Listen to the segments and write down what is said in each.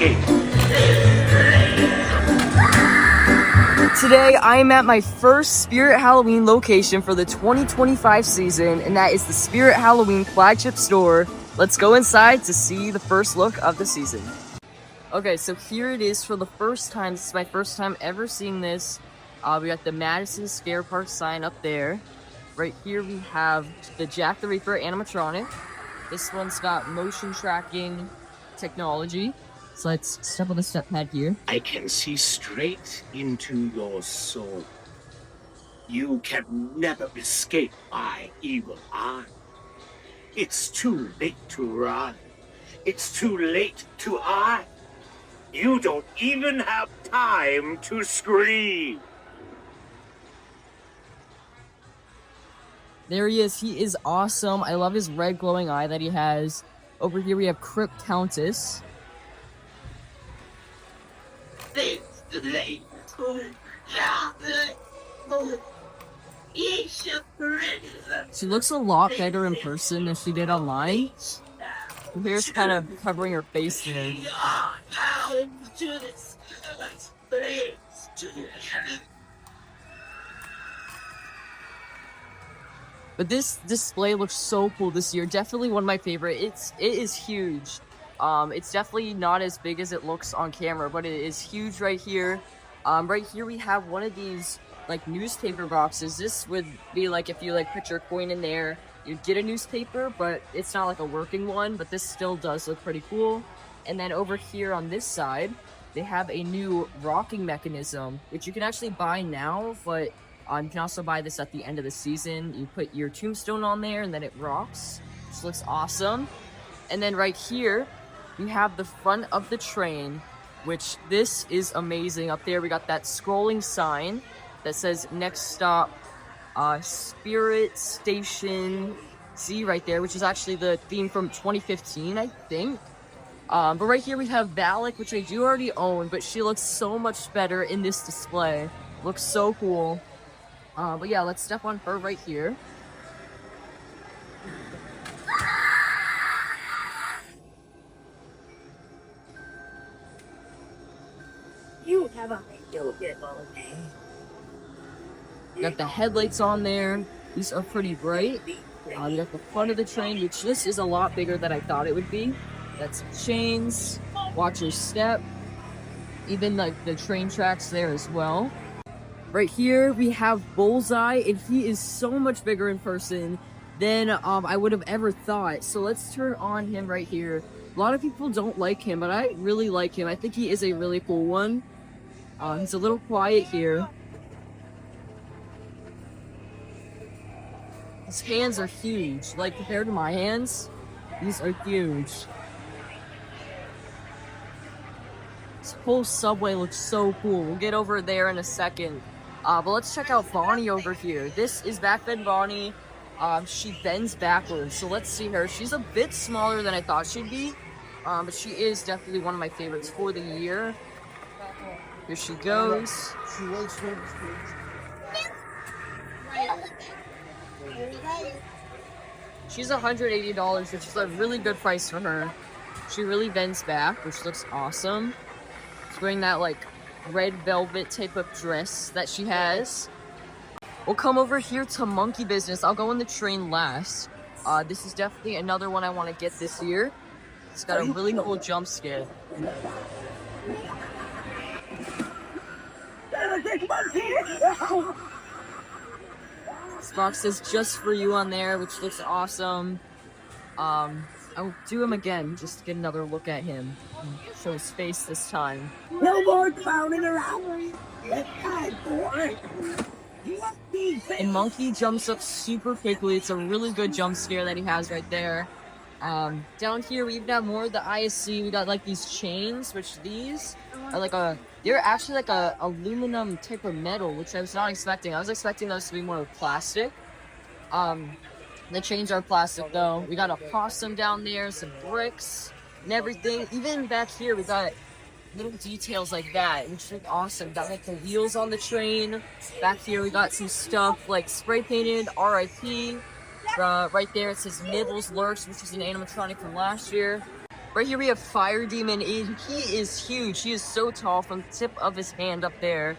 escape. Today, I am at my first Spirit Halloween location for the 2025 season, and that is the Spirit Halloween flagship store. Let's go inside to see the first look of the season. Okay, so here it is for the first time. This is my first time ever seeing this. We got the Madison Scare Park sign up there. Right here we have the Jack the Ripper animatronic. This one's got motion tracking technology. So let's step on the step pad here. I can see straight into your soul. You can never escape my evil eye. It's too late to run. It's too late to hide. You don't even have time to scream. There he is. He is awesome. I love his red glowing eye that he has. Over here we have Crypt Countess. She looks a lot better in person than she did online. Her hair's kind of covering her face there. But this display looks so cool this year. Definitely one of my favorite. It is huge. It's definitely not as big as it looks on camera, but it is huge right here. Right here we have one of these like newspaper boxes. This would be like if you like put your coin in there, you'd get a newspaper, but it's not like a working one, but this still does look pretty cool. And then over here on this side, they have a new rocking mechanism, which you can actually buy now, but you can also buy this at the end of the season. You put your tombstone on there and then it rocks, which looks awesome. And then right here, we have the front of the train, which this is amazing. Up there, we got that scrolling sign that says next stop, Spirit Station Z right there, which is actually the theme from 2015, I think. But right here we have Valak, which I do already own, but she looks so much better in this display. Looks so cool. But yeah, let's step on her right here. You have a beautiful day. Got the headlights on there. These are pretty bright. We got the front of the train, which this is a lot bigger than I thought it would be. That's chains. Watch your step. Even like the train tracks there as well. Right here we have Bullseye, and he is so much bigger in person than I would have ever thought. So let's turn on him right here. A lot of people don't like him, but I really like him. I think he is a really cool one. He's a little quiet here. His hands are huge. Like, compared to my hands, these are huge. This whole subway looks so cool. We'll get over there in a second. But let's check out Bonnie over here. This is Backbend Bonnie. She bends backwards, so let's see her. She's a bit smaller than I thought she'd be, but she is definitely one of my favorites for the year. Here she goes. She's $180, which is a really good price for her. She really bends back, which looks awesome. She's wearing that like red velvet type of dress that she has. We'll come over here to Monkey Business. I'll go on the train last. This is definitely another one I want to get this year. It's got a really cool jump scare. This box says just for you on there, which looks awesome. I'll do him again just to get another look at him. Show his face this time. No more clowning around. And Monkey jumps up super quickly. It's a really good jump scare that he has right there. Down here we even have more of the ISC. We got like these chains, which these are like they're actually like a aluminum type of metal, which I was not expecting. I was expecting those to be more plastic. The chains are plastic though. We got a possum down there, some bricks and everything. Even back here we got little details like that, which look awesome. Got like the wheels on the train. Back here we got some stuff like spray painted RIP. Right there it says Nibbles Lurks, which is an animatronic from last year. Right here we have Fire Demon. He is huge. He is so tall from the tip of his hand up there.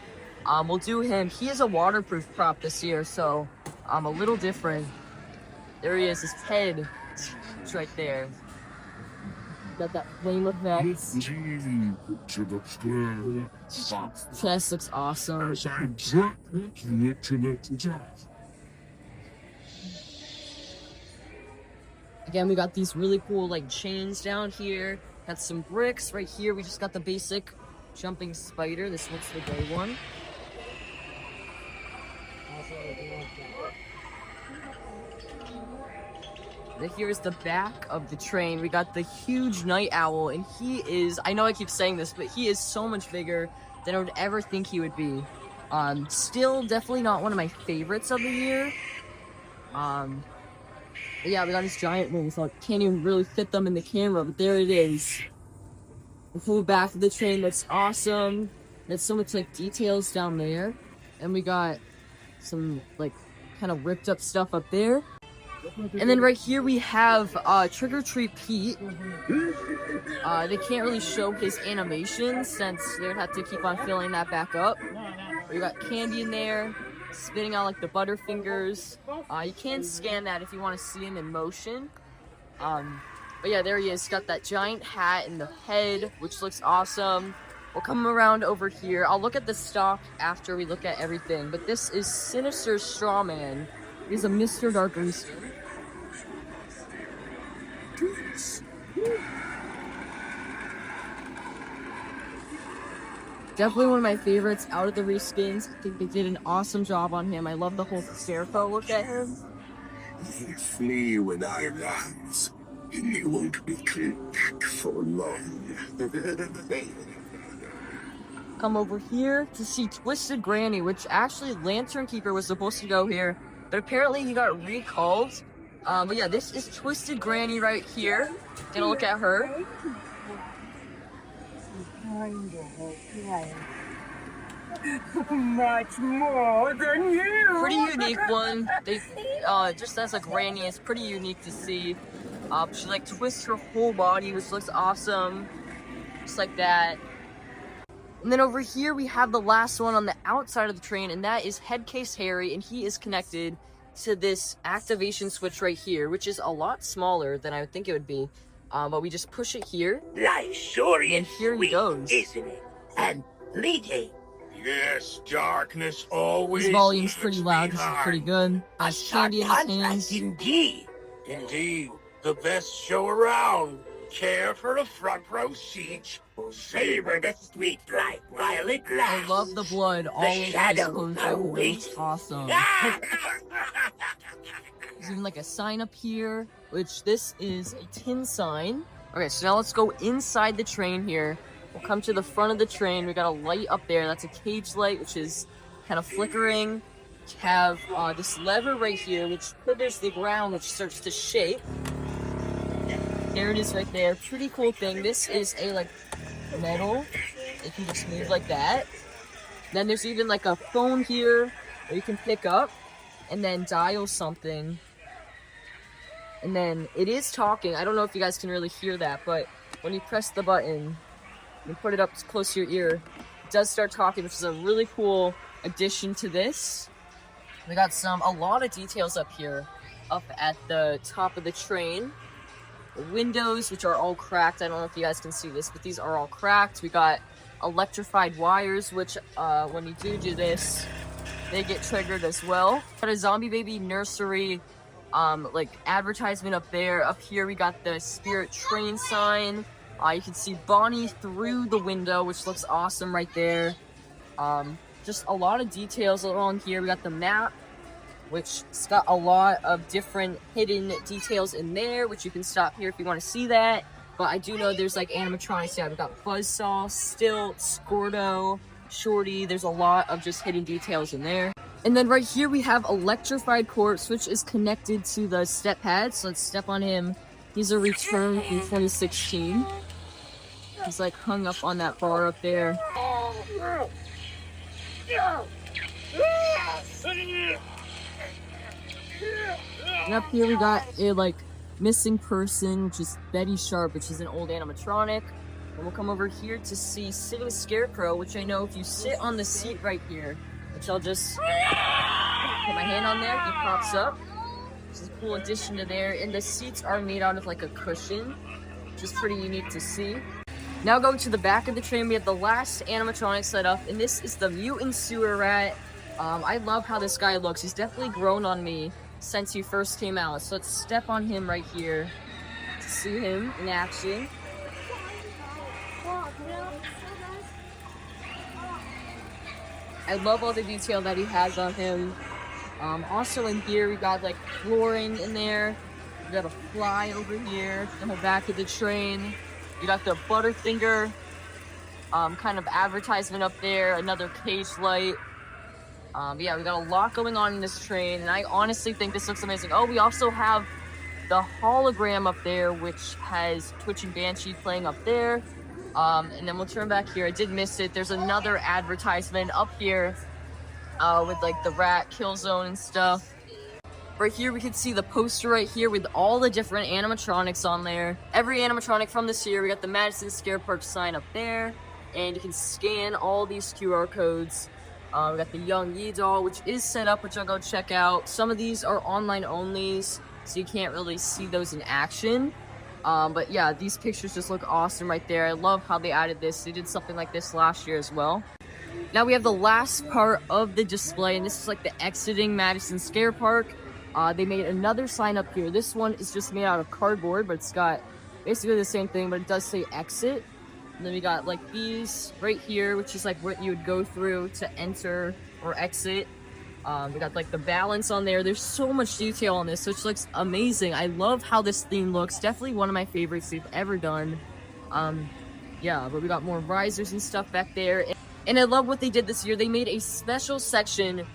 We'll do him. He is a waterproof prop this year, so a little different. There he is. His head is right there. Got that flame effect. Chest looks awesome. Again, we got these really cool like chains down here. Got some bricks right here. We just got the basic jumping spider. This looks the gray one. Right here is the back of the train. We got the huge night owl, and he is, I know I keep saying this, but he is so much bigger than I would ever think he would be. Still definitely not one of my favorites of the year. But yeah, we got his giant wings, so I can't even really fit them in the camera, but there it is. The full back of the train looks awesome. There's so much like details down there. And we got some like kind of ripped up stuff up there. And then right here we have Trick or Treat Pete. They can't really show his animation since they would have to keep on filling that back up. We got candy in there, spitting out like the Butterfingers. You can scan that if you want to see him in motion. But yeah, there he is. Got that giant hat and the head, which looks awesome. We'll come around over here. I'll look at the stock after we look at everything. But this is Sinister Strawman. He's a Mr. Dark Rooster. Definitely one of my favorites out of the reskins. I think they did an awesome job on him. I love the whole scarecrow look at him. Flee when I rise. You won't be back for long. Come over here to see Twisted Granny, which actually Lantern Keeper was supposed to go here, but apparently he got recalled. But yeah, this is Twisted Granny right here. Gonna look at her. Much more than you. Pretty unique one. They just as a granny, it's pretty unique to see. She like twists her whole body, which looks awesome, just like that. And then over here we have the last one on the outside of the train, and that is Headcase Harry, and he is connected to this activation switch right here, which is a lot smaller than I would think it would be. But we just push it here, Life sure and is here he sweet, goes. isn't it? And fleeting. Yes, darkness always. His volume's pretty leaves loud, this is pretty behind. good. Has candy in his hands. Indeed. Indeed, the best show around. Care for the front row seats. Savor the Sweet light while it lasts. I love the blood all over his shadows clothes. are It's waiting. awesome. There's even like a sign up here, which this is a tin sign. Okay, so now let's go inside the train here. We'll come to the front of the train. We got a light up there. That's a cage light, which is kind of flickering. We have this lever right here, which triggers the ground, which starts to shake. There it is right there. Pretty cool thing. This is a like metal. It can just move like that. Then there's even like a phone here that you can pick up and then dial something. And then it is talking. I don't know if you guys can really hear that, but when you press the button, you put it up close to your ear, it does start talking, which is a really cool addition to this. We got a lot of details up here, up at the top of the train. The windows, which are all cracked. I don't know if you guys can see this, but these are all cracked. We got electrified wires, which when you do this, they get triggered as well. Got a Zombie Baby nursery like advertisement up there. Up here we got the Spirit Train sign. You can see Bonnie through the window, which looks awesome right there. Just a lot of details along here. We got the map, which has got a lot of different hidden details in there, which you can stop here if you want to see that. But I do know there's like animatronics. Yeah, we got Buzzsaw, Stilt, Squirto, Shorty. There's a lot of just hidden details in there. And then right here we have Electrified Corpse, which is connected to the step pad. So let's step on him. He's a return from 2016. He's like hung up on that bar up there. And up here we got a like Missing Person, which is Betty Sharp, which is an old animatronic. And we'll come over here to see Sitting Scarecrow, which I know if you sit on the seat right here, which I'll just put my hand on there, he pops up. Which is a cool addition to there. And the seats are made out of like a cushion, which is pretty unique to see. Now going to the back of the train, we have the last animatronic set up, and this is the Mutant Sewer Rat. I love how this guy looks. He's definitely grown on me since he first came out. So let's step on him right here to see him in action. I love all the detail that he has on him. Also in here, we got like flooring in there. We got a fly over here in the back of the train. You got the Butterfinger kind of advertisement up there, another cage light. Yeah, we got a lot going on in this train, and I honestly think this looks amazing. Oh, we also have the hologram up there, which has Twitching Banshee playing up there. And then we'll turn back here. I did miss it. There's another advertisement up here with like the rat kill zone and stuff. Right here, we can see the poster right here with all the different animatronics on there. Every animatronic from this year. We got the Madison Scare Park sign up there, and you can scan all these QR codes. We got the Young Yi doll, which is set up, which I'll go check out. Some of these are online onlys, so you can't really see those in action. But yeah, these pictures just look awesome right there. I love how they added this. They did something like this last year as well. Now we have the last part of the display, and this is like the exiting Madison Scare Park. They made another sign up here. This one is just made out of cardboard, but it's got basically the same thing, but it does say exit. And then we got like these right here, which is like what you would go through to enter or exit. We got like the balance on there. There's so much detail on this, which looks amazing. I love how this theme looks. Definitely one of my favorites they've ever done. Yeah, but we got more risers and stuff back there. And I love what they did this year. They made a special section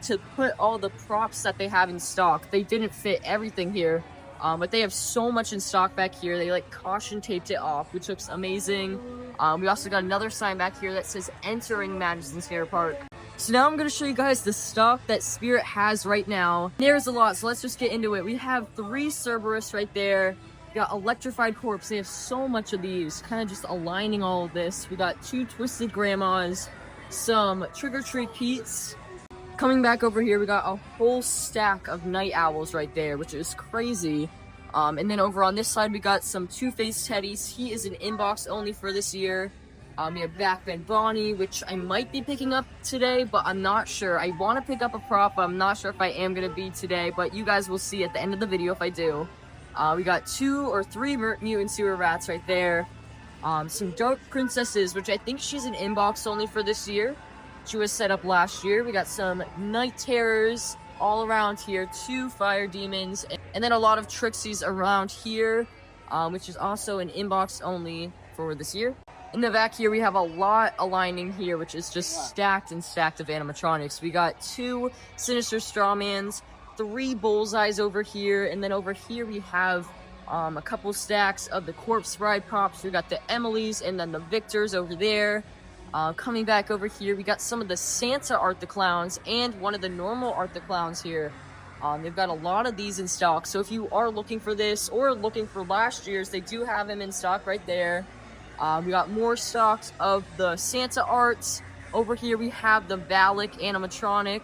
to put all the props that they have in stock. They didn't fit everything here, but they have so much in stock back here. They like caution taped it off, which looks amazing. We also got another sign back here that says entering Madison Scare Park. So now I'm going to show you guys the stock that Spirit has right now. There's a lot, so let's just get into it. We have 3 Cerberus right there. We got Electrified Corpse. They have so much of these, kind of just aligning all of this. We got 2 Twisted Grandmas, some Trick or Treat Pete's. Coming back over here, we got a whole stack of Night Owls right there, which is crazy. And then over on this side, we got some Two-Face Teddies. He is an inbox only for this year. We have Backbend Bonnie, which I might be picking up today, but I'm not sure. I want to pick up a prop, but I'm not sure if I am going to be today, but you guys will see at the end of the video if I do. We got 2 or 3 Mutant Sewer Rats right there. Some Dark Princesses, which I think she's an inbox only for this year. She was set up last year. We got some Night Terrors all around here, 2 Fire Demons, and then a lot of Trixies around here, which is also an inbox only for this year. In the back here, we have a lot aligning here, which is just stacked and stacked of animatronics. We got 2 Sinister Strawmans, 3 Bullseyes over here, and then over here we have a couple stacks of the Corpse Bride props. We got the Emilys and then the Victors over there. Coming back over here, we got some of the Santa Art the Clowns and one of the normal Art the Clowns here. They've got a lot of these in stock, so if you are looking for this or looking for last year's, they do have them in stock right there. We got more stocks of the Santa Arts. Over here, we have the Valak animatronic.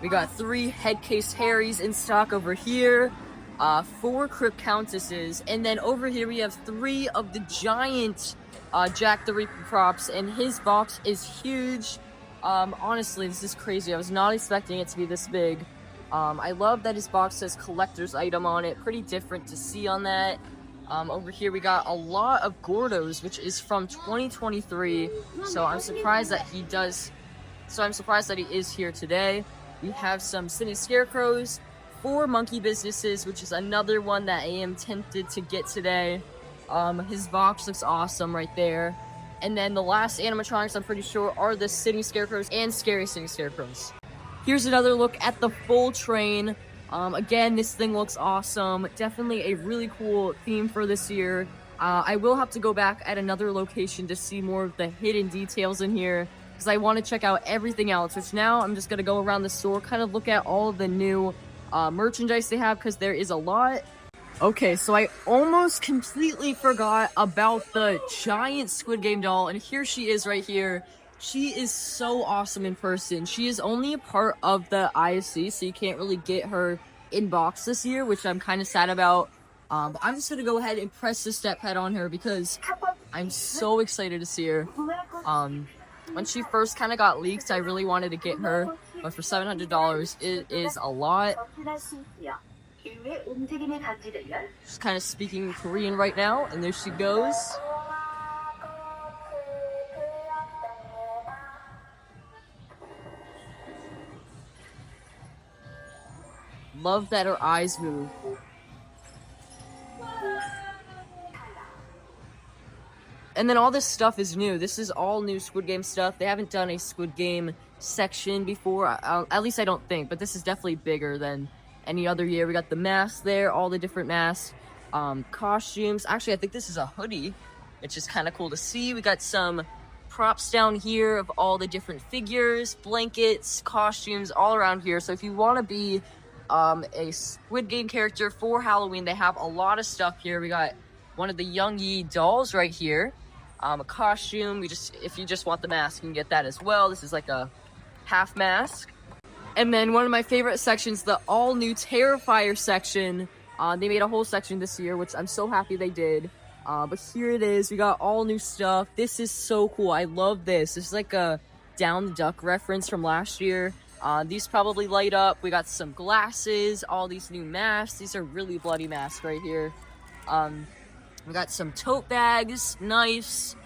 We got 3 Headcase Harrys in stock over here. 4 Crypt Countesses, and then over here we have 3 of the giant Jack the Reaper props, and his box is huge. Honestly, this is crazy. I was not expecting it to be this big. I love that his box says collector's item on it. Pretty different to see on that. Over here we got a lot of Gordos, which is from 2023. So I'm surprised that he is here today. We have some Cine Scarecrows, 4 Monkey Businesses, which is another one that I am tempted to get today. His box looks awesome right there. And then the last animatronics, I'm pretty sure, are the City Scarecrows and Scary City Scarecrows. Here's another look at the full train. Again, this thing looks awesome. Definitely a really cool theme for this year. I will have to go back at another location to see more of the hidden details in here, because I want to check out everything else, which now I'm just going to go around the store, kind of look at all of the new merchandise they have, because there is a lot. Okay, so I almost completely forgot about the giant Squid Game doll, and here she is right here. She is so awesome in person. She is only a part of the ISC, so you can't really get her in box this year, which I'm kind of sad about. But I'm just gonna go ahead and press the step pad on her because I'm so excited to see her. When she first kind of got leaked, I really wanted to get her, but for $700, it is a lot. She's kind of speaking Korean right now, and there she goes. Love that her eyes move. And then all this stuff is new. This is all new Squid Game stuff. They haven't done a Squid Game section before, at least I don't think, but this is definitely bigger than any other year. We got the masks there, all the different masks, costumes. Actually, I think this is a hoodie, which is kind of cool to see. We got some props down here of all the different figures, blankets, costumes, all around here. So if you want to be a Squid Game character for Halloween, they have a lot of stuff here. We got one of the Young Yi dolls right here, a costume. If you just want the mask, you can get that as well. This is like a half mask. And then one of my favorite sections, the all new Terrifier section. They made a whole section this year, which I'm so happy they did. But here it is. We got all new stuff. This is so cool. I love this. This is like a Down the Duck reference from last year. These probably light up. We got some glasses, all these new masks. These are really bloody masks right here. We got some tote bags, knives,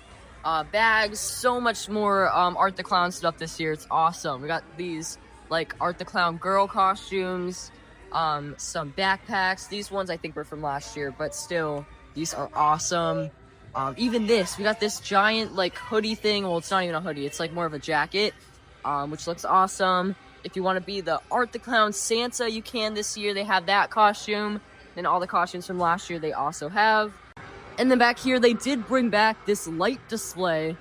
bags, so much more Art the Clown stuff this year. It's awesome. We got these like Art the Clown girl costumes, some backpacks. These ones I think were from last year, but still, these are awesome. Even this, we got this giant like hoodie thing. Well, it's not even a hoodie. It's like more of a jacket, which looks awesome. If you want to be the Art the Clown Santa, you can this year. They have that costume. And all the costumes from last year they also have. And then back here, they did bring back this light display,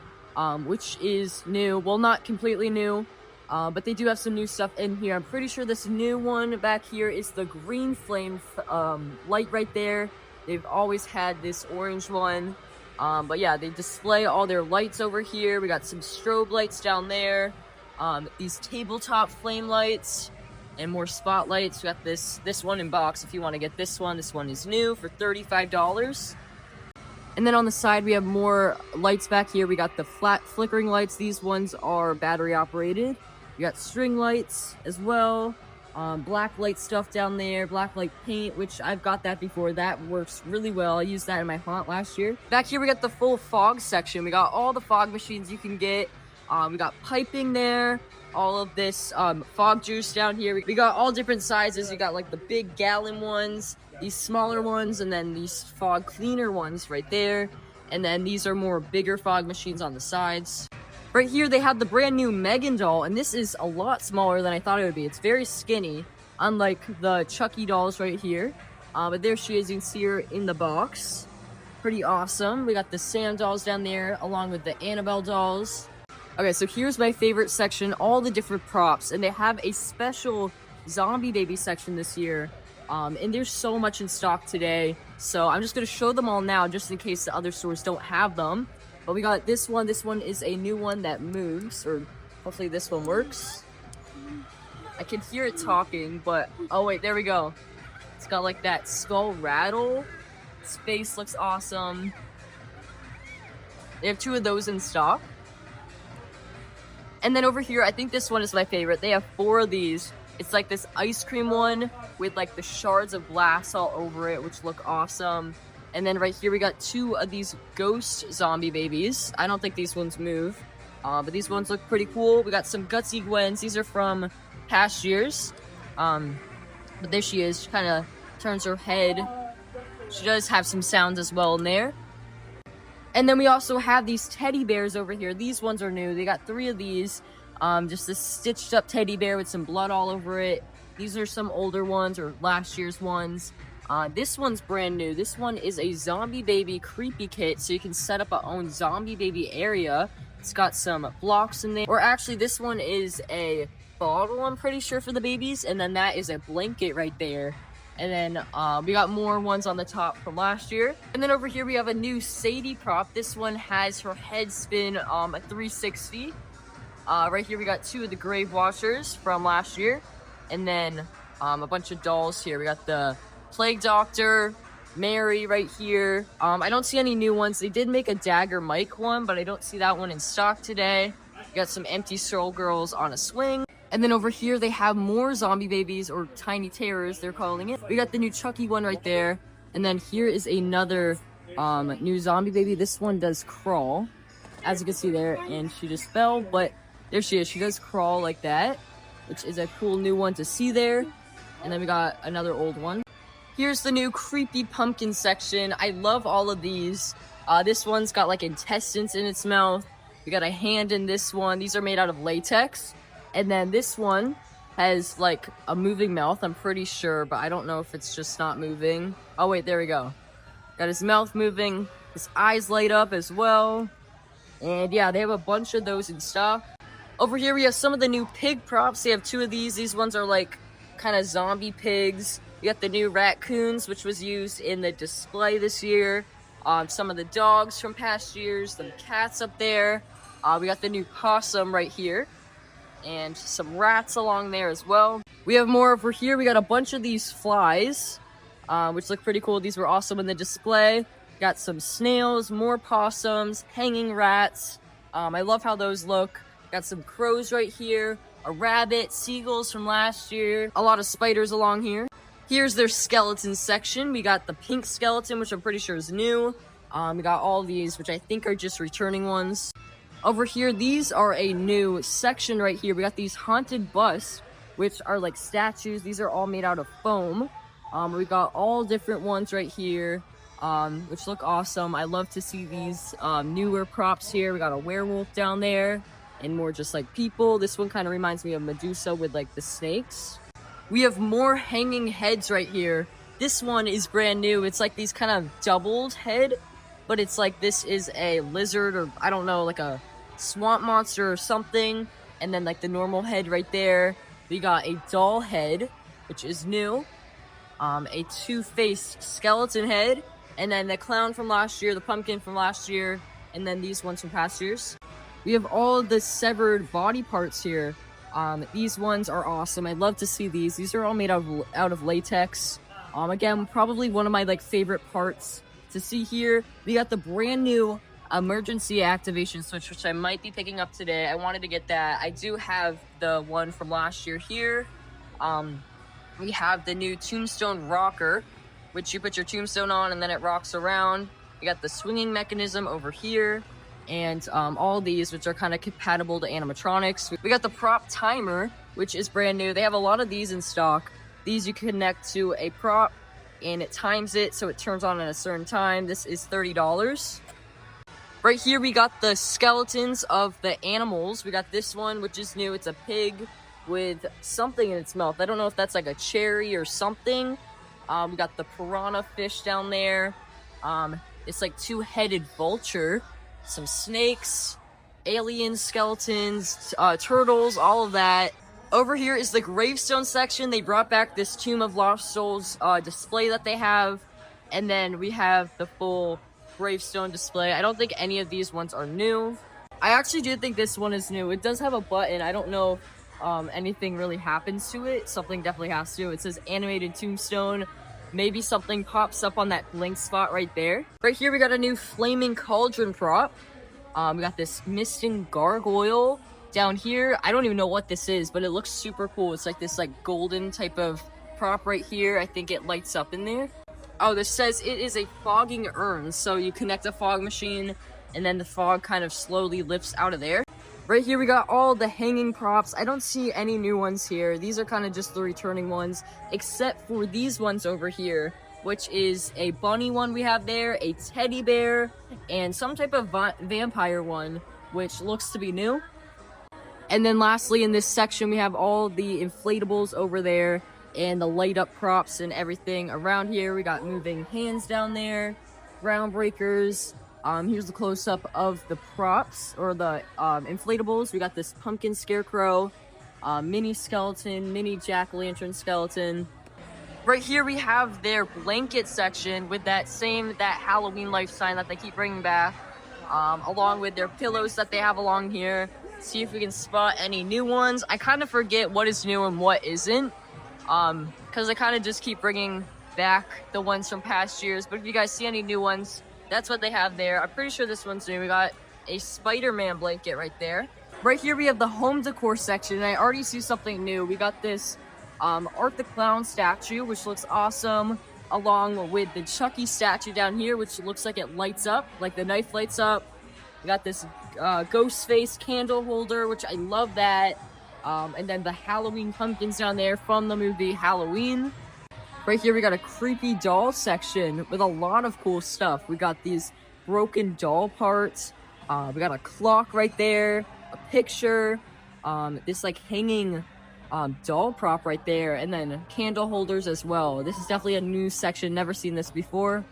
which is new. Well, not completely new, but they do have some new stuff in here. I'm pretty sure this new one back here is the green flame light right there. They've always had this orange one. But yeah, they display all their lights over here. We got some strobe lights down there. These tabletop flame lights and more spotlights. We got this one in box if you want to get this one. This one is new for $35. And then on the side, we have more lights back here. We got the flat flickering lights. These ones are battery operated. We got string lights as well. Black light stuff down there. Black light paint, which I've got that before. That works really well. I used that in my haunt last year. Back here, we got the full fog section. We got all the fog machines you can get. We got piping there. All of this fog juice down here. We got all different sizes. You got like the big gallon ones, these smaller ones, and then these fog cleaner ones right there. And then these are more bigger fog machines on the sides. Right here, they have the brand new Megan doll, and this is a lot smaller than I thought it would be. It's very skinny, unlike the Chucky dolls right here. But there she is. You can see her in the box. Pretty awesome. We got the Sam dolls down there, along with the Annabelle dolls. Okay, so here's my favorite section, all the different props, and they have a special zombie baby section this year, and there's so much in stock today, so I'm just going to show them all now, just in case the other stores don't have them. But we got this one is a new one that moves, or hopefully this one works. I can hear it talking, but, oh wait, there we go. It's got like that skull rattle. Its face looks awesome. They have 2 of those in stock. And then over here, I think this one is my favorite. They have 4 of these. It's like this ice cream one with like the shards of glass all over it, which look awesome. And then right here, we got 2 of these ghost zombie babies. I don't think these ones move, but these ones look pretty cool. We got some Gutsy Gwens. These are from past years. But there she is. She kind of turns her head. She does have some sounds as well in there. And then we also have these teddy bears over here. These ones are new. They got 3 of these. Just this stitched up teddy bear with some blood all over it. These are some older ones or last year's ones. This one's brand new. This one is a zombie baby creepy kit. So you can set up a own zombie baby area. It's got some blocks in there. Or actually, this one is a bottle, I'm pretty sure, for the babies. And then that is a blanket right there. And then we got more ones on the top from last year. And then over here we have a new Sadie prop. This one has her head spin a 360. Right here we got two of the grave washers from last year. And then a bunch of dolls here. We got the Plague Doctor, Mary right here. I don't see any new ones. They did make a Dagger Mike one, but I don't see that one in stock today. We got some empty Soul Girls on a swing. And then over here they have more zombie babies, or tiny terrors they're calling it. We got the new Chucky one right there. And then here is another new zombie baby. This one does crawl, as you can see there, and she just fell, but there she is. She does crawl like that, which is a cool new one to see there. And then we got another old one. Here's the new creepy pumpkin section. I love all of these. This one's got like intestines in its mouth. We got a hand in this one. These are made out of latex. And then this one has like a moving mouth, I'm pretty sure, but I don't know if it's just not moving. Oh wait, there we go. Got his mouth moving, his eyes light up as well. And yeah, they have a bunch of those in stock. Over here we have some of the new pig props. They have two of these. These ones are like kind of zombie pigs. We got the new raccoons, which was used in the display this year. Some of the dogs from past years, some cats up there. We got the new possum right here. And some rats along there as well. We have more over here. We got a bunch of these flies, which look pretty cool. These were awesome in the display. Got some snails, more possums, hanging rats. I love how those look. Got some crows right here, a rabbit, seagulls from last year, a lot of spiders along here. Here's their skeleton section. We got the pink skeleton, which I'm pretty sure is new. We got all these, which I think are just returning ones. Over here, these are a new section right here. We got these haunted busts, which are like statues. These are all made out of foam. We got all different ones right here, which look awesome. I love to see these newer props here. We got a werewolf down there and more just like people. This one kind of reminds me of Medusa with like the snakes. We have more hanging heads right here. This one is brand new. It's like these kind of doubled head, but it's like this is a lizard, or I don't know, like a swamp monster or something. And then like the normal head right there. We got a doll head, which is new. A two-faced skeleton head. And then the clown from last year, the pumpkin from last year. And then these ones from past years. We have all of the severed body parts here. These ones are awesome. I love to see these. These are all made out of latex. Again, probably one of my like favorite parts to see here. We got the brand new emergency activation switch, which I might be picking up today. I wanted to get that. I do have the one from last year here. We have the new tombstone rocker, which you put your tombstone on and then it rocks around. We got the swinging mechanism over here, and all these, which are kind of compatible to animatronics. We got the prop timer, which is brand new. They have a lot of these in stock. These you connect to a prop and it times it so it turns on at a certain time. This is $30. Right here we got the skeletons of the animals. We got this one, which is new. It's a pig with something in its mouth. I don't know if that's like a cherry or something. We got the piranha fish down there. It's like two-headed vulture. Some snakes, alien skeletons, turtles, all of that. Over here is the gravestone section. They brought back this Tomb of Lost Souls display that they have. And then we have the full gravestone display. I don't think any of these ones are new. I actually do think this one is new. It does have a button. I don't know if anything really happens to it. Something definitely has to. It says animated tombstone. Maybe something pops up on that blink spot right there. Right here we got a new flaming cauldron prop. We got this misting gargoyle down here. I don't even know what this is, but it looks super cool. It's like this like golden type of prop right here. I think it lights up in there. Oh, this says it is a fogging urn. So you connect a fog machine and then the fog kind of slowly lifts out of there. Right here we got all the hanging props. I don't see any new ones here. These are kind of just the returning ones, except for these ones over here, which is a bunny one we have there, a teddy bear, and some type of vampire one, which looks to be new. And then lastly in this section we have all the inflatables over there and the light up props and everything around here. We got moving hands down there, groundbreakers. Here's the close-up of the props, or the inflatables. We got this pumpkin scarecrow, mini skeleton, mini jack-o'-lantern skeleton. Right here we have their blanket section with that Halloween life sign that they keep bringing back, along with their pillows that they have along here. See if we can spot any new ones. I kind of forget what is new and what isn't, because I kind of just keep bringing back the ones from past years. But if you guys see any new ones, that's what they have there. I'm pretty sure this one's new. We got a Spider-Man blanket right there. Right here we have the home decor section, and I already see something new. We got this Art the Clown statue, which looks awesome, along with the Chucky statue down here, which looks like it lights up, like the knife lights up. We got this ghost face candle holder, which I love that. And then the Halloween pumpkins down there from the movie Halloween. Right here we got a creepy doll section with a lot of cool stuff. We got these broken doll parts. We got a clock right there, a picture, this like hanging doll prop right there, and then candle holders as well. This is definitely a new section, never seen this before.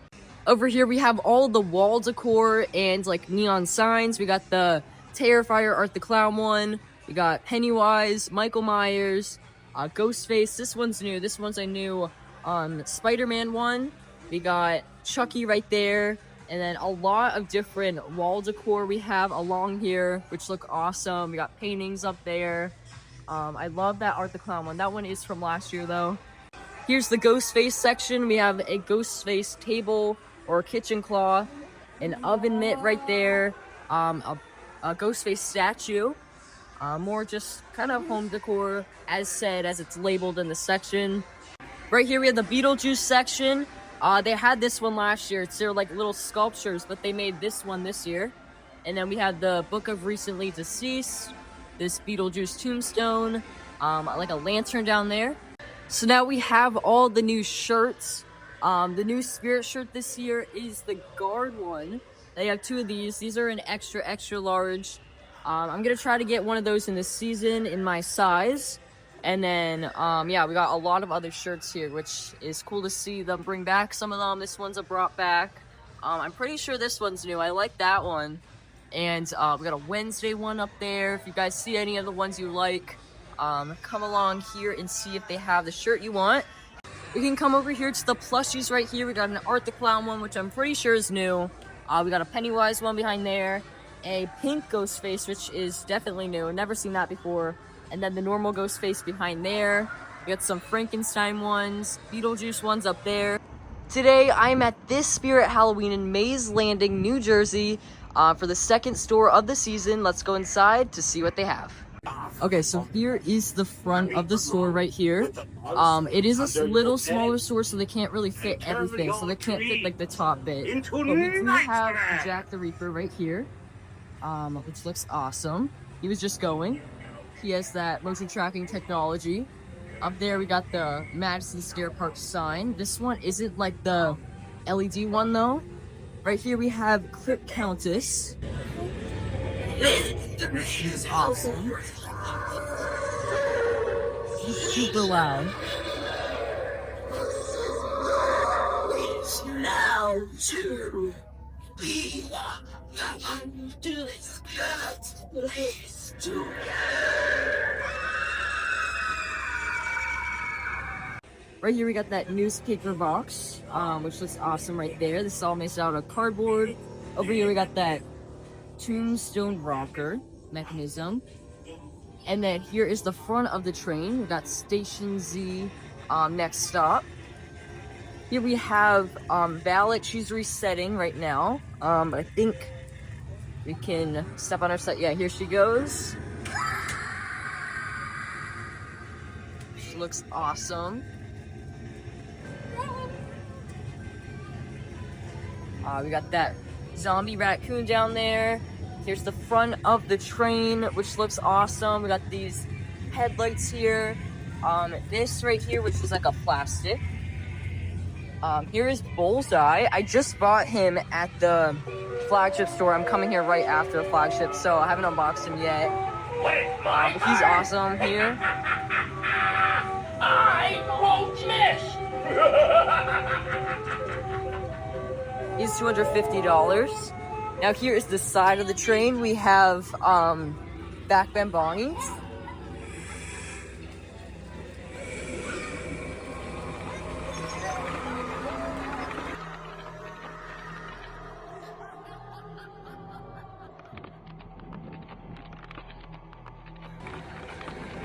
Over here we have all the wall decor and like neon signs. We got the Terrifier Art the Clown one. We got Pennywise, Michael Myers, Ghostface. This one's new. This one's a new Spider-Man one. We got Chucky right there, and then a lot of different wall decor we have along here, which look awesome. We got paintings up there. I love that Art the Clown one. That one is from last year though. Here's the Ghostface section. We have a Ghostface table or kitchen cloth, an oven mitt right there, a Ghostface statue, more just kind of home decor as said, as it's labeled in the section. Right here we have the Beetlejuice section. They had this one last year. It's their like little sculptures, but they made this one this year. And then we have the Book of Recently Deceased, this Beetlejuice tombstone, like a lantern down there. So now we have all the new shirts. The new Spirit shirt this year is the Guard one. They have two of these. These are an extra large. I'm gonna try to get one of those in this season in my size. And then, yeah, we got a lot of other shirts here, which is cool to see them bring back some of them. This one's a brought back. I'm pretty sure this one's new. I like that one. And we got a Wednesday one up there. If you guys see any of the ones you like, come along here and see if they have the shirt you want. We can come over here to the plushies right here. We got an Art the Clown one, which I'm pretty sure is new. We got a Pennywise one behind there. A pink Ghostface, which is definitely new. Never seen that before. And then the normal Ghostface behind there. We got some Frankenstein ones, Beetlejuice ones up there. Today, I'm at this Spirit Halloween in Mays Landing, New Jersey, for the second store of the season. Let's go inside to see what they have. Okay, so here is the front of the store right here. It is a little smaller store, so they can't really fit everything. So they can't fit like the top bit. But we do have Jack the Reaper right here, which looks awesome. He was just going. He has that motion tracking technology. Up there, we got the Madison Scare Park sign. This one isn't like the LED one though. Right here, we have Clip Countess. She's awesome. She's super loud. It's now to be to this place to. Right here we got that newspaper box, which looks awesome right there. This is all made out of cardboard. Over here we got that tombstone rocker mechanism. And then here is the front of the train. We got Station Z, next stop. Here we have Valet. She's resetting right now. I think we can step on her side. Yeah, here she goes. She looks awesome. We got that zombie raccoon down there. Here's the front of the train, which looks awesome. We got these headlights here. This right here, which is like a plastic. Here is Bullseye. I just bought him at the flagship store. I'm coming here right after the flagship, so I haven't unboxed him yet. But he's awesome here. I won't miss. He's $250. Now here is the side of the train. We have back bamboni.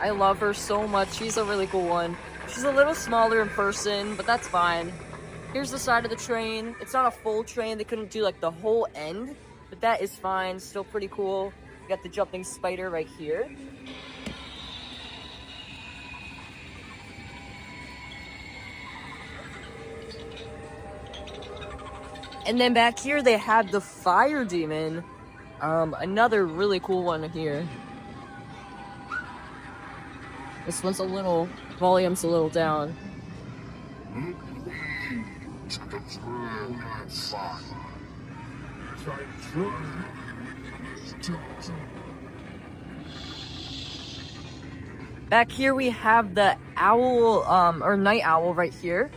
I love her so much. She's a really cool one. She's a little smaller in person, but that's fine. Here's the side of the train. It's not a full train. They couldn't do like the whole end, but that is fine. Still pretty cool. You got the jumping spider right here. And then back here they have the fire demon. Another really cool one here. This one's volume's a little down. Back here we have the owl, or night owl right here,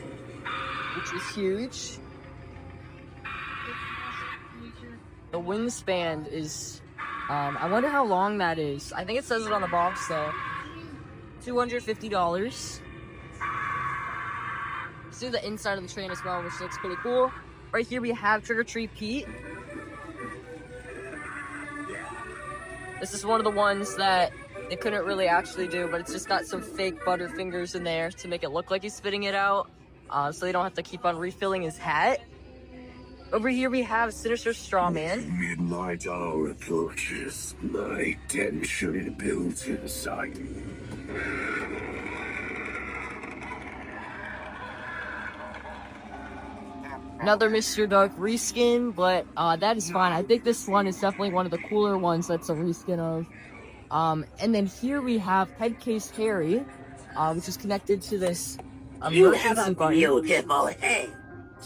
which is huge. The wingspan is, I wonder how long that is. I think it says it on the box though. $250. See the inside of the train as well, which looks pretty cool. Right here we have Trick or Treat Pete. This is one of the ones that they couldn't really actually do, but it's just got some fake butterfingers in there to make it look like he's spitting it out, so they don't have to keep on refilling his hat. Over here we have Sinister Strawman. Midnight hour approaches. My tension builds inside me. Another Mr. Dark reskin, but that is fine. I think this one is definitely one of the cooler ones that's a reskin of. And then here we have Headcase Harry, which is connected to this You have emergency a button. beautiful head.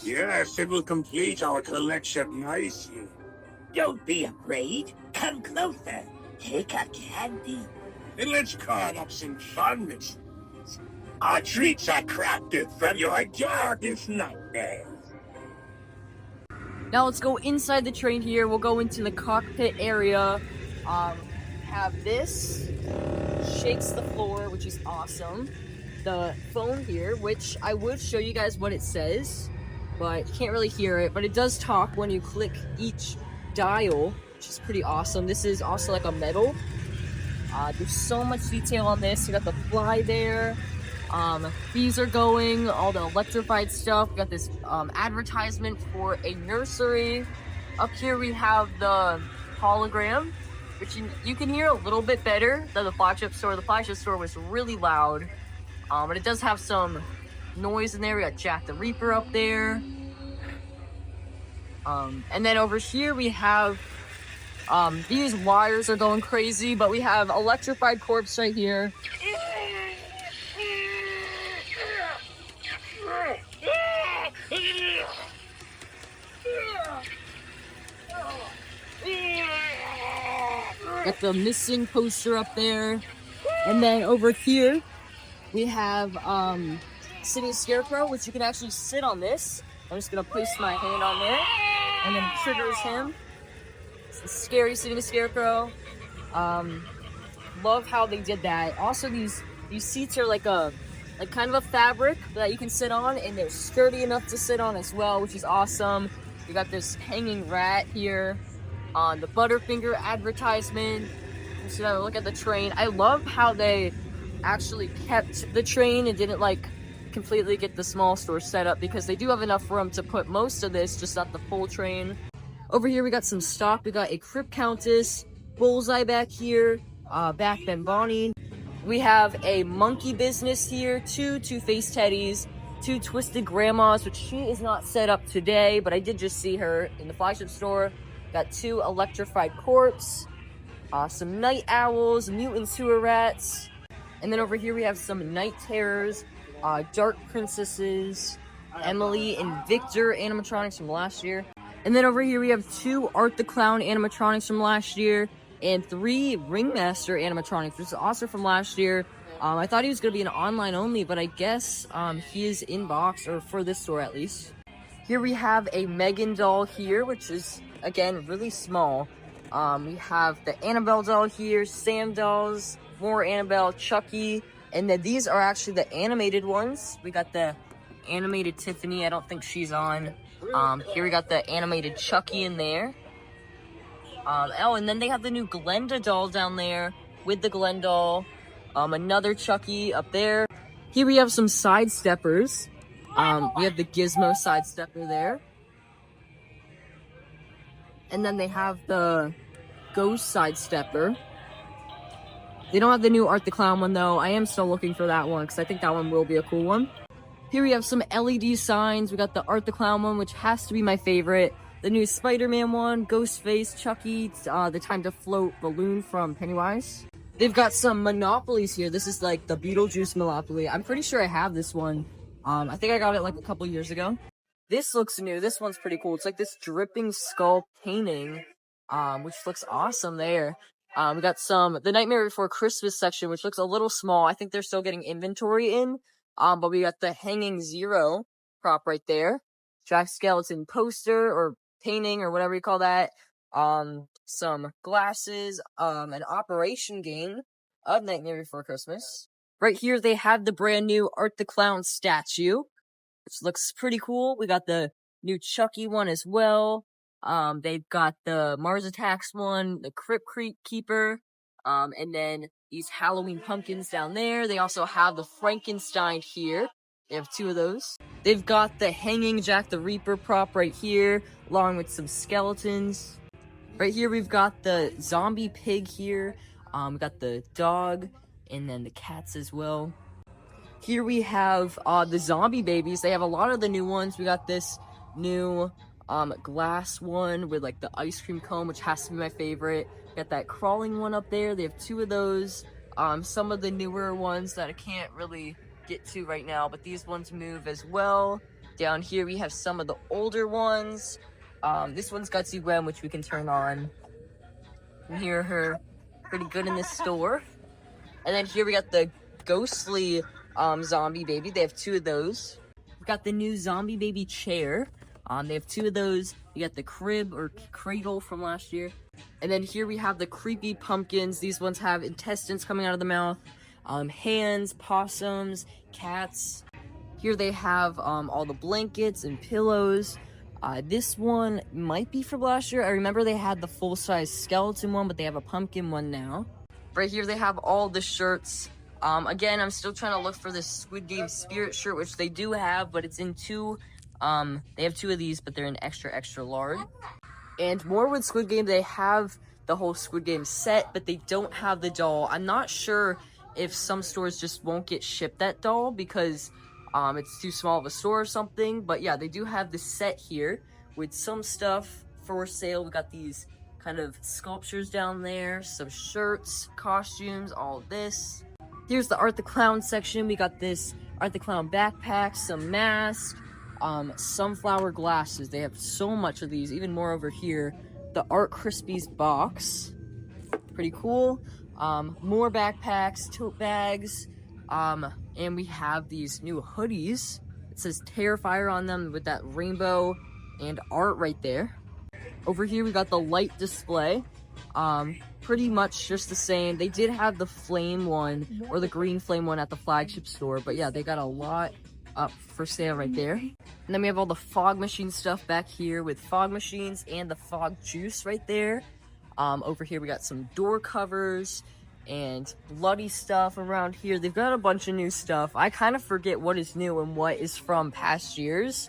Yes, it will complete our collection nicely. Don't be afraid. Come closer. Take a candy. And let's call up some fun machines. Our treats are crafted from your darkest nightmares. Now let's go inside the train here. We'll go into the cockpit area. Have this. Shakes the floor, which is awesome. The phone here, which I would show you guys what it says, but you can't really hear it. But it does talk when you click each dial, which is pretty awesome. This is also like a metal. There's so much detail on this. You got the fly there. These are going, all the electrified stuff. We got this advertisement for a nursery. Up here we have the hologram, which you can hear a little bit better than the flagship store. The flagship store was really loud, but it does have some noise in there. We got Jack the Reaper up there. And then over here we have, these wires are going crazy, but we have electrified corpse right here. Got the missing poster up there. And then over here, we have Sitting Scarecrow, which you can actually sit on this. I'm just gonna place my hand on there, and then it triggers him. It's a scary Sitting Scarecrow. Love how they did that. Also, these seats are like kind of a fabric that you can sit on, and they're sturdy enough to sit on as well, which is awesome. You got this hanging rat here on the Butterfinger advertisement. So now look at the train. I love how they actually kept the train and didn't like completely get the small store set up, because they do have enough room to put most of this, just not the full train. Over here we got some stock. We got a Crypt Countess, Bullseye back here, back then Bonnie. We have a Monkey Business here, two Two-Faced Teddies, two Twisted Grandmas, which she is not set up today, but I did just see her in the flagship store. Got two Electrified Corpse, some Night Owls, Mutant Sewer Rats, and then over here we have some Night Terrors, Dark Princesses, Emily and Victor animatronics from last year. And then over here we have two Art the Clown animatronics from last year, and three Ringmaster animatronics, which is also from last year. I thought he was going to be an online only, but I guess he is in box, or for this store at least. Here we have a Megan doll here, which is, again, really small. We have the Annabelle doll here, Sam dolls, more Annabelle, Chucky, and then these are actually the animated ones. We got the animated Tiffany. I don't think she's on. Here we got the animated Chucky in there. Oh, and then they have the new Glenda doll down there with the Glen doll. Another Chucky up there. Here we have some sidesteppers. We have the Gizmo sidestepper there. And then they have the Ghost sidestepper. They don't have the new Art the Clown one though. I am still looking for that one because I think that one will be a cool one. Here we have some LED signs. We got the Art the Clown one, which has to be my favorite. The new Spider-Man one, Ghostface, Chucky, the Time to Float balloon from Pennywise. They've got some Monopolies here. This is like the Beetlejuice Monopoly. I'm pretty sure I have this one. I think I got it like a couple years ago. This looks new. This one's pretty cool. It's like this dripping skull painting, which looks awesome there. We got the Nightmare Before Christmas section, which looks a little small. I think they're still getting inventory in. But we got the Hanging Zero prop right there. Jack Skeleton poster or painting or whatever you call that. Some glasses, an operation game of Nightmare Before Christmas. Right here, they have the brand new Art the Clown statue, which looks pretty cool. We got the new Chucky one as well. They've got the Mars Attacks one, the Crypt Keeper, and then these Halloween pumpkins down there. They also have the Frankenstein here. They have 2 of those. They've got the hanging Jack the Reaper prop right here, along with some skeletons. Right here, we've got the zombie pig here. We got the dog, and then the cats as well. Here we have the zombie babies. They have a lot of the new ones. We got this new glass one with like the ice cream cone, which has to be my favorite. Got that crawling one up there. They have 2 of those. Some of the newer ones that I can't really get to right now, but these ones move as well. Down here we have some of the older ones. This one's Gutsy Gwen, which we can turn on. You can hear her pretty good in this store. And then here we got the ghostly zombie baby. They have 2 of those. We got the new zombie baby chair. They have 2 of those. You got the crib or cradle from last year. And then here we have the creepy pumpkins. These ones have intestines coming out of the mouth. Hands, possums, cats. Here they have all the blankets and pillows. This one might be from last year. I remember they had the full-size skeleton one, but they have a pumpkin one now. Right here they have all the shirts. Again, I'm still trying to look for this Squid Game Spirit shirt, which they do have, but it's in 2. They have 2 of these, but they're in extra large. And more with Squid Game, they have the whole Squid Game set, but they don't have the doll. I'm not sure if some stores just won't get shipped that doll because it's too small of a store or something. But yeah, they do have the set here with some stuff for sale. We got these kind of sculptures down there, some shirts, costumes, all of this. Here's the Art the Clown section. We got this Art the Clown backpack, some masks, sunflower glasses. They have so much of these, even more over here. The Art Krispies box, pretty cool. More backpacks, tote bags, and we have these new hoodies. It says Terrifier on them with that rainbow and art right there. Over here we got the light display. Pretty much just the same. They did have the flame one or the green flame one at the flagship store, but yeah, they got a lot up for sale right there. And then we have all the fog machine stuff back here with fog machines and the fog juice right there. Over here we got some door covers and bloody stuff around here. They've got a bunch of new stuff. I kind of forget what is new and what is from past years,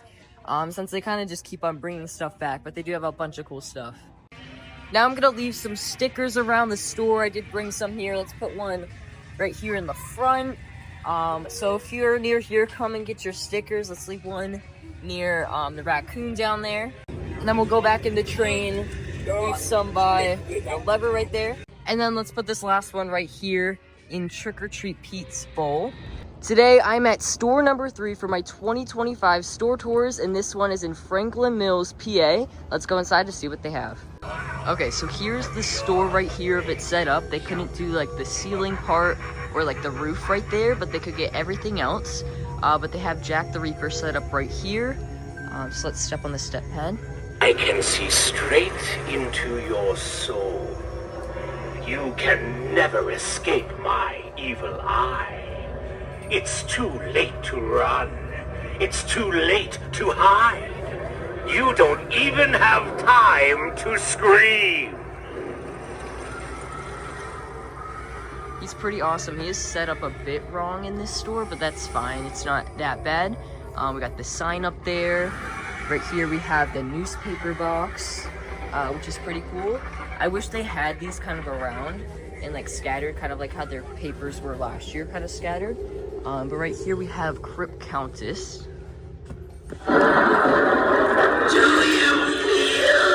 since they kind of just keep on bringing stuff back, but they do have a bunch of cool stuff. Now I'm gonna leave some stickers around the store. I did bring some here. Let's put one right here in the front. So if you're near here, come and get your stickers. Let's leave one near the raccoon down there. And then we'll go back in the train, leave some by the lever right there. And then let's put this last one right here in Trick or Treat Pete's bowl. Today I'm at store number 3 for my 2025 store tours, and this one is in Franklin Mills, PA. Let's go inside to see what they have. Okay, so here's the store right here of it set up. They couldn't do like the ceiling part or like the roof right there, but they could get everything else. But they have Jack the Reaper set up right here. So let's step on the step pad. I can see straight into your soul. You can never escape my evil eye. It's too late to run. It's too late to hide. You don't even have time to scream. He's pretty awesome. He is set up a bit wrong in this store, but that's fine. It's not that bad. We got the sign up there. Right here we have the newspaper box, which is pretty cool. I wish they had these kind of around and like scattered, kind of like how their papers were last year, kind of scattered. But right here we have Crypt Countess. Do you feel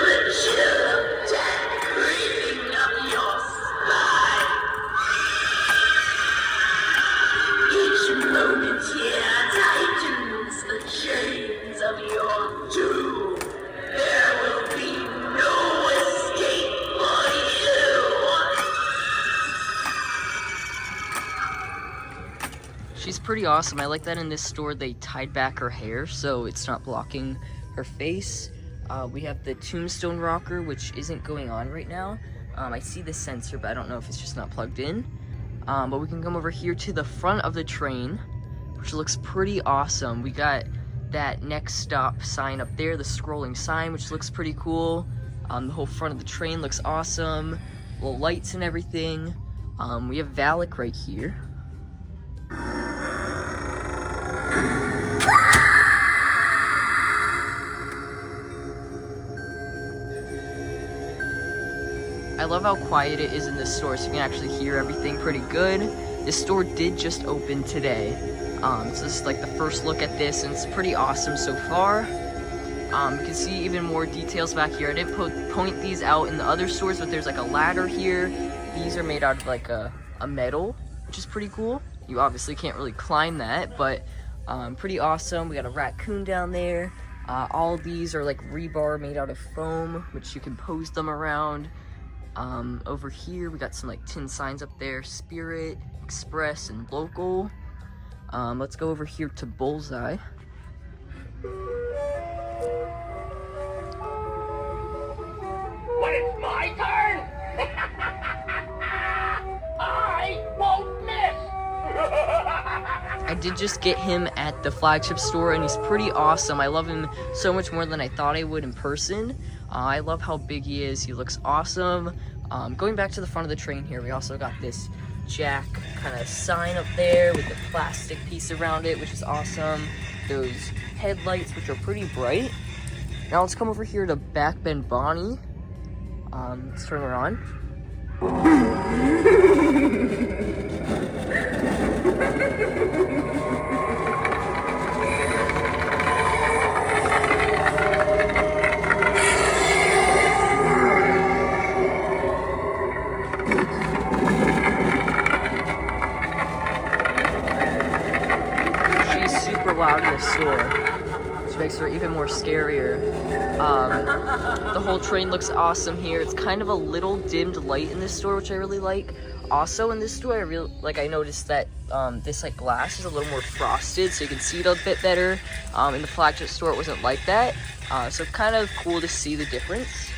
the chill of death creeping up your spine? Each moment here tightens the chains of your doom. There will be no escape for you. She's pretty awesome. I like that in this store they tied back her hair so it's not blocking her face. We have the tombstone rocker, which isn't going on right now. I see the sensor, but I don't know if it's just not plugged in. But we can come over here to the front of the train, which looks pretty awesome. We got that next stop sign up there, the scrolling sign, which looks pretty cool. The whole front of the train looks awesome. Little lights and everything. We have Valak right here. I love how quiet it is in this store, so you can actually hear everything pretty good. This store did just open today. So this is like the first look at this, and it's pretty awesome so far. You can see even more details back here. I didn't point these out in the other stores, but there's like a ladder here. These are made out of like a metal, which is pretty cool. You obviously can't really climb that, but pretty awesome. We got a raccoon down there. All of these are like rebar made out of foam, which you can pose them around. Over here we got some like tin signs up there: Spirit, Express, and Local. Let's go over here to Bullseye. When it's my turn, I won't miss. I did just get him at the flagship store, and he's pretty awesome. I love him so much more than I thought I would in person. I love how big he is. He looks awesome. Going back to the front of the train here, we also got this Jack kind of sign up there with the plastic piece around it, which is awesome. Those headlights, which are pretty bright. Now let's come over here to Backbend Bonnie. Let's turn her on. Loud in the store, which makes her even more scarier. The whole train looks awesome here. It's kind of a little dimmed light in this store, which I really like. Also in this store, I noticed that this like glass is a little more frosted, so you can see it a bit better. In the flagship store, it wasn't like that, so kind of cool to see the difference.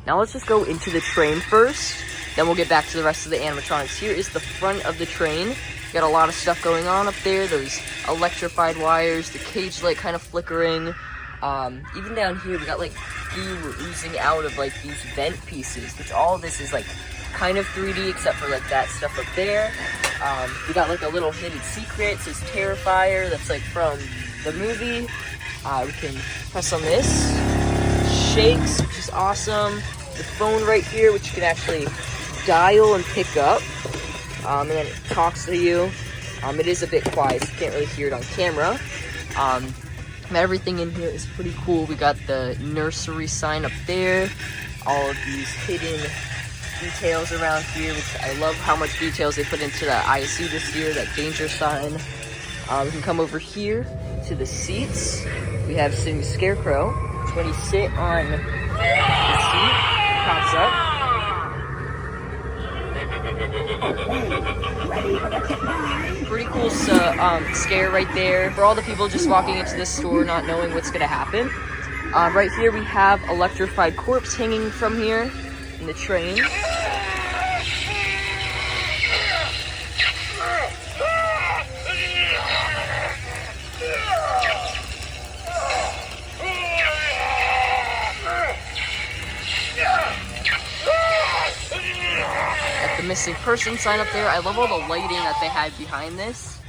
Now let's just go into the train first, then we'll get back to the rest of the animatronics. Here is the front of the train. Got a lot of stuff going on up there. Those electrified wires, the cage light kind of flickering. Even down here, we got like goo oozing out of like these vent pieces, which all of this is like kind of 3D except for like that stuff up there. We got like a little hidden secret. It says Terrifier. That's like from the movie. We can press on this. Shakes, which is awesome. The phone right here, which you can actually dial and pick up. And then it talks to you. It is a bit quiet, so you can't really hear it on camera. But everything in here is pretty cool. We got the nursery sign up there. All of these hidden details around here, which I love how much details they put into the ISU this year, that danger sign. We can come over here to the seats. We have Sitting Scarecrow, which when you sit on the seat, pops up. Pretty cool scare right there for all the people just walking into this store not knowing what's gonna happen. Right here we have electrified corpse hanging from here in the train. the missing person sign up there. I love all the lighting that they had behind this.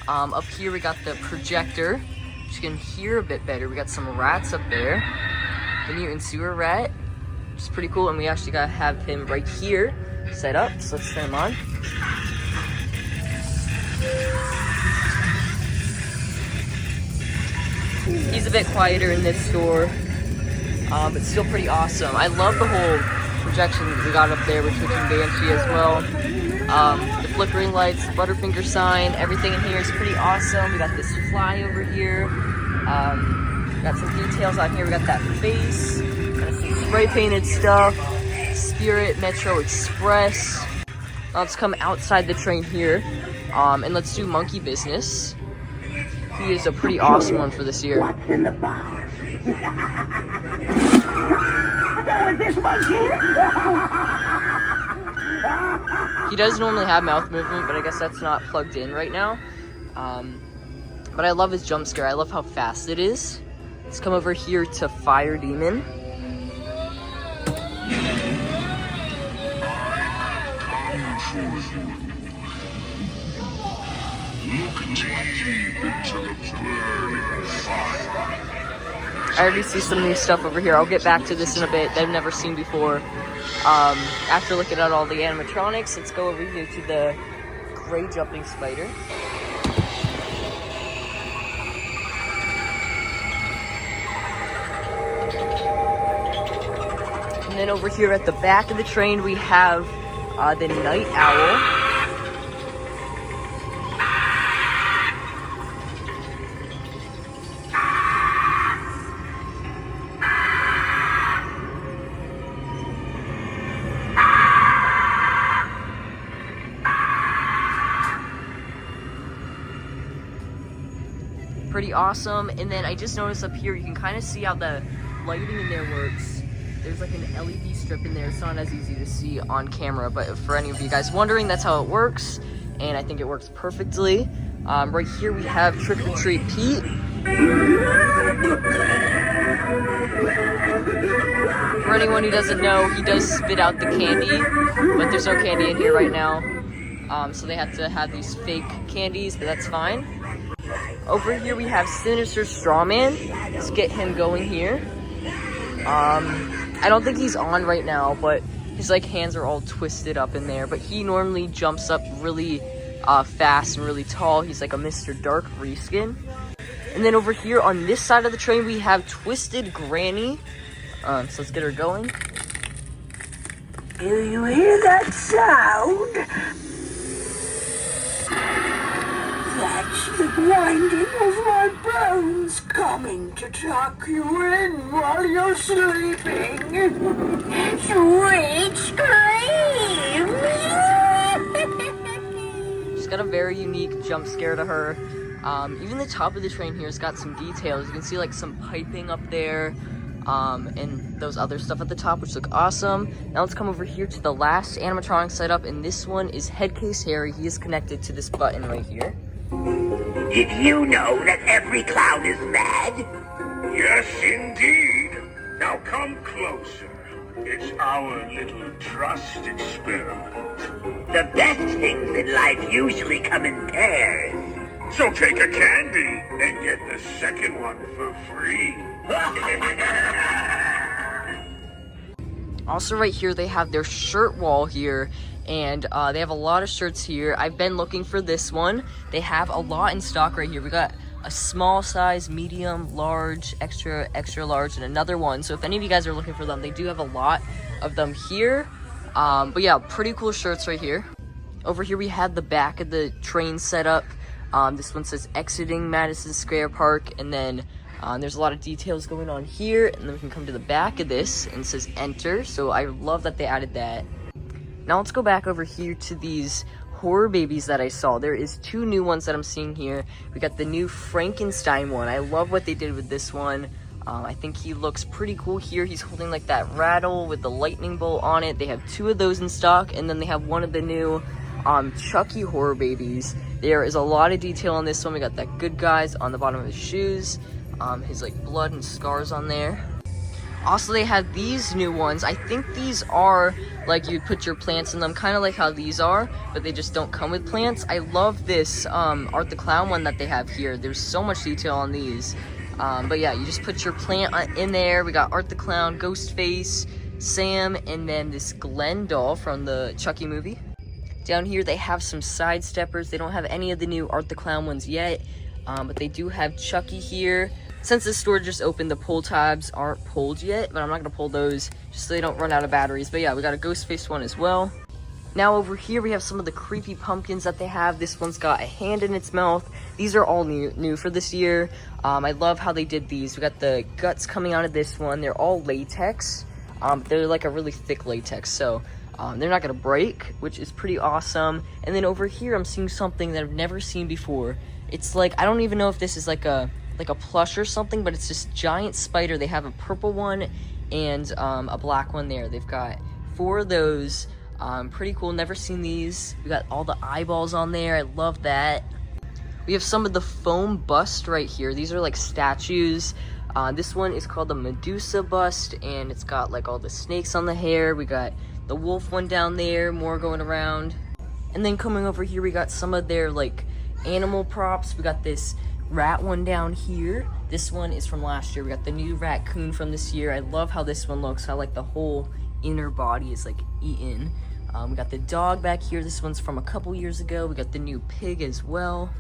Up here we got the projector, which you can hear a bit better. We got some rats up there. The mutant sewer rat, which is pretty cool. And we actually got to have him right here set up. So let's turn him on. He's a bit quieter in this store, but still pretty awesome. I love the whole projection that we got up there with Twitching Banshee as well. The flickering lights, the Butterfinger sign, everything in here is pretty awesome. We got this fly over here. Got some details on here. We got that face, got some spray painted stuff. Spirit Metro Express. Let's come outside the train here, and let's do monkey business. He is a pretty awesome one for this year. What's in the box? This monkey? He does normally have mouth movement, but I guess that's not plugged in right now. But I love his jump scare. I love how fast it is. Let's come over here to Fire Demon. I already see some new stuff over here. I'll get back to this in a bit that I've never seen before. After looking at all the animatronics, let's go over here to the gray jumping spider. And then over here at the back of the train, we have the night owl. Pretty awesome. And then I just noticed up here, you can kind of see how the lighting in there works. There's like an LED strip in there. It's not as easy to see on camera, but for any of you guys wondering, that's how it works. And I think it works perfectly. Right here we have Trick or Treat Pete. For anyone who doesn't know, he does spit out the candy, but there's no candy in here right now. So they have to have these fake candies, but that's fine. Over here we have Sinister Strawman. Let's get him going here. I don't think he's on right now, but his like hands are all twisted up in there. But he normally jumps up really fast and really tall. He's like a Mr. Dark reskin. And then over here on this side of the train we have Twisted Granny. So let's get her going. Do you hear that sound? That's the grinding of my bones coming to tuck you in while you're sleeping. Sweet scream! She's got a very unique jump scare to her. Even the top of the train here has got some details. You can see like some piping up there, and those other stuff at the top, which look awesome. Now let's come over here to the last animatronic setup, and this one is Headcase Harry. He is connected to this button right here. Did you know that every clown is mad? Yes, indeed. Now come closer. It's our little trust experiment. The best things in life usually come in pairs. So take a candy and get the second one for free. Also right here they have their shirt wall here, and they have a lot of shirts here. I've been looking for this one. They have a lot in stock right here. We got a small size, medium, large, extra large, and another one. So if any of you guys are looking for them, they do have a lot of them here. But yeah, pretty cool shirts right here. Over here we have the back of the train setup. This one says exiting Madison Square Park, and then there's a lot of details going on here, and then we can come to the back of this and it says enter. So I love that they added that. Now let's go back over here to these horror babies that I saw. There is two new ones that I'm seeing here. We got the new Frankenstein one. I love what they did with this one. I think he looks pretty cool here. He's holding like that rattle with the lightning bolt on it. They have two of those in stock, and then they have one of the new Chucky horror babies. There is a lot of detail on this one. We got that good guys on the bottom of his shoes, his like blood and scars on there. Also, they have these new ones. I think these are like you'd put your plants in them, kind of like how these are, but they just don't come with plants. I love this Art the Clown one that they have here. There's so much detail on these. But yeah, you just put your plant in there. We got Art the Clown, Ghostface, Sam, and then this Glenn doll from the Chucky movie. Down here, they have some side steppers. They don't have any of the new Art the Clown ones yet, but they do have Chucky here. Since this store just opened, the pull tabs aren't pulled yet, but I'm not going to pull those just so they don't run out of batteries. But yeah, we got a Ghostface one as well. Now over here, we have some of the creepy pumpkins that they have. This one's got a hand in its mouth. These are all new for this year. I love how they did these. We got the guts coming out of this one. They're all latex. They're like a really thick latex, so they're not going to break, which is pretty awesome. And then over here, I'm seeing something that I've never seen before. It's like, I don't even know if this is like a plush or something, but it's this giant spider. They have a purple one and a black one there. They've got 4 of those. Pretty cool. Never seen these. We got all the eyeballs on there. I love that. We have some of the foam bust right here. These are like statues. This one is called the Medusa bust, and it's got like all the snakes on the hair. We got the wolf one down there, more going around. And then coming over here, we got some of their like animal props. We got this rat one down here. This one is from last year. We got the new raccoon from this year. I love how this one looks. How like the whole inner body is like eaten. We got the dog back here. This one's from a couple years ago. We got the new pig as well.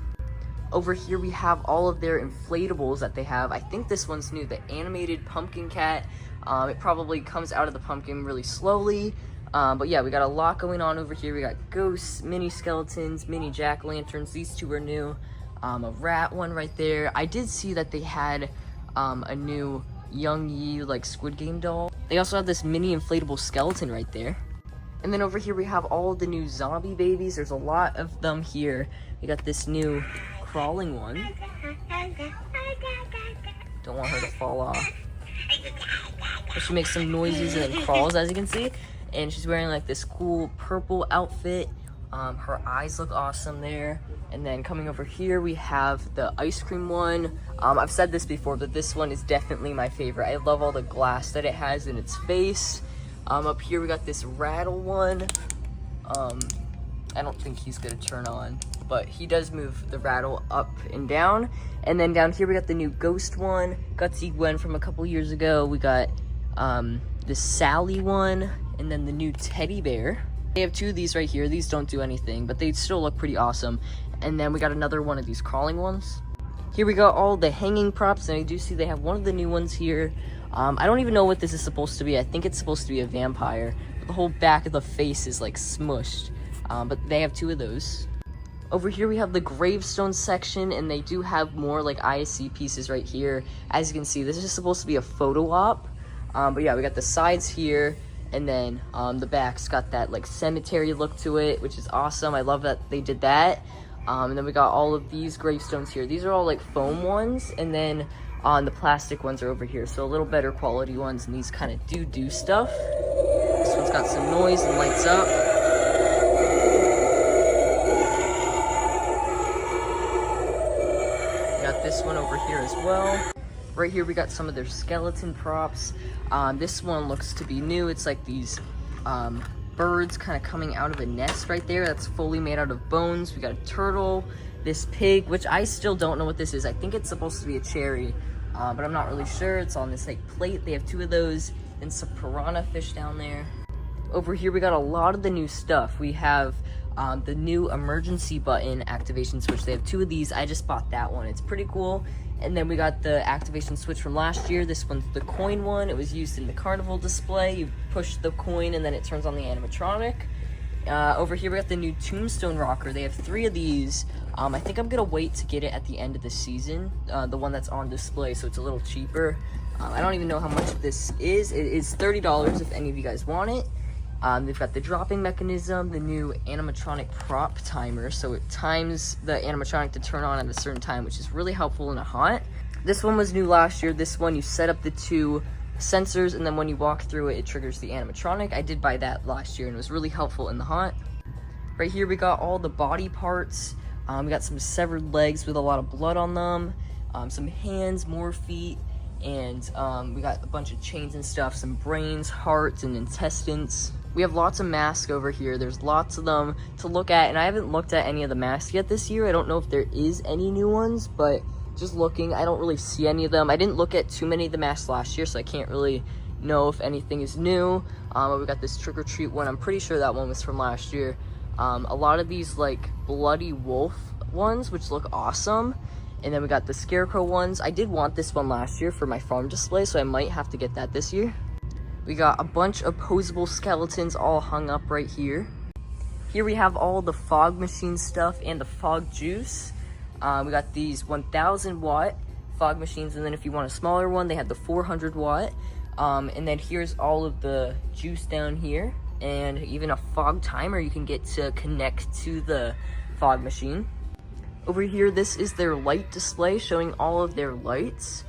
Over here we have all of their inflatables that they have. I think this one's new, the animated pumpkin cat. It probably comes out of the pumpkin really slowly. But yeah, we got a lot going on over here. We got ghosts, mini skeletons, mini jack-o'-lanterns. These 2 are new. A rat one right there. I did see that they had a new Young Yi like Squid Game doll. They also have this mini inflatable skeleton right there. And then over here we have all the new zombie babies. There's a lot of them here. We got this new crawling one. Don't want her to fall off. But she makes some noises and then crawls, as you can see. And she's wearing like this cool purple outfit. Her eyes look awesome there. And then coming over here, we have the ice cream one. I've said this before, but this one is definitely my favorite. I love all the glass that it has in its face. Up here, we got this rattle one. I don't think he's gonna turn on, but he does move the rattle up and down. And then down here, we got the new ghost one. Gutsy Gwen from a couple years ago. We got the Sally one, and then the new teddy bear. They have 2 of these right here. These don't do anything, but they still look pretty awesome. And then we got another one of these crawling ones. Here we got all the hanging props, and I do see they have one of the new ones here. I don't even know what this is supposed to be. I think it's supposed to be a vampire. But the whole back of the face is like smushed. But they have 2 of those. Over here we have the gravestone section, and they do have more like ISC pieces right here. As you can see, this is supposed to be a photo op. But yeah, we got the sides here. And then the back's got that like cemetery look to it, which is awesome. I love that they did that. And then we got all of these gravestones here. These are all like foam ones, and then the plastic ones are over here. So a little better quality ones, and these kind of do stuff. This one's got some noise and lights up. We got this one over here as well. Right here we got some of their skeleton props. This one looks to be new. It's like these birds kind of coming out of a nest right there. That's fully made out of bones. We got a turtle, this pig, which I still don't know what this is. I think it's supposed to be a cherry, but I'm not really sure. It's on this like plate. They have 2 of those, and some piranha fish down there. Over here we got a lot of the new stuff. We have the new emergency button activation switch. They have 2 of these. I just bought that one. It's pretty cool. And then we got the activation switch from last year. This one's the coin one. It was used in the carnival display. You push the coin and then it turns on the animatronic. Over here we got the new tombstone rocker. They have 3 of these. I think I'm gonna wait to get it at the end of the season, the one that's on display, so it's a little cheaper. I don't even know how much this is. It is $30 if any of you guys want it. They've got the dropping mechanism, the new animatronic prop timer, so it times the animatronic to turn on at a certain time, which is really helpful in a haunt. This one was new last year. This one, you set up the 2 sensors, and then when you walk through it, it triggers the animatronic. I did buy that last year, and it was really helpful in the haunt. Right here, we got all the body parts. We got some severed legs with a lot of blood on them, some hands, more feet, And we got a bunch of chains and stuff, some brains, hearts, and intestines. We have lots of masks over here. There's lots of them to look at, and I haven't looked at any of the masks yet this year. I don't know if there is any new ones, but just looking, I don't really see any of them. I didn't look at too many of the masks last year, so I can't really know if anything is new. We got this trick or treat one. I'm pretty sure that one was from last year. A lot of these like bloody wolf ones, which look awesome. And then we got the scarecrow ones. I did want this one last year for my farm display, so I might have to get that this year. We got a bunch of posable skeletons all hung up right here. Here we have all the fog machine stuff and the fog juice. We got these 1000 watt fog machines, and then if you want a smaller one, they have the 400 watt. And then here's all of the juice down here, and even a fog timer you can get to connect to the fog machine. Over here, this is their light display showing all of their lights.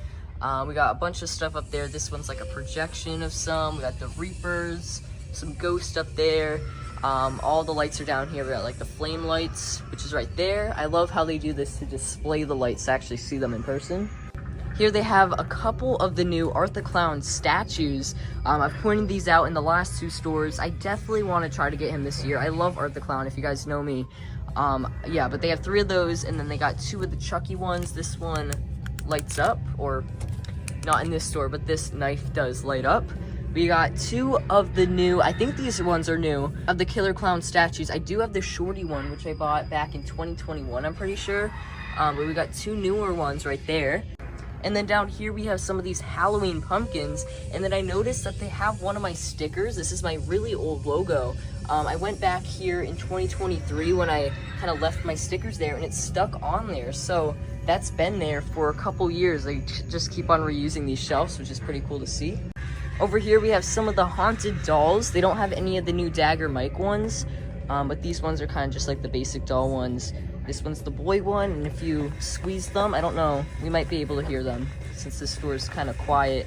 We got a bunch of stuff up there. This one's like a projection of some. We got the Reapers, some ghosts up there. All the lights are down here. We got like the flame lights, which is right there. I love how they do this to display the lights to actually see them in person. Here they have a couple of the new Art the Clown statues. I've pointed these out in the last 2 stores. I definitely want to try to get him this year. I love Art the Clown, if you guys know me. Yeah, but they have 3 of those, and then they got 2 of the Chucky ones. This one lights up, or not in this store, but this knife does light up. We got 2 of the new, I think these ones are new, of the Killer Clown statues. I do have the Shorty one, which I bought back in 2021, I'm pretty sure. But we got 2 newer ones right there. And then down here we have some of these Halloween pumpkins, and then I noticed that they have one of my stickers. This is my really old logo. I went back here in 2023 when I kind of left my stickers there, and it's stuck on there. So that's been there for a couple years. They just keep on reusing these shelves, which is pretty cool to see. Over here we have some of the haunted dolls. They don't have any of the new Dagger Mike ones, but these ones are kind of just like the basic doll ones. This one's the boy one, and if you squeeze them, I don't know, we might be able to hear them since this store is kind of quiet.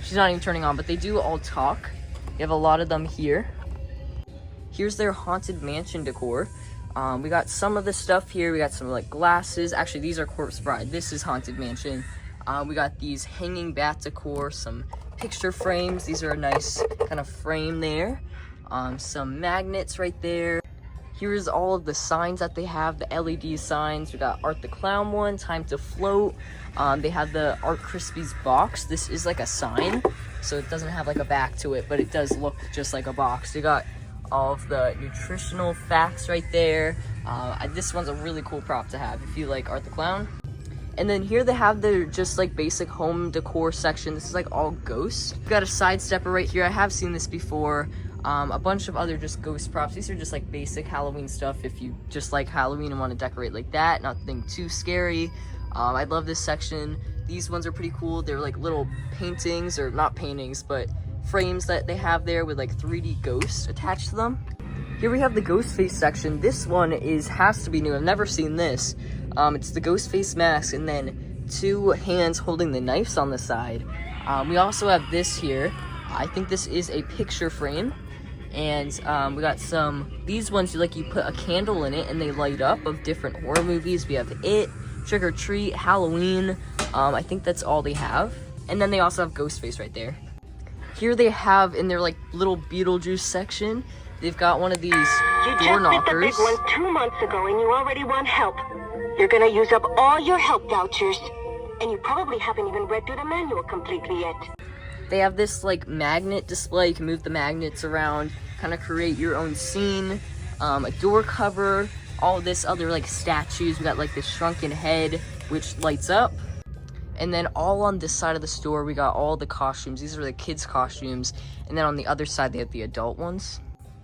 She's not even turning on, but they do all talk. You have a lot of them here. Here's their Haunted Mansion decor. We got some of the stuff here. We got some like glasses. Actually, these are Corpse Bride. This is Haunted Mansion. We got these hanging bat decor, some picture frames. These are a nice kind of frame there. Some magnets right there. Here's all of the signs that they have, the LED signs. We got Art the Clown one, Time to Float. They have the Art Krispies box. This is like a sign, so it doesn't have like a back to it, but it does look just like a box. They got all of the nutritional facts right there. This one's a really cool prop to have if you like Art the Clown. And then here they have their just like basic home decor section. This is like all ghosts. We've got a side stepper right here. I have seen this before. A bunch of other just ghost props. These are just like basic Halloween stuff if you just like Halloween and want to decorate like that. Nothing too scary. I love this section. These ones are pretty cool. They're like little paintings, or not paintings, but frames that they have there with like 3D ghosts attached to them. Here we have the ghost face section. This one has to be new. I've never seen this. It's the ghost face mask, and then 2 hands holding the knives on the side. We also have this here. I think this is a picture frame. And we got these ones, you put a candle in it and they light up, of different horror movies. We have It, Trick or Treat, Halloween. I think that's all they have. And then they also have Ghostface right there. Here they have in their like little Beetlejuice section, they've got one of these door knockers. You just did the big one 2 months ago and you already want help. You're gonna use up all your help vouchers. And you probably haven't even read through the manual completely yet. They have this like magnet display. You can move the magnets around, kind of create your own scene. A door cover, all this other like statues. We got like this shrunken head, which lights up. And then all on this side of the store, we got all the costumes. These are the kids' costumes. And then on the other side, they have the adult ones.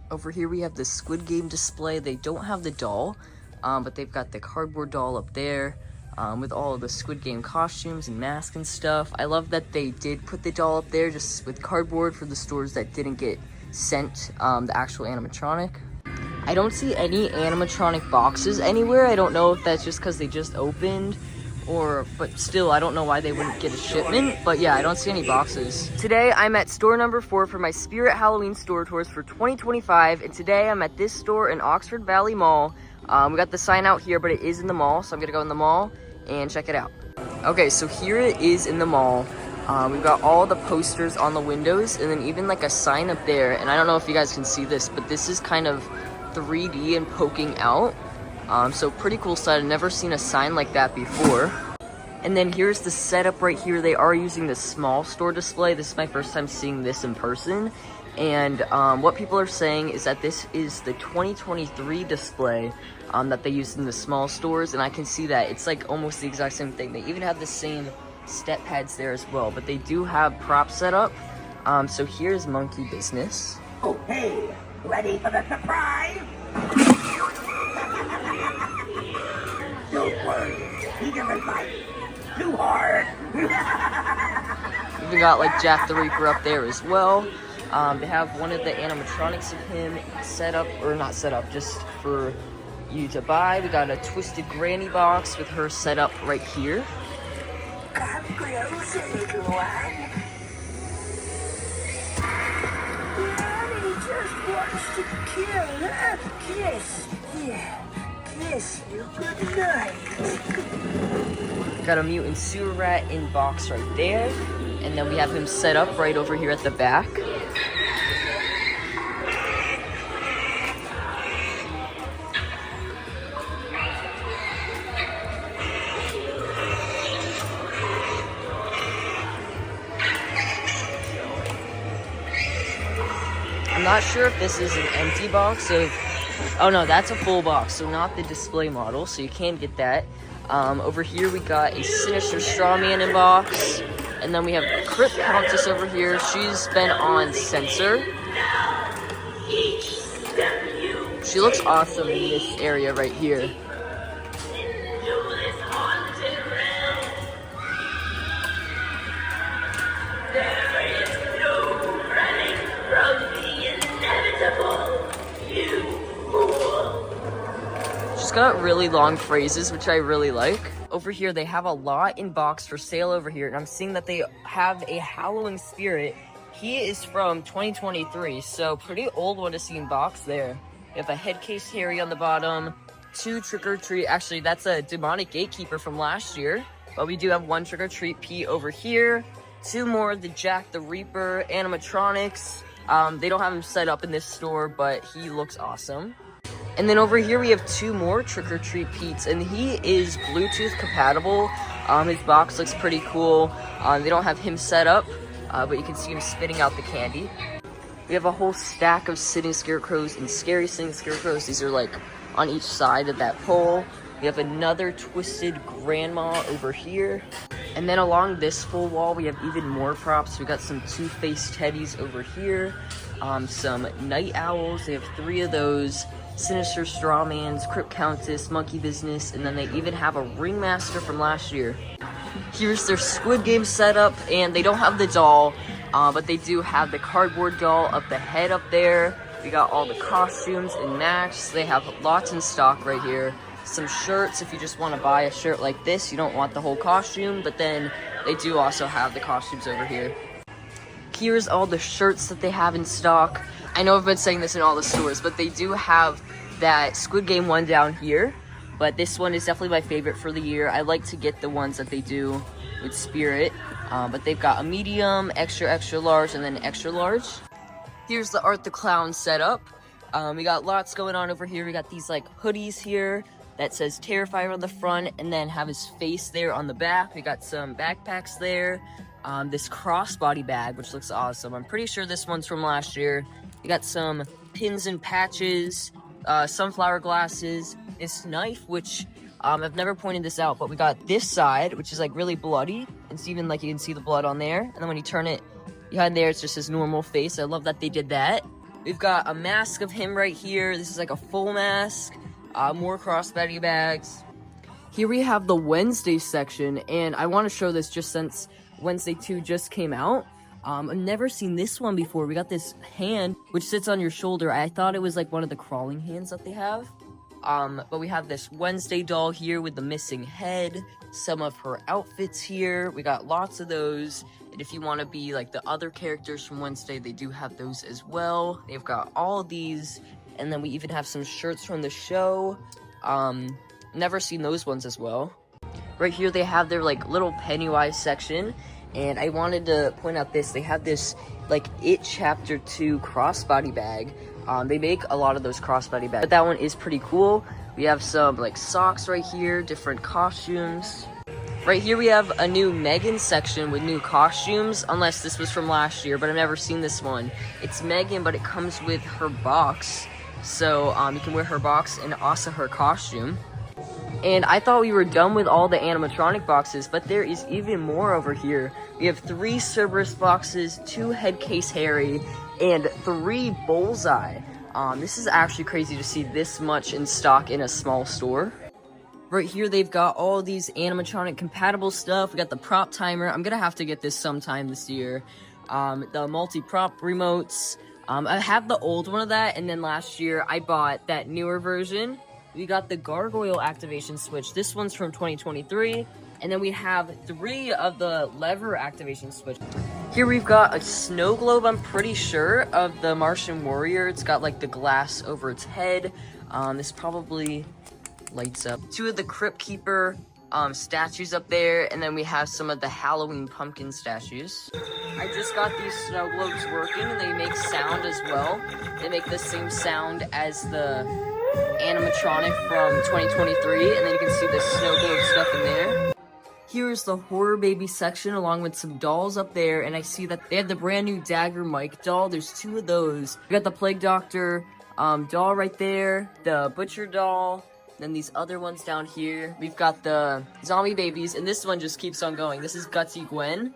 Over here, we have the Squid Game display. They don't have the doll, but they've got the cardboard doll up there. With all of the Squid Game costumes and masks and stuff. I love that they did put the doll up there just with cardboard for the stores that didn't get sent the actual animatronic. I don't see any animatronic boxes anywhere. I don't know if that's just because they just opened, but still, I don't know why they wouldn't get a shipment. But yeah, I don't see any boxes. Today, I'm at store number 4 for my Spirit Halloween store tours for 2025. And today, I'm at this store in Oxford Valley Mall. We got the sign out here, but it is in the mall, so I'm gonna go in the mall. and check it out. Okay, so here it is in the mall. We've got all the posters on the windows, and then even like a sign up there. And I don't know if you guys can see this, but this is kind of 3D and poking out. So pretty cool side. I've never seen a sign like that before. And then here's the setup right here. They are using the small store display. This is my first time seeing this in person. And what people are saying is that this is the 2023 display that they use in the small stores. And I can see that. It's like almost the exact same thing. They even have the same step pads there as well. But they do have props set up. So here's Monkey Business. Oh, hey, ready for the surprise? Don't worry, he doesn't bite too hard. Even got like Jack the Reaper up there as well. They have one of the animatronics of him set up, or not set up, just for you to buy. We got a Twisted Granny box with her set up right here. Come closer, little one. Granny just wants to kill her. Kiss. Yeah. Kiss you good night. Got a mutant sewer rat in box right there. And then we have him set up right over here at the back. I'm not sure if this is an empty box of... Oh no, that's a full box, so not the display model, so you can get that. Over here we got a Sinister Strawman in box. And then we have Crypt Countess over here. She's been on Censor. She looks awesome in this area right here. She's got really long phrases, which I really like. Over here, they have a lot in box for sale over here, and I'm seeing that they have a Halloween Spirit. He is from 2023, so pretty old one to see in box there. We have a Headcase Harry on the bottom, 2 Trick or Treat. Actually, that's a Demonic Gatekeeper from last year, but we do have 1 Trick or Treat Pete over here, 2 more of the Jack the Reaper animatronics. They don't have him set up in this store, but he looks awesome. And then over here we have 2 more Trick or Treat Pete's, and he is Bluetooth compatible. His box looks pretty cool. They don't have him set up, but you can see him spitting out the candy. We have a whole stack of sitting scarecrows and scary sitting scarecrows. These are like on each side of that pole. We have another Twisted Grandma over here. And then along this full wall, we have even more props. We got some Two-Faced teddies over here. Some Night Owls. They have 3 of those. Sinister Strawmans, Crypt Countess, Monkey Business, and then they even have a Ringmaster from last year. Here's their Squid Game setup, and they don't have the doll, but they do have the cardboard doll of the head up there. We got all the costumes and masks. They have lots in stock right here. Some shirts if you just want to buy a shirt like this. You don't want the whole costume, but then they do also have the costumes over here. Here's all the shirts that they have in stock. I know I've been saying this in all the stores, but they do have that Squid Game one down here. But this one is definitely my favorite for the year. I like to get the ones that they do with Spirit. But they've got a medium, extra, extra large, and then extra large. Here's the Art the Clown setup. We got lots going on over here. We got these like hoodies here that says Terrifier on the front and then have his face there on the back. We got some backpacks there. This crossbody bag, which looks awesome. I'm pretty sure this one's from last year. We got some pins and patches, sunflower glasses, this knife, which I've never pointed this out, but we got this side, which is like really bloody. It's even like you can see the blood on there. And then when you turn it behind there, it's just his normal face. I love that they did that. We've got a mask of him right here. This is like a full mask. More crossbody bags. Here we have the Wednesday section, and I want to show this just since Wednesday 2 just came out. I've never seen this one before. We got this hand, which sits on your shoulder. I thought it was like one of the crawling hands that they have. But we have this Wednesday doll here with the missing head. Some of her outfits here. We got lots of those. And if you want to be like the other characters from Wednesday, they do have those as well. They've got all of these. And then we even have some shirts from the show. Never seen those ones as well. Right here they have their like little Pennywise section, and I wanted to point out this. They have this like It Chapter 2 crossbody bag. They make a lot of those crossbody bags, but that one is pretty cool. We have some like socks right here, different costumes. Right here we have a new Megan section with new costumes, unless this was from last year, but I've never seen this one. It's Megan, but it comes with her box. So you can wear her box and also her costume. And I thought we were done with all the animatronic boxes, but there is even more over here. We have 3 Cerberus boxes, 2 Headcase Harry, and 3 Bullseye. This is actually crazy to see this much in stock in a small store. Right here, they've got all these animatronic compatible stuff. We got the prop timer. I'm gonna have to get this sometime this year. The multi-prop remotes. I have the old one of that, and then last year I bought that newer version. We got the gargoyle activation switch. This one's from 2023. And then we have 3 of the lever activation switch. Here we've got a snow globe, I'm pretty sure, of the Martian Warrior. It's got like the glass over its head. This probably lights up. 2 of the Crypt Keeper statues up there, and then we have some of the Halloween pumpkin statues. I just got these snow globes working, and they make sound as well. They make the same sound as the animatronic from 2023, and then you can see the snow globe stuff in there. Here's the horror baby section along with some dolls up there, and I see that they have the brand new Dagger Mike doll. There's 2 of those. We got the Plague Doctor doll right there, the Butcher doll, then these other ones down here. We've got the zombie babies, and this one just keeps on going. This is Gutsy Gwen.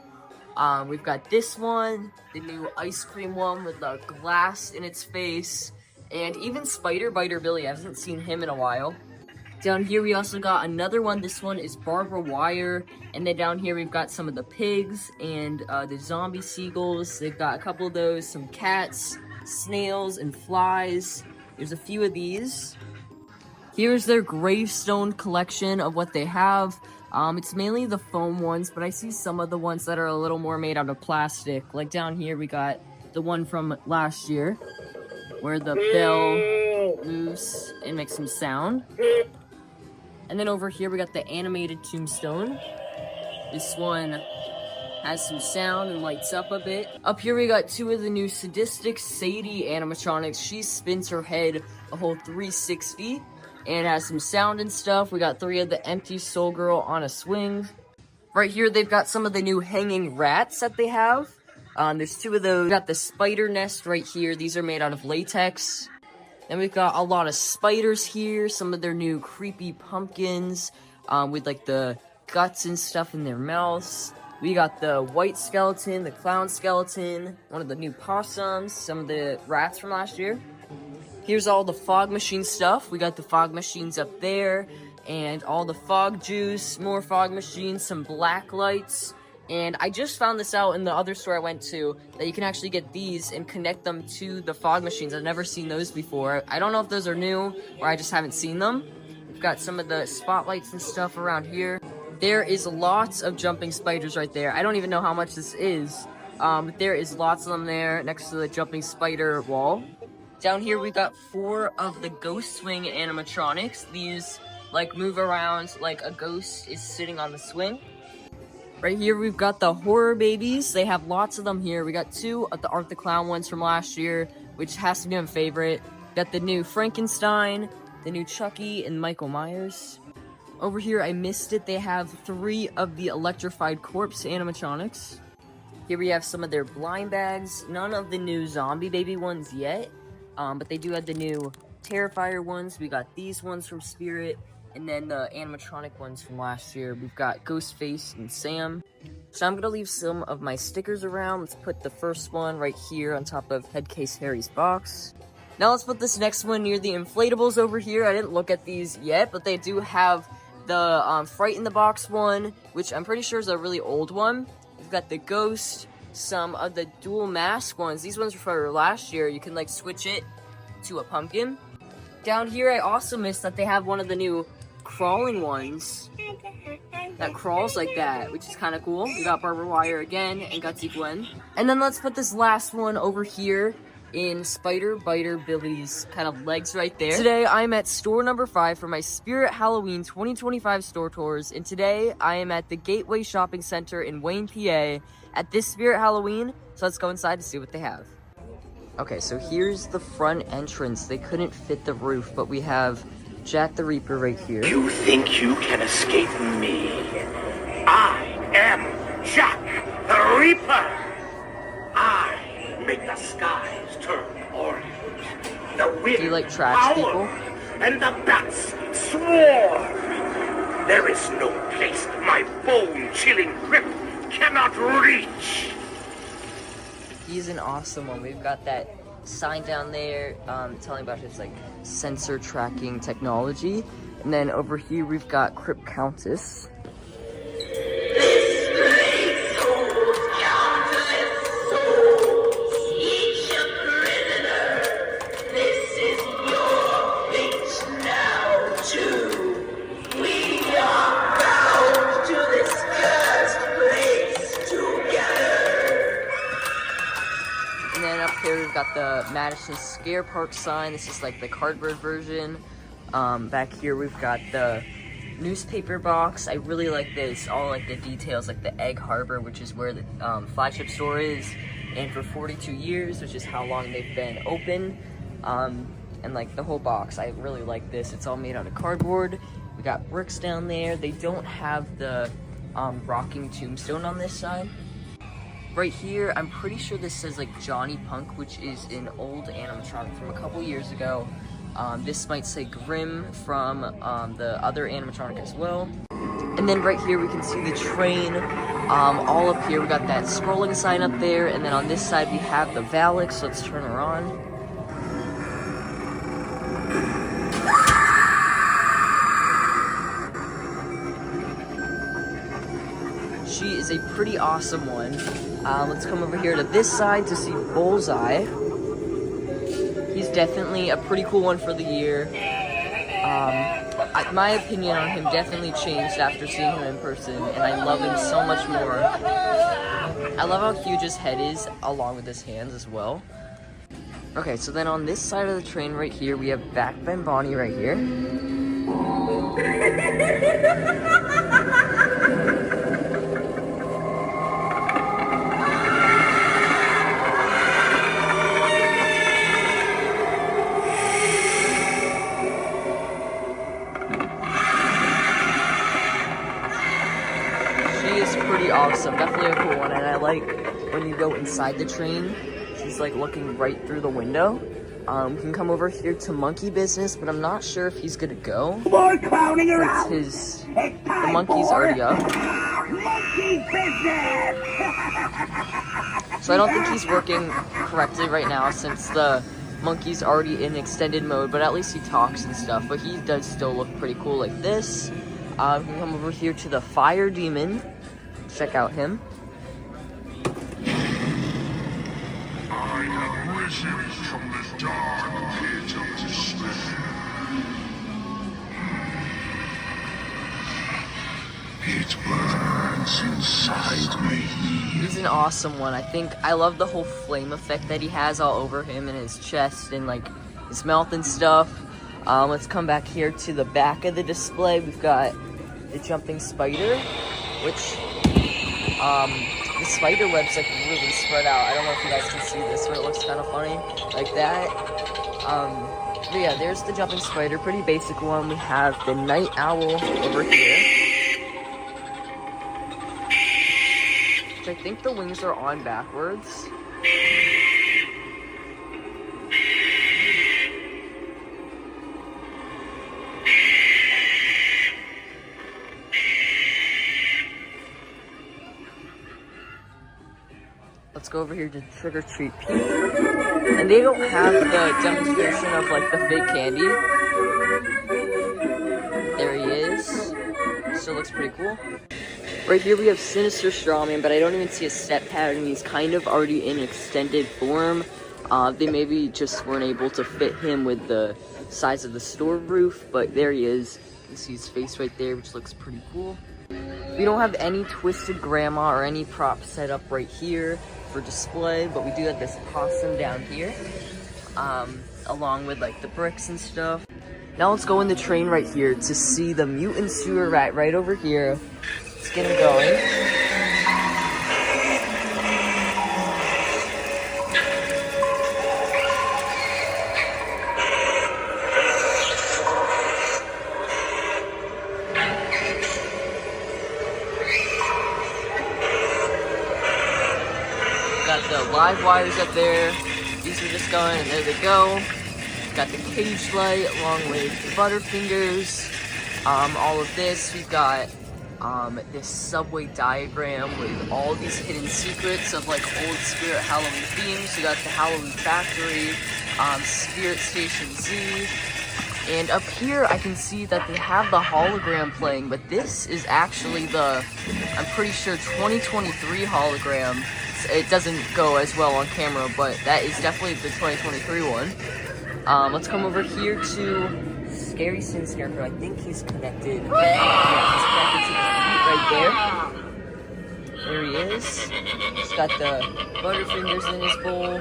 We've got this one, the new ice cream one with the glass in its face, and even Spider Biter Billy. I haven't seen him in a while. Down here we also got another one. This one is Barbara Wire, and then down here we've got some of the pigs and the zombie seagulls. They've got a couple of those, some cats, snails, and flies. There's a few of these. Here's their gravestone collection of what they have. It's mainly the foam ones, but I see some of the ones that are a little more made out of plastic. Like down here we got the one from last year, where the bell moves and makes some sound. And then over here we got the animated tombstone. This one has some sound and lights up a bit. Up here we got 2 of the new sadistic Sadie animatronics. She spins her head a whole 360 and has some sound and stuff. We got 3 of the empty soul girl on a swing. Right here they've got some of the new hanging rats that they have. There's 2 of those. We got the spider nest right here. These are made out of latex. Then we've got a lot of spiders here, some of their new creepy pumpkins with like the guts and stuff in their mouths. We got the white skeleton, the clown skeleton, one of the new possums, some of the rats from last year. Here's all the fog machine stuff. We got the fog machines up there, and all the fog juice, more fog machines, some black lights. And I just found this out in the other store I went to, that you can actually get these and connect them to the fog machines. I've never seen those before. I don't know if those are new, or I just haven't seen them. We've got some of the spotlights and stuff around here. There is lots of jumping spiders right there. I don't even know how much this is, but there is lots of them there next to the jumping spider wall. Down here we got 4 of the Ghost Swing animatronics. These like move around like a ghost is sitting on the swing. Right here, we've got the horror babies. They have lots of them here. We got 2 of the Art the Clown ones from last year, which has to be my favorite. Got the new Frankenstein, the new Chucky, and Michael Myers. Over here, I missed it. They have 3 of the Electrified Corpse animatronics. Here we have some of their blind bags. None of the new zombie baby ones yet, but they do have the new Terrifier ones. We got these ones from Spirit. And then the animatronic ones from last year. We've got Ghostface and Sam. So I'm going to leave some of my stickers around. Let's put the first one right here on top of Headcase Harry's box. Now let's put this next one near the inflatables over here. I didn't look at these yet, but they do have the Fright in the Box one, which I'm pretty sure is a really old one. We've got the Ghost, some of the dual mask ones. These ones were for last year. You can like switch it to a pumpkin. Down here, I also missed that they have one of the new crawling ones that crawls like that, which is kind of cool. We got Barbara Wire again and Gutsy Gwen. And then let's put this last one over here. in Spider Biter Billy's kind of legs right there. Today, I'm at store number 5 for my Spirit Halloween 2025 store tours, and today, I am at the Gateway Shopping Center in Wayne, PA, at this Spirit Halloween, so let's go inside to see what they have. Okay, so here's the front entrance. They couldn't fit the roof, but we have Jack the Reaper right here. You think you can escape me? I am Jack the Reaper! I make the skies turn orange, the wind Do you like trash people? and the bats swarm. There is no place my bone-chilling grip cannot reach. He's an awesome one. We've got that sign down there telling about his like sensor tracking technology. And then over here we've got Crypt Countess. And then up here we've got the Madison Scare Park sign. This is like the cardboard version. Back here we've got the newspaper box. I really like this. All like the details, like the Egg Harbor, which is where the flagship store is, and for 42 years, which is how long they've been open. And like the whole box, I really like this. It's all made out of cardboard. We got bricks down there. They don't have the rocking tombstone on this side. Right here, I'm pretty sure this says like Johnny Punk, which is an old animatronic from a couple years ago. This might say Grimm from the other animatronic as well. And then right here we can see the train. All up here we got that scrolling sign up there, and then on this side we have the Valak, so let's turn her on. She is a pretty awesome one. Let's come over here to this side to see Bullseye. He's definitely a pretty cool one for the year. My opinion on him definitely changed after seeing him in person, and I love him so much more. I love how huge his head is, along with his hands as well. Okay, so then on this side of the train right here, we have Back Ben Bonnie right here. Pretty awesome, definitely a cool one, and I like when you go inside the train, she's like looking right through the window. We can come over here to Monkey Business, but I'm not sure if he's gonna go. More clowning around. The monkey's already up. Monkey Business. So I don't think he's working correctly right now since the monkey's already in extended mode, but at least he talks and stuff, but he does still look pretty cool like this. We can come over here to the Fire Demon. Check out him. I have risen from the dark pit of despair. It burns inside me. He's an awesome one. I love the whole flame effect that he has all over him and his chest and like his mouth and stuff. Let's come back here to the back of the display. We've got the jumping spider, which the spider web's like really spread out. I don't know if you guys can see this, where it looks kind of funny like that. But yeah, there's the jumping spider, pretty basic one. We have the night owl over here, which I think the wings are on backwards. Let's go over here to Trick or Treat Pete. And they don't have the demonstration of like the fake candy. There he is. Still looks pretty cool. Right here we have Sinister Strawman, but I don't even see a set pattern. He's kind of already in extended form. They maybe just weren't able to fit him with the size of the store roof, but there he is. You can see his face right there, which looks pretty cool. We don't have any twisted grandma or any prop set up right here for display, but we do have this possum down here, along with like the bricks and stuff. Now let's go in the train right here to see the mutant sewer rat right over here. Let's get him going. Got the live wires up there. These are just going, and there they go. Got the cage light along with the Butterfingers. All of this. We've got this subway diagram with all these hidden secrets of like old Spirit Halloween themes. We got the Halloween Factory, Spirit Station Z. And up here I can see that they have the hologram playing, but this is actually the, I'm pretty sure, 2023 hologram. It doesn't go as well on camera, but that is definitely the 2023 one. Let's come over here to Scary Sin Scarecrow. I think he's connected. Yeah, he's connected to the feet right there. There he is. He's got the Butterfingers in his bowl.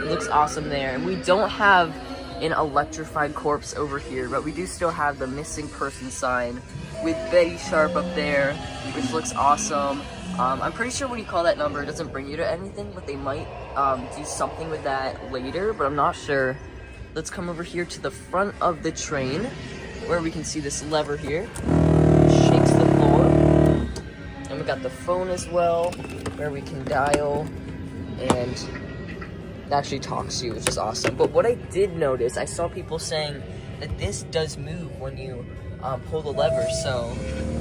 It looks awesome there. And we don't have an electrified corpse over here, but we do still have the missing person sign with Betty Sharp up there, which looks awesome. I'm pretty sure when you call that number, it doesn't bring you to anything, but they might do something with that later, but I'm not sure. Let's come over here to the front of the train, where we can see this lever here. It shakes the floor. And we got the phone as well, where we can dial, and it actually talks to you, which is awesome. But what I did notice, I saw people saying that this does move when you pull the lever, so,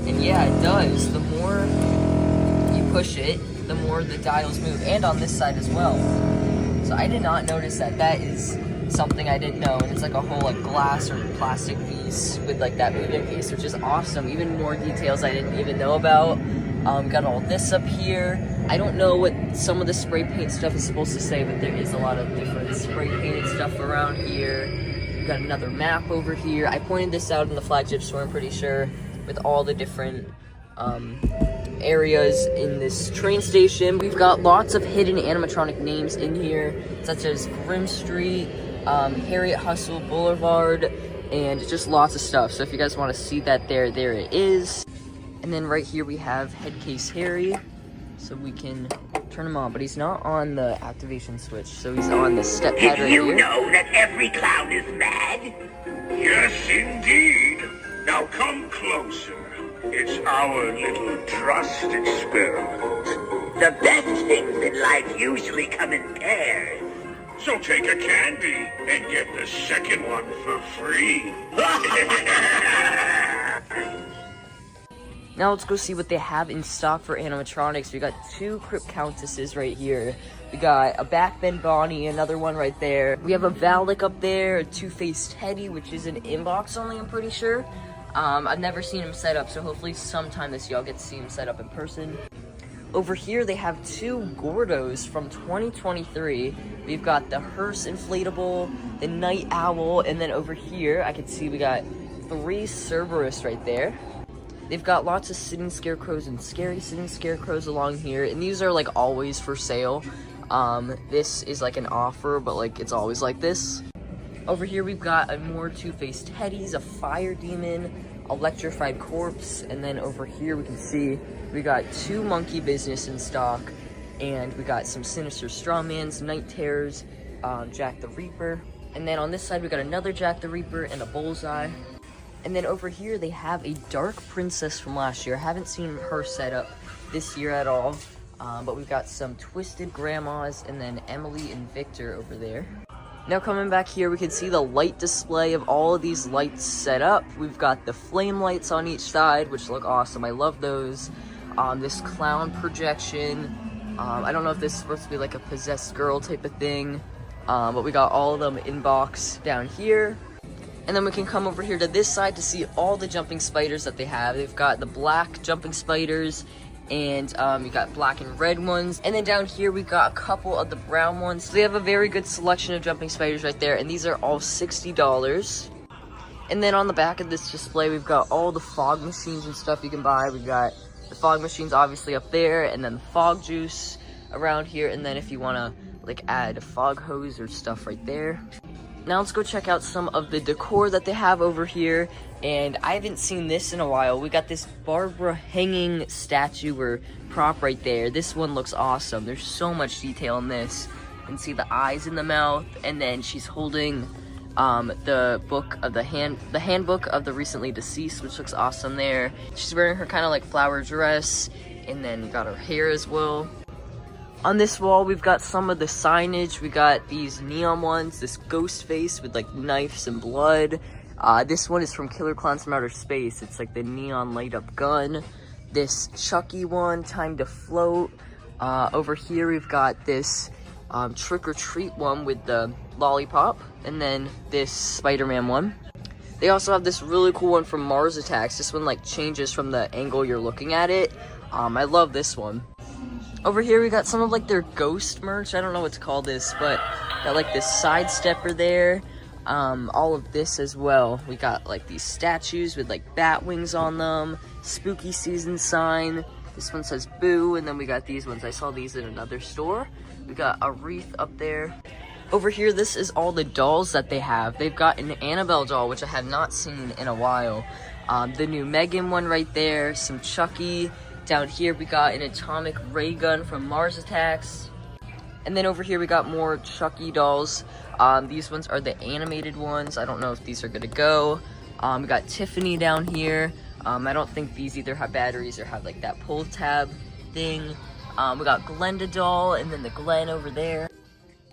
and yeah, it does. The more you push it, the more the dials move, and on this side as well. So I did not notice that. That is something I didn't know, and it's like a whole like glass or plastic piece with like that moving piece, which is awesome. Even more details I didn't even know about. Got all this up here. I don't know what some of the spray paint stuff is supposed to say, but there is a lot of different spray painted stuff around here. We've got another map over here. I pointed this out in the flagship store, I'm pretty sure, with all the different areas in this train station. We've got lots of hidden animatronic names in here, such as Grim Street, Harriet Hustle Boulevard, and just lots of stuff. So if you guys want to see that there it is. And then right here we have Headcase Harry, so we can turn him on, but he's not on the activation switch, so he's on the step pad right here. Did you know that every clown is mad? Yes, indeed. Now come closer. It's our little trust experiment. The best things in life usually come in pairs. So take a candy and get the second one for free. Now let's go see what they have in stock for animatronics. We got two Crypt Countesses right here. We got a Backbend Bonnie, another one right there. We have a Valak up there, a Two-Faced Teddy, which is an inbox only, I'm pretty sure. I've never seen him set up, so hopefully sometime this year I'll get to see him set up in person. Over here they have two Gordos from 2023. We've got the Hearse Inflatable, the Night Owl, and then over here I can see we got three Cerberus right there. They've got lots of sitting scarecrows and scary sitting scarecrows along here, and these are like always for sale. This is like an offer, but like it's always like this. Over here we've got a more Two-Faced Teddies, a Fire Demon, Electrified Corpse, and then over here we can see we got two Monkey Business in stock, and we got some Sinister Strawmans, Night Terrors, Jack the Reaper, and then on this side we got another Jack the Reaper and a Bullseye. And then over here, they have a Dark Princess from last year. I haven't seen her set up this year at all. But we've got some Twisted Grandmas and then Emily and Victor over there. Now coming back here, we can see the light display of all of these lights set up. We've got the flame lights on each side, which look awesome. I love those. This clown projection. I don't know if this is supposed to be like a possessed girl type of thing. But we got all of them in box down here. And then we can come over here to this side to see all the jumping spiders that they have. They've got the black jumping spiders, and you got black and red ones. And then down here, we got a couple of the brown ones. So they have a very good selection of jumping spiders right there, and these are all $60. And then on the back of this display, we've got all the fog machines and stuff you can buy. We've got the fog machines obviously up there, and then the fog juice around here. And then if you want to like add a fog hose or stuff right there. Now let's go check out some of the decor that they have over here. And I haven't seen this in a while. We got this Barbara hanging statue or prop right there. This one looks awesome. There's so much detail in this. You can see the eyes in the mouth, and then she's holding the book of the handbook of the recently deceased, which looks awesome there. She's wearing her kind of like flower dress, and then we got her hair as well. On this wall, we've got some of the signage. We got these neon ones, this ghost face with like knives and blood. This one is from Killer Clowns from Outer Space. It's like the neon light up gun. This Chucky one, Time to Float. Over here, we've got this Trick or Treat one with the lollipop. And then this Spider-Man one. They also have this really cool one from Mars Attacks. This one like changes from the angle you're looking at it. I love this one. Over here, we got some of like their ghost merch. I don't know what to call this, but got like this sidestepper there. All of this as well. We got like these statues with like bat wings on them. Spooky season sign. This one says boo, and then we got these ones. I saw these in another store. We got a wreath up there. Over here, this is all the dolls that they have. They've got an Annabelle doll, which I have not seen in a while. The new Megan one right there. Some Chucky. Down here, we got an atomic ray gun from Mars Attacks. And then over here, we got more Chucky dolls. These ones are the animated ones. I don't know if these are gonna go. We got Tiffany down here. I don't think these either have batteries or have like that pull tab thing. We got Glenda doll, and then the Glen over there.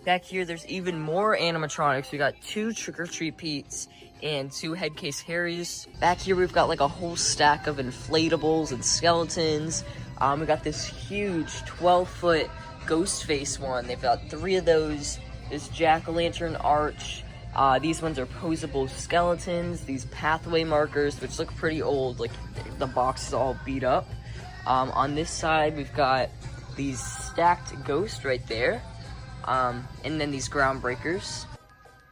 Back here, there's even more animatronics. We got 2 Trick or Treat Pete's and 2 Headcase Harrys. Back here, we've got like a whole stack of inflatables and skeletons. We got this huge 12-foot ghost face one. They've got 3 of those. This jack-o'-lantern arch. These ones are posable skeletons. These pathway markers, which look pretty old. Like the box is all beat up. On this side, we've got these stacked ghosts right there. And then these groundbreakers.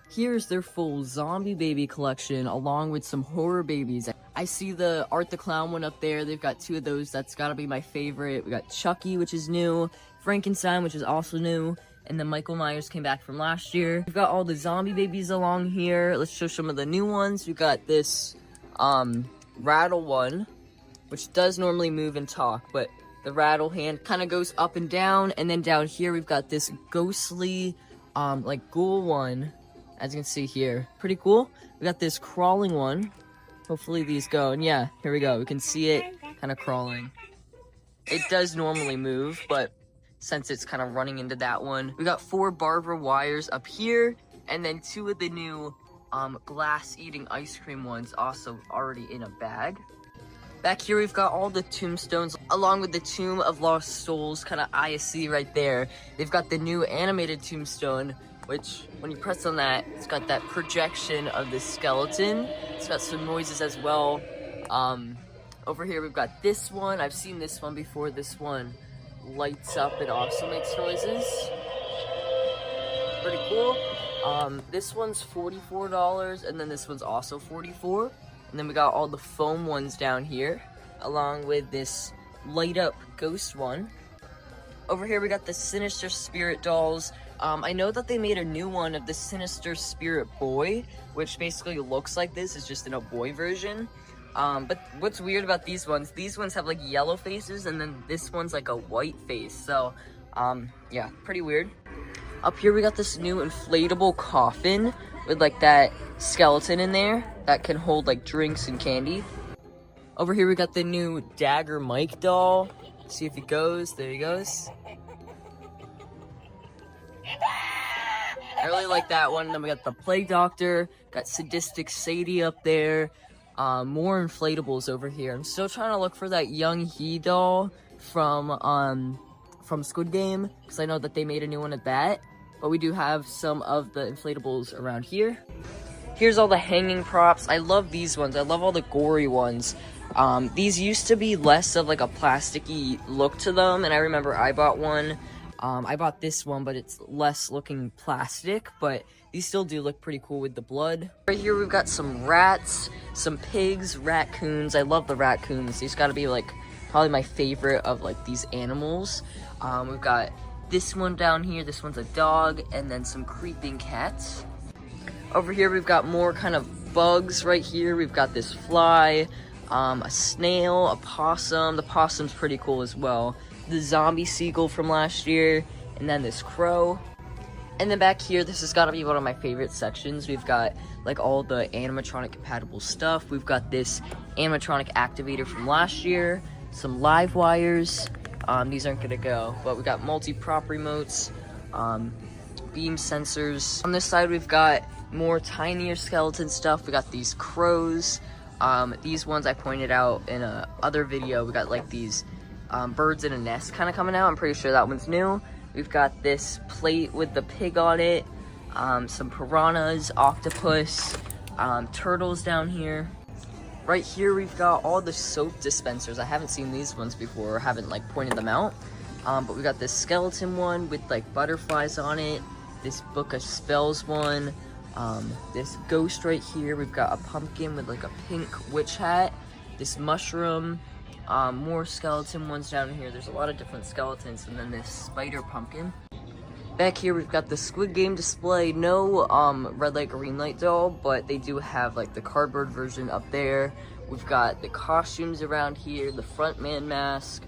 Here's their full zombie baby collection, along with some horror babies. I see the Art the Clown one up there. They've got 2 of those. That's gotta be my favorite. We got Chucky, which is new. Frankenstein, which is also new. And then Michael Myers came back from last year. We've got all the zombie babies along here. Let's show some of the new ones. We've got this rattle one, which does normally move and talk, but the rattle hand kind of goes up and down. And then down here, we've got this ghostly, like ghoul one. As you can see here, pretty cool. We got this crawling one. Hopefully these go, and yeah, here we go. We can see it kind of crawling. It does normally move, but since it's kind of running into that one. We got 4 Barbara wires up here, and then 2 of the new glass eating ice cream ones also already in a bag. Back here, we've got all the tombstones, along with the Tomb of Lost Souls, kind of ISC right there. They've got the new animated tombstone, which, when you press on that, it's got that projection of the skeleton. It's got some noises as well. Over here, we've got this one. I've seen this one before. This one lights up. It also makes noises. Pretty cool. This one's $44, and then this one's also $44. And then we got all the foam ones down here, along with this light up ghost one. Over here, we got the Sinister Spirit dolls. I know that they made a new one of the Sinister Spirit Boy, which basically looks like this, it's just in a boy version. But what's weird about these ones have like yellow faces, and then this one's like a white face. So, yeah, pretty weird. Up here, we got this new inflatable coffin with like that skeleton in there that can hold like drinks and candy. Over here, we got the new Dagger Mike doll. See if he goes. There he goes. I really like that one. Then we got the Plague Doctor, got Sadistic Sadie up there. More inflatables over here. I'm still trying to look for that Young He doll from Squid Game, because I know that they made a new one of that. But we do have some of the inflatables around here. Here's all the hanging props. I love these ones. I love all the gory ones. These used to be less of like a plasticky look to them, and I remember I bought one. I bought this one, but it's less looking plastic, but these still do look pretty cool with the blood. Right here we've got some rats, some pigs, raccoons. I love the raccoons. These gotta be like probably my favorite of like these animals. We've got this one down here, this one's a dog, and then some creeping cats. Over here we've got more kind of bugs right here. We've got this fly, a snail, a possum. The possum's pretty cool as well. The zombie seagull from last year, and then this crow. And then back here, this has got to be one of my favorite sections. We've got like all the animatronic compatible stuff. We've got this animatronic activator from last year, some live wires. These aren't gonna go, but we got multi-prop remotes, beam sensors. On this side, we've got more tinier skeleton stuff. We got these crows. These ones I pointed out in a other video. We got like these birds in a nest kind of coming out. I'm pretty sure that one's new. We've got this plate with the pig on it, some piranhas, octopus, turtles down here. Right here we've got all the soap dispensers. I haven't seen these ones before, or haven't like pointed them out. But we got this skeleton one with like butterflies on it, this book of spells one, this ghost right here. We've got a pumpkin with like a pink witch hat, this mushroom, more skeleton ones down here. There's a lot of different skeletons, and then this spider pumpkin. Back here we've got the Squid Game display. No red light green light doll, but they do have like the cardboard version up there. We've got the costumes around here, the frontman mask.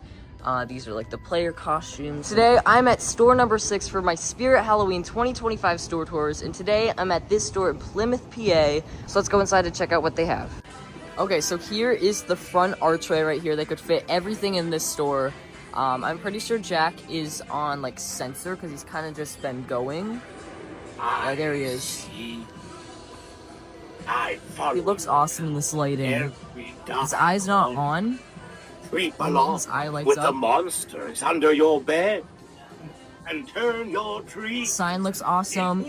These are like the player costumes. Today I'm at store number 6 for my Spirit Halloween 2025 store tours, and today I'm at this store in Plymouth, PA. So let's go inside and check out what they have. Okay, so here is the front archway right here. They could fit everything in this store. I'm pretty sure Jack is on like sensor because he's kind of just been going. There he is. He looks awesome in this lighting. His eye's not on. Creep along His eye lights with up. the monsters under your bed and turn your tree. Sign looks awesome.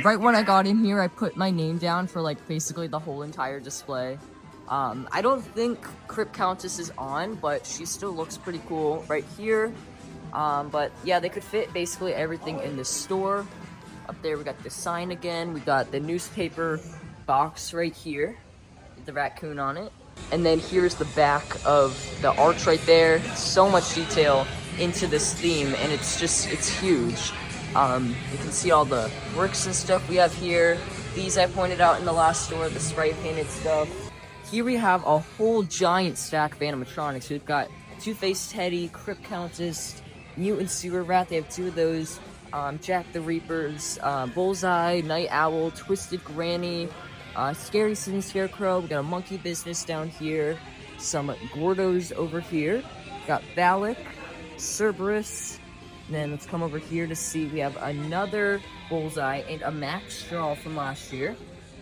Right when I got in here, I put my name down for like basically the whole entire display. I don't think Crypt Countess is on, but she still looks pretty cool right here. But yeah, they could fit basically everything in this store. Up there, we got the sign again. We got the newspaper box right here with the raccoon on it. And then here's the back of the arch right there. So much detail into this theme, and it's huge. You can see all the bricks and stuff we have here. These I pointed out in the last store, the spray painted stuff. Here we have a whole giant stack of animatronics. We've got Two-Faced Teddy, Crypt Countess, Mutant Sewer Rat. They have 2 of those. Jack the Reapers, Bullseye, Night Owl, Twisted Granny, Scary Sitting Scarecrow. We got a Monkey Business down here. Some Gordos over here. Got Valak, Cerberus. And then let's come over here to see. We have another Bullseye and a Max Straw from last year.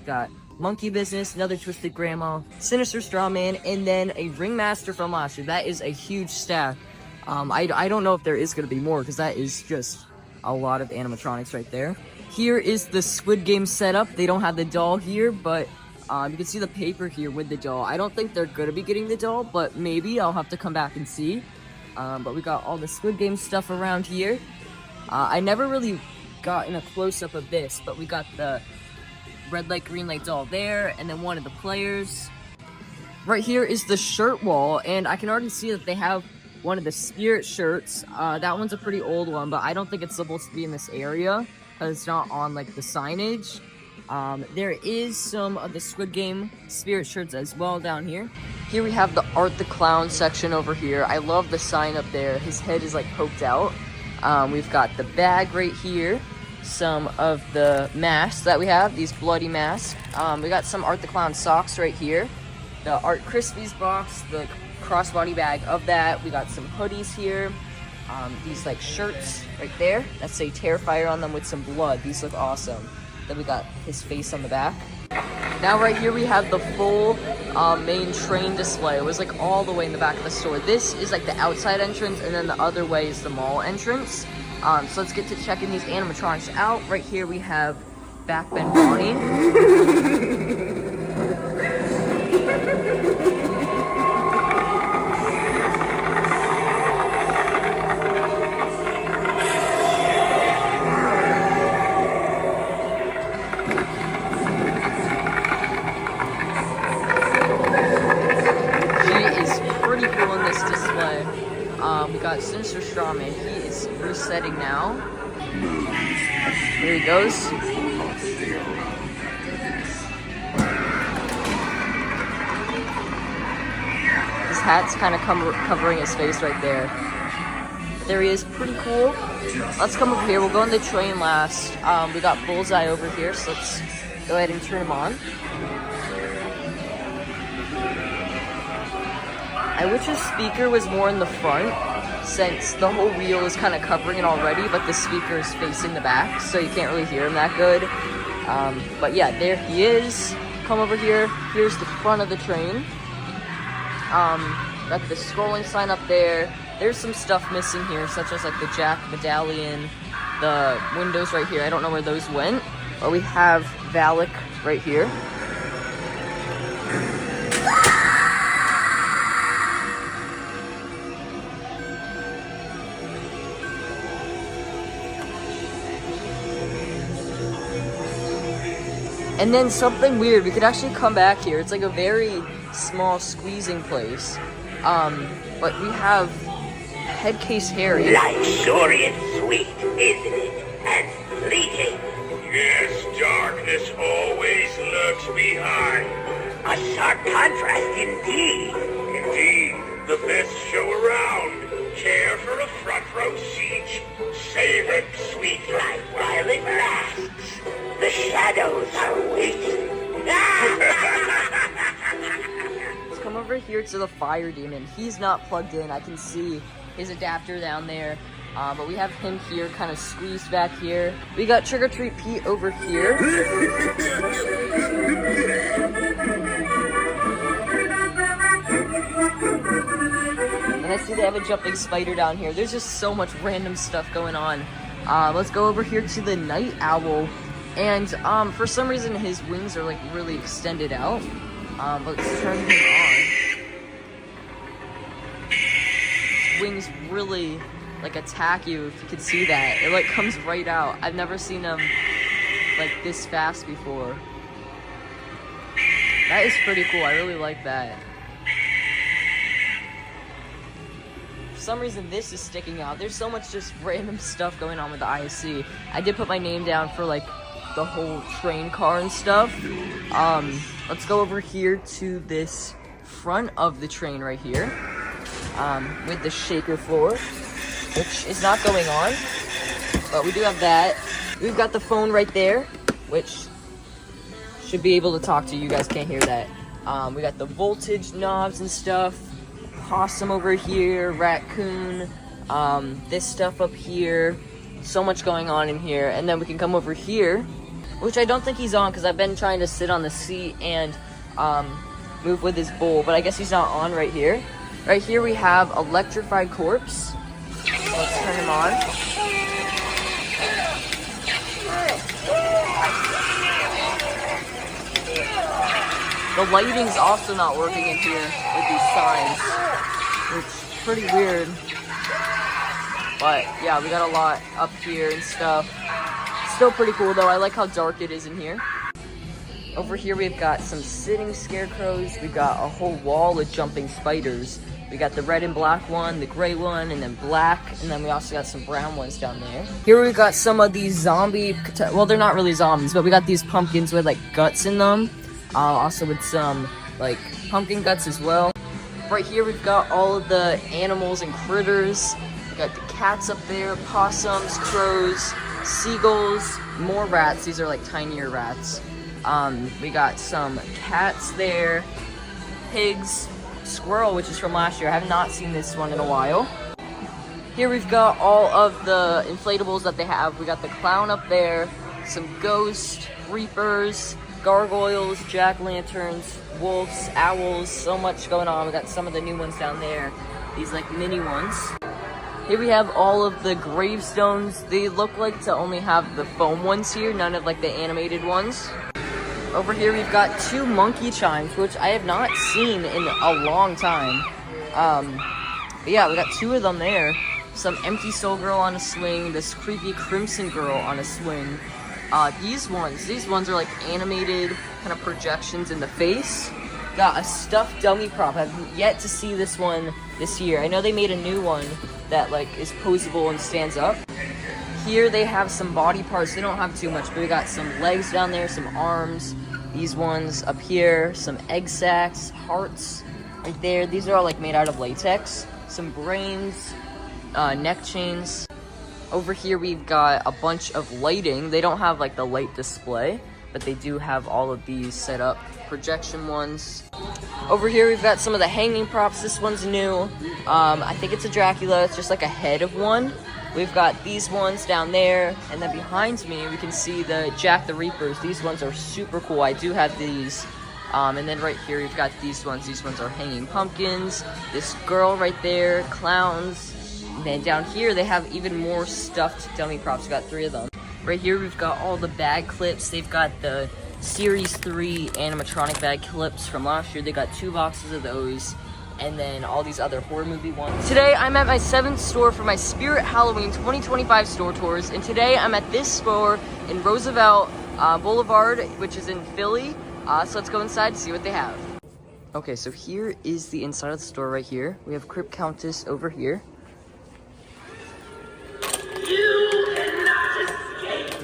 Got Monkey Business, another Twisted Grandma, Sinister Strawman, and then a Ringmaster from last year. That is a huge stack. I don't know if there is going to be more, because that is just a lot of animatronics right there. Here is the Squid Game setup. They don't have the doll here, but you can see the paper here with the doll. I don't think they're going to be getting the doll, but maybe I'll have to come back and see. But we got all the Squid Game stuff around here. I never really got in a close-up of this, but we got the red light, green light doll there, and then one of the players. Right here is the shirt wall, and I can already see that they have one of the Spirit shirts. That one's a pretty old one, but I don't think it's supposed to be in this area, because it's not on, like, the signage. There is some of the Squid Game Spirit shirts as well down here. Here we have the Art the Clown section over here. I love the sign up there. His head is, like, poked out. We've got the bag right here. Some of the masks that we have, these bloody masks. We got some Art the Clown socks right here. The Art Krispies box, the crossbody bag of that. We got some hoodies here. These like shirts right there that say Terrifier on them with some blood. These look awesome. Then we got his face on the back. Now right here we have the full main train display. It was like all the way in the back of the store. This is like the outside entrance, and then the other way is the mall entrance. So let's get to checking these animatronics out. Right here we have Backbend Bonnie. got Sinister Strawman. He is resetting now. Here he goes. His hat's kind of covering his face right there. There he is, pretty cool. Let's come over here. We'll go on the train last. We got Bullseye over here, so let's go ahead and turn him on. I wish his speaker was more in the front, since the whole wheel is kind of covering it already, but the speaker is facing the back, so you can't really hear him that good. But yeah, there he is. Come over here. Here's the front of the train. Got the scrolling sign up there. There's some stuff missing here, such as like the Jack medallion, the windows right here. I don't know where those went. But we have Valak right here. And then something weird, we could actually come back here. It's like a very small squeezing place. But we have Headcase Harry. Luxurious sweet, isn't it? And fleeting. Yes, darkness always lurks behind. A sharp contrast indeed. Indeed, the best show around. Care for a front row seat? Savor sweet life while it lasts. The shadows are waiting. Let's come over here to the Fire Demon. He's not plugged in. I can see his adapter down there. But we have him here, kind of squeezed back here. We got Trick or Treat Pete over here. And I see they have a jumping spider down here. There's just so much random stuff going on. Let's go over here to the Night Owl. And for some reason his wings are like really extended out. Let's turn him on. His wings really like attack you, if you can see that. It like comes right out. I've never seen them like this fast before. That is pretty cool. I really like that. For some reason this is sticking out. There's so much just random stuff going on with the ISC. I did put my name down for like the whole train car and stuff. Let's go over here to this front of the train right here, with the shaker floor, which is not going on, but we do have that. We've got the phone right there, which should be able to talk to you. You guys can't hear that. We got the voltage knobs and stuff. Possum over here, raccoon, this stuff up here. So much going on in here. And then we can come over here, which I don't think he's on because I've been trying to sit on the seat and move with his bowl, but I guess he's not on right here. Right here we have Electrified Corpse. Let's turn him on. The lighting's also not working in here with these signs, which is pretty weird. But yeah, we got a lot up here and stuff. Still pretty cool though. I like how dark it is in here. Over here we've got some sitting scarecrows. We got a whole wall of jumping spiders. We got the red and black one, the gray one, and then black, and then we also got some brown ones down there. Here we got some of these zombie, well, they're not really zombies, but we got these pumpkins with like guts in them. Also with some like pumpkin guts as well. Right here we've got all of the animals and critters. We got the cats up there, possums, crows, seagulls, more rats. These are like tinier rats. We got some cats there, pigs, squirrel, which is from last year. I have not seen this one in a while. Here we've got all of the inflatables that they have. We got the clown up there, some ghosts, reapers, gargoyles, jack-lanterns, wolves, owls, so much going on. We got some of the new ones down there, these like mini ones. Here we have all of the gravestones. They look like to only have the foam ones here, none of like the animated ones. Over here we've got two monkey chimes, which I have not seen in a long time. But yeah, we got two of them there. Some empty soul girl on a swing, this creepy crimson girl on a swing. These ones are like animated kind of projections in the face. got a stuffed dummy prop. I've yet to see this one this year. I know they made a new one that like is posable and stands up. Here they have some body parts. They don't have too much, but we got some legs down there, some arms, these ones up here, some egg sacs, hearts right there. These are all like made out of latex. Some brains, neck chains. Over here we've got a bunch of lighting. They don't have like the light display, but they do have all of these set up, projection ones. Over here we've got some of the hanging props. This one's new. I think it's a Dracula. It's just like a head of one. We've got these ones down there, and then behind me we can see the Jack the Reapers. These ones are super cool. I do have these. And then right here we've got these ones. These ones are hanging pumpkins. This girl right there, clowns. And then down here they have even more stuffed dummy props. We've got 3 of them. Right here we've got all the bag clips. They've got the Series 3 animatronic bag clips from last year. They got 2 boxes of those. And then all these other horror movie ones. Today I'm at my 7th store for my Spirit Halloween 2025 store tours. And today I'm at this store in Roosevelt Boulevard, which is in Philly. So let's go inside and see what they have. Okay, so here is the inside of the store right here. We have Crypt Countess over here. You cannot escape.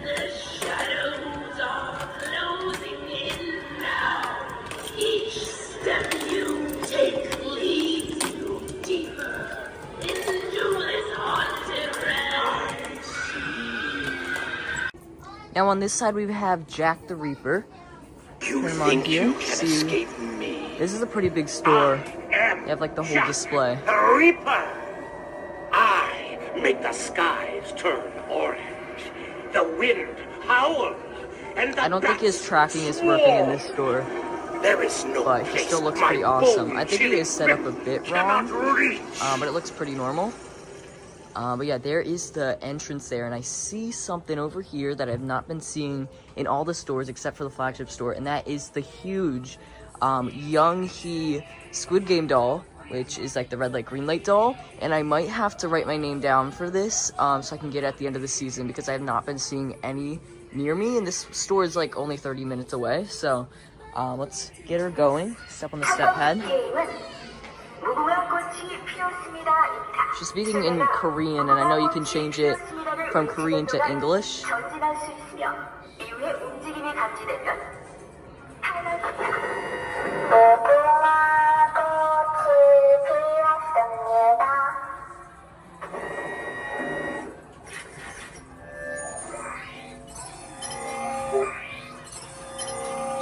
The shadows are closing in now. Each step you take leads you deeper into this haunted realm. Now on this side we have Jack the Reaper. You Put him on think here. you can See, escape me? this is a pretty big store. I am They have like the whole Jack display. the Reaper. I make the skies turn orange, the wind howl, and the I don't think his bats tracking is working in this store, There is no but he place still looks my pretty awesome. I think he bone-chilling is set up a bit grip cannot wrong, reach. but it looks pretty normal. But yeah, there is the entrance there, and I see something over here that I've not been seeing in all the stores except for the flagship store, and that is the huge Young He Squid Game doll, which is like the red light, green light doll. And I might have to write my name down for this so I can get it at the end of the season, because I have not been seeing any near me, and this store is like only 30 minutes away. So let's get her going. Step on the step pad. She's speaking in Korean, and I know you can change it from Korean to English.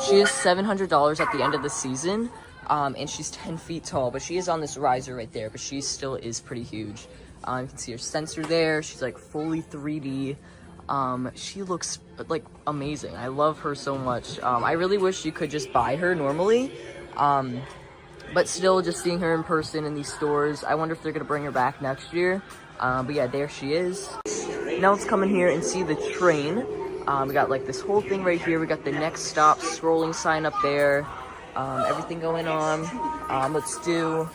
She is $700 at the end of the season. And she's 10 feet tall, but she is on this riser right there, but she still is pretty huge. You can see her sensor there. She's like fully 3D. She looks like amazing. I love her so much. I really wish you could just buy her normally. But still, just seeing her in person in these stores, I wonder if they're gonna bring her back next year. But yeah, there she is. Now let's come in here and see the train. We got like this whole thing right here. We got the next stop scrolling sign up there. Everything going on. Let's do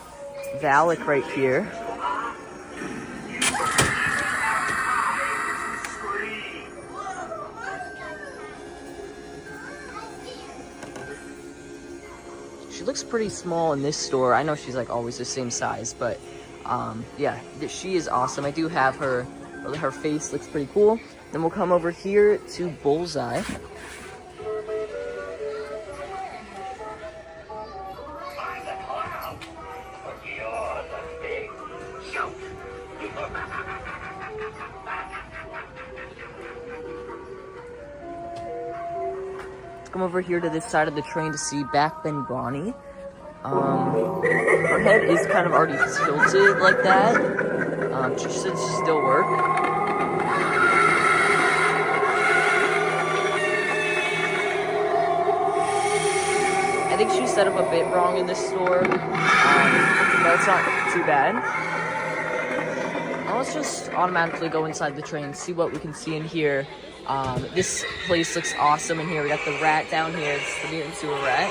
Valak right here. She looks pretty small in this store. I know she's like always the same size, but yeah, she is awesome. I do have her. Her face looks pretty cool. Then we'll come over here to Bullseye. Come over here to this side of the train to see Backbend Bonnie. Her head is kind of already tilted like that. She should still work. I think she's set up a bit wrong in this store, but it's not too bad. Now let's just automatically go inside the train, see what we can see in here. This place looks awesome in here. We got the rat down here. It's the mutant sewer rat.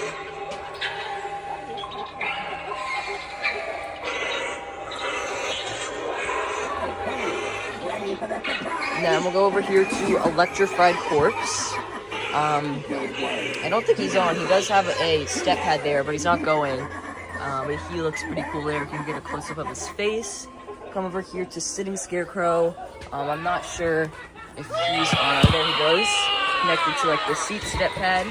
And then we'll go over here to Electrified Corpse. I don't think he's on. He does have a step pad there, but he's not going. But he looks pretty cool there. You can get a close-up of his face. Come over here to Sitting Scarecrow. I'm not sure if he's on. There he goes. Connected to like the seat step pad.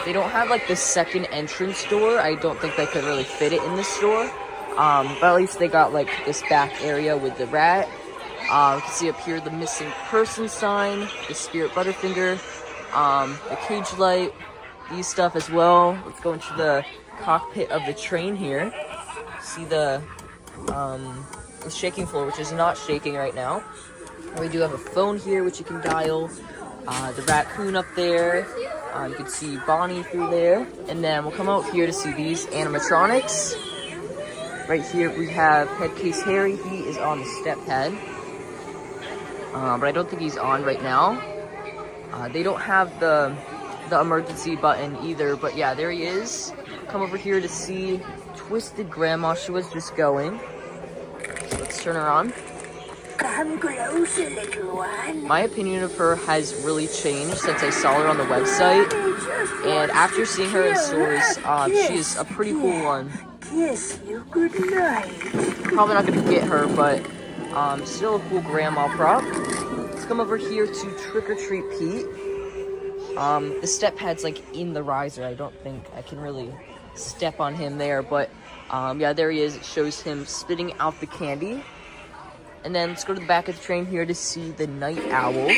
They don't have like the second entrance door. I don't think they could really fit it in the store. But at least they got like this back area with the rat. You can see up here the missing person sign, the Spirit Butterfinger, the cage light, these stuff as well. Let's go into the cockpit of the train here. See the shaking floor, which is not shaking right now. We do have a phone here, which you can dial. The raccoon up there. You can see Bonnie through there. And then we'll come out here to see these animatronics. Right here we have Headcase Harry. He is on the step pad. But I don't think he's on right now. They don't have the emergency button either. But yeah, there he is. Come over here to see Twisted Grandma. She was just going. So let's turn her on. Come closer, little one. My opinion of her has really changed since I saw her on the website. And after seeing her in stores, she is a pretty cool one. Kiss you good night. Probably not going to get her, but still a cool grandma prop. Let's come over here to Trick or Treat Pete. The step pad's like in the riser. I don't think I can really step on him there, but yeah, there he is. It shows him spitting out the candy. And then let's go to the back of the train here to see the Night Owl.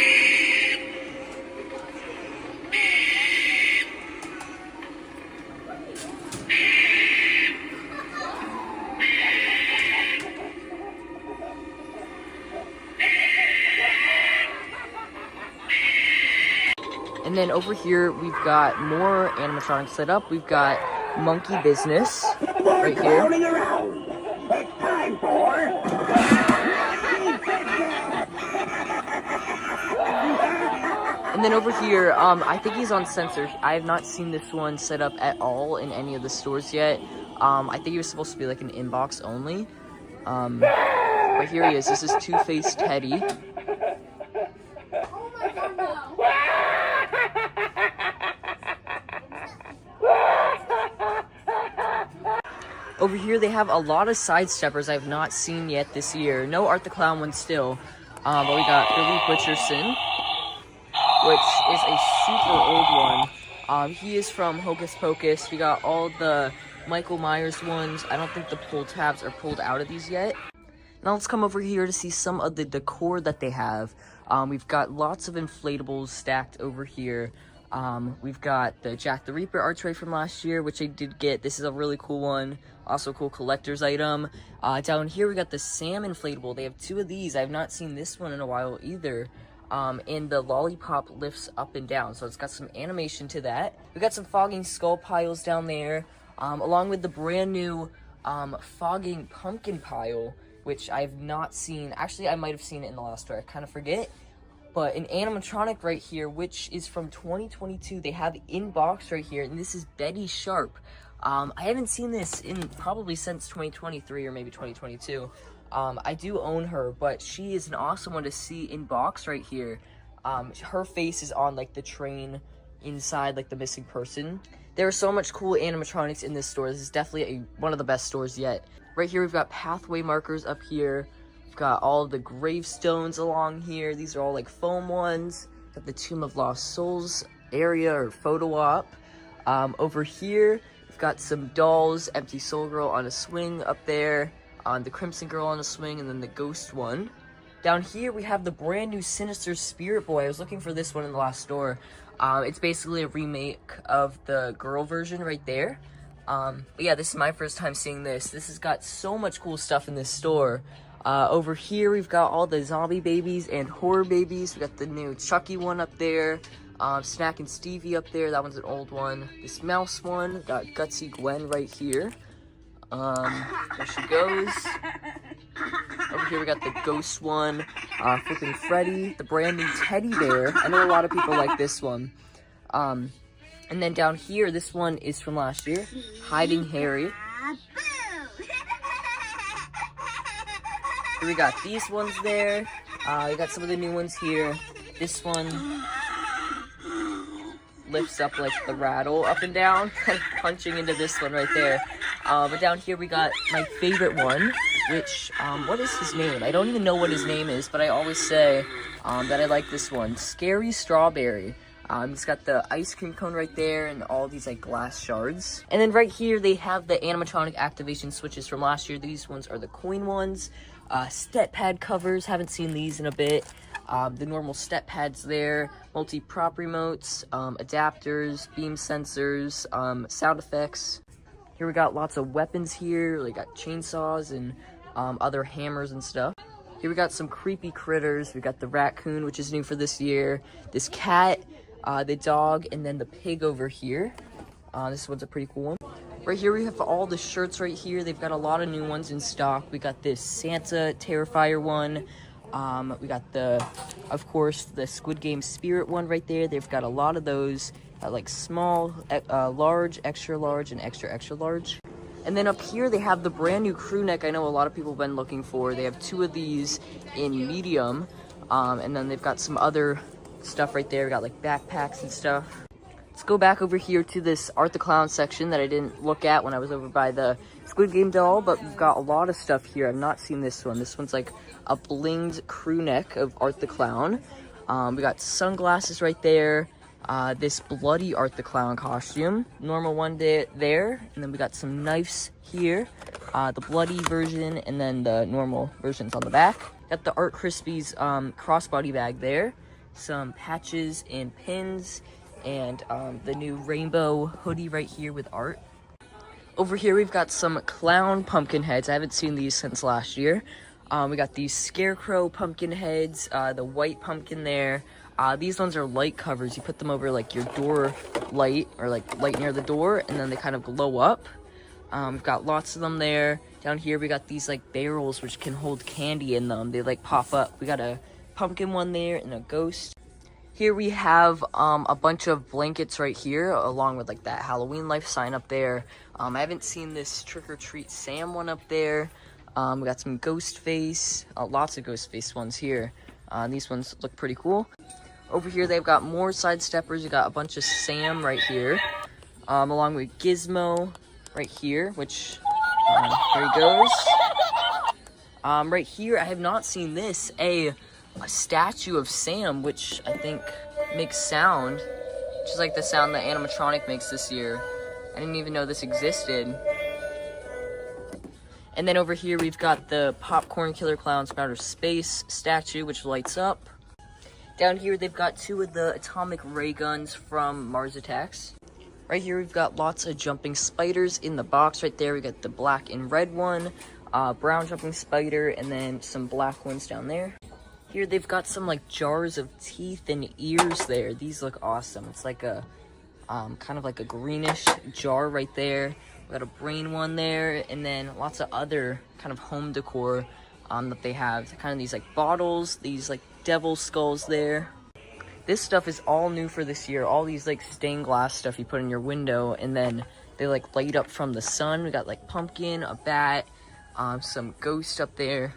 And then over here, we've got more animatronics set up. We've got Monkey Business right here. It's time for... And then over here, I think he's on sensor. I have not seen this one set up at all in any of the stores yet. I think he was supposed to be like an inbox only. But here he is. This is Two-Faced Teddy. Over here, they have a lot of sidesteppers I have not seen yet this year. No Art the Clown one still. But we got Billy Butcherson, which is a super old one. He is from Hocus Pocus. We got all the Michael Myers ones. I don't think the pull tabs are pulled out of these yet. Now let's come over here to see some of the decor that they have. We've got lots of inflatables stacked over here. We've got the Jack the Reaper archway from last year, which I did get. This is a really cool one. Also a cool collector's item. Down here we got the Sam inflatable. They have two of these. I have not seen this one in a while either. And the lollipop lifts up and down, so it's got some animation to that. We got some fogging skull piles down there, along with the brand new fogging pumpkin pile, which I've not seen. Actually, I might have seen it in the last store. I kind of forget. But an animatronic right here, which is from 2022. They have in box right here, and this is Betty Sharp. I haven't seen this in probably since 2023 or maybe 2022. I do own her, but she is an awesome one to see in box right here. Her face is on like the train inside, like the missing person. There are so much cool animatronics in this store. This is definitely one of the best stores yet. Right here, we've got pathway markers up here. We've got all the gravestones along here. These are all like foam ones. Got the Tomb of Lost Souls area or photo op. Over here, we've got some dolls. Empty Soul Girl on a swing up there. The Crimson Girl on a swing, and then the Ghost one. Down here, we have the brand new Sinister Spirit Boy. I was looking for this one in the last store. It's basically a remake of the girl version right there. But yeah, this is my first time seeing this. This has got so much cool stuff in this store. Over here, we've got all the zombie babies and horror babies. We got the new Chucky one up there. Snack and Stevie up there. That one's an old one. This mouse one. Got Gutsy Gwen right here. There she goes. Over here we got the Ghost one, Flippin' Freddy, the brand new Teddy Bear. I know a lot of people like this one. And then down here, this one is from last year, Hiding Harry. Here we got these ones there. We got some of the new ones here. This one lifts up like the rattle up and down, kind of punching into this one right there. But down here we got my favorite one, which, what is his name? I don't even know what his name is, but I always say that I like this one. Scary Strawberry. It's got the ice cream cone right there and all these like glass shards. And then right here they have the animatronic activation switches from last year. These ones are the coin ones. Step pad covers, haven't seen these in a bit. The normal step pads there, multi-prop remotes, adapters, beam sensors, sound effects. Here we got lots of weapons here. We got chainsaws and other hammers and stuff. Here we got some creepy critters. We got the raccoon, which is new for this year. This cat, the dog, and then the pig over here. This one's a pretty cool one. Right here we have all the shirts right here. They've got a lot of new ones in stock. We got this Santa Terrifier one. We got of course, the Squid Game Spirit one right there. They've got a lot of those, like small, large, extra large, and extra, extra large. And then up here, they have the brand new crew neck I know a lot of people have been looking for. They have 2 of these in medium, and then they've got some other stuff right there. We got like backpacks and stuff. Let's go back over here to this Art the Clown section that I didn't look at when I was over by the Squid Game doll, but we've got a lot of stuff here. I've not seen this one. This one's like a blinged crew neck of Art the Clown. We got sunglasses right there. This bloody Art the Clown costume. Normal one there. And then we got some knives here. The bloody version and then the normal versions on the back. Got the Art Krispies crossbody bag there. Some patches and pins. And the new rainbow hoodie right here with art. Over here we've got some clown pumpkin heads. I haven't seen these since last year. We got these scarecrow pumpkin heads, the white pumpkin there. These ones are light covers. You put them over like your door light or like light near the door, and then they kind of glow up. We've got lots of them there. Down here we got these like barrels which can hold candy in them. They like pop up. We got a pumpkin one there and a ghost. Here we have a bunch of blankets right here, along with like that Halloween Life sign up there. I haven't seen this Trick or Treat Sam one up there. We got some ghost face, lots of ghost face ones here. These ones look pretty cool. Over here they've got more side steppers. You got a bunch of Sam right here, along with Gizmo right here, which there he goes. Right here I have not seen this, a statue of Sam, which I think makes sound, which is like the sound that Animatronic makes this year. I didn't even know this existed. And then over here we've got the Popcorn Killer Clowns from Outer Space statue, which lights up. Down here they've got 2 of the atomic ray guns from Mars Attacks. Right here we've got lots of jumping spiders in the box right there. We got the black and red one, brown jumping spider, and then some black ones down there. Here they've got some like jars of teeth and ears there. These look awesome. It's like a kind of like a greenish jar right there. We got a brain one there, and then lots of other kind of home decor that they have. Kind of these like bottles, these like devil skulls there. This stuff is all new for this year. All these like stained glass stuff you put in your window, and then they like light up from the sun. We got like pumpkin, a bat, some ghost up there.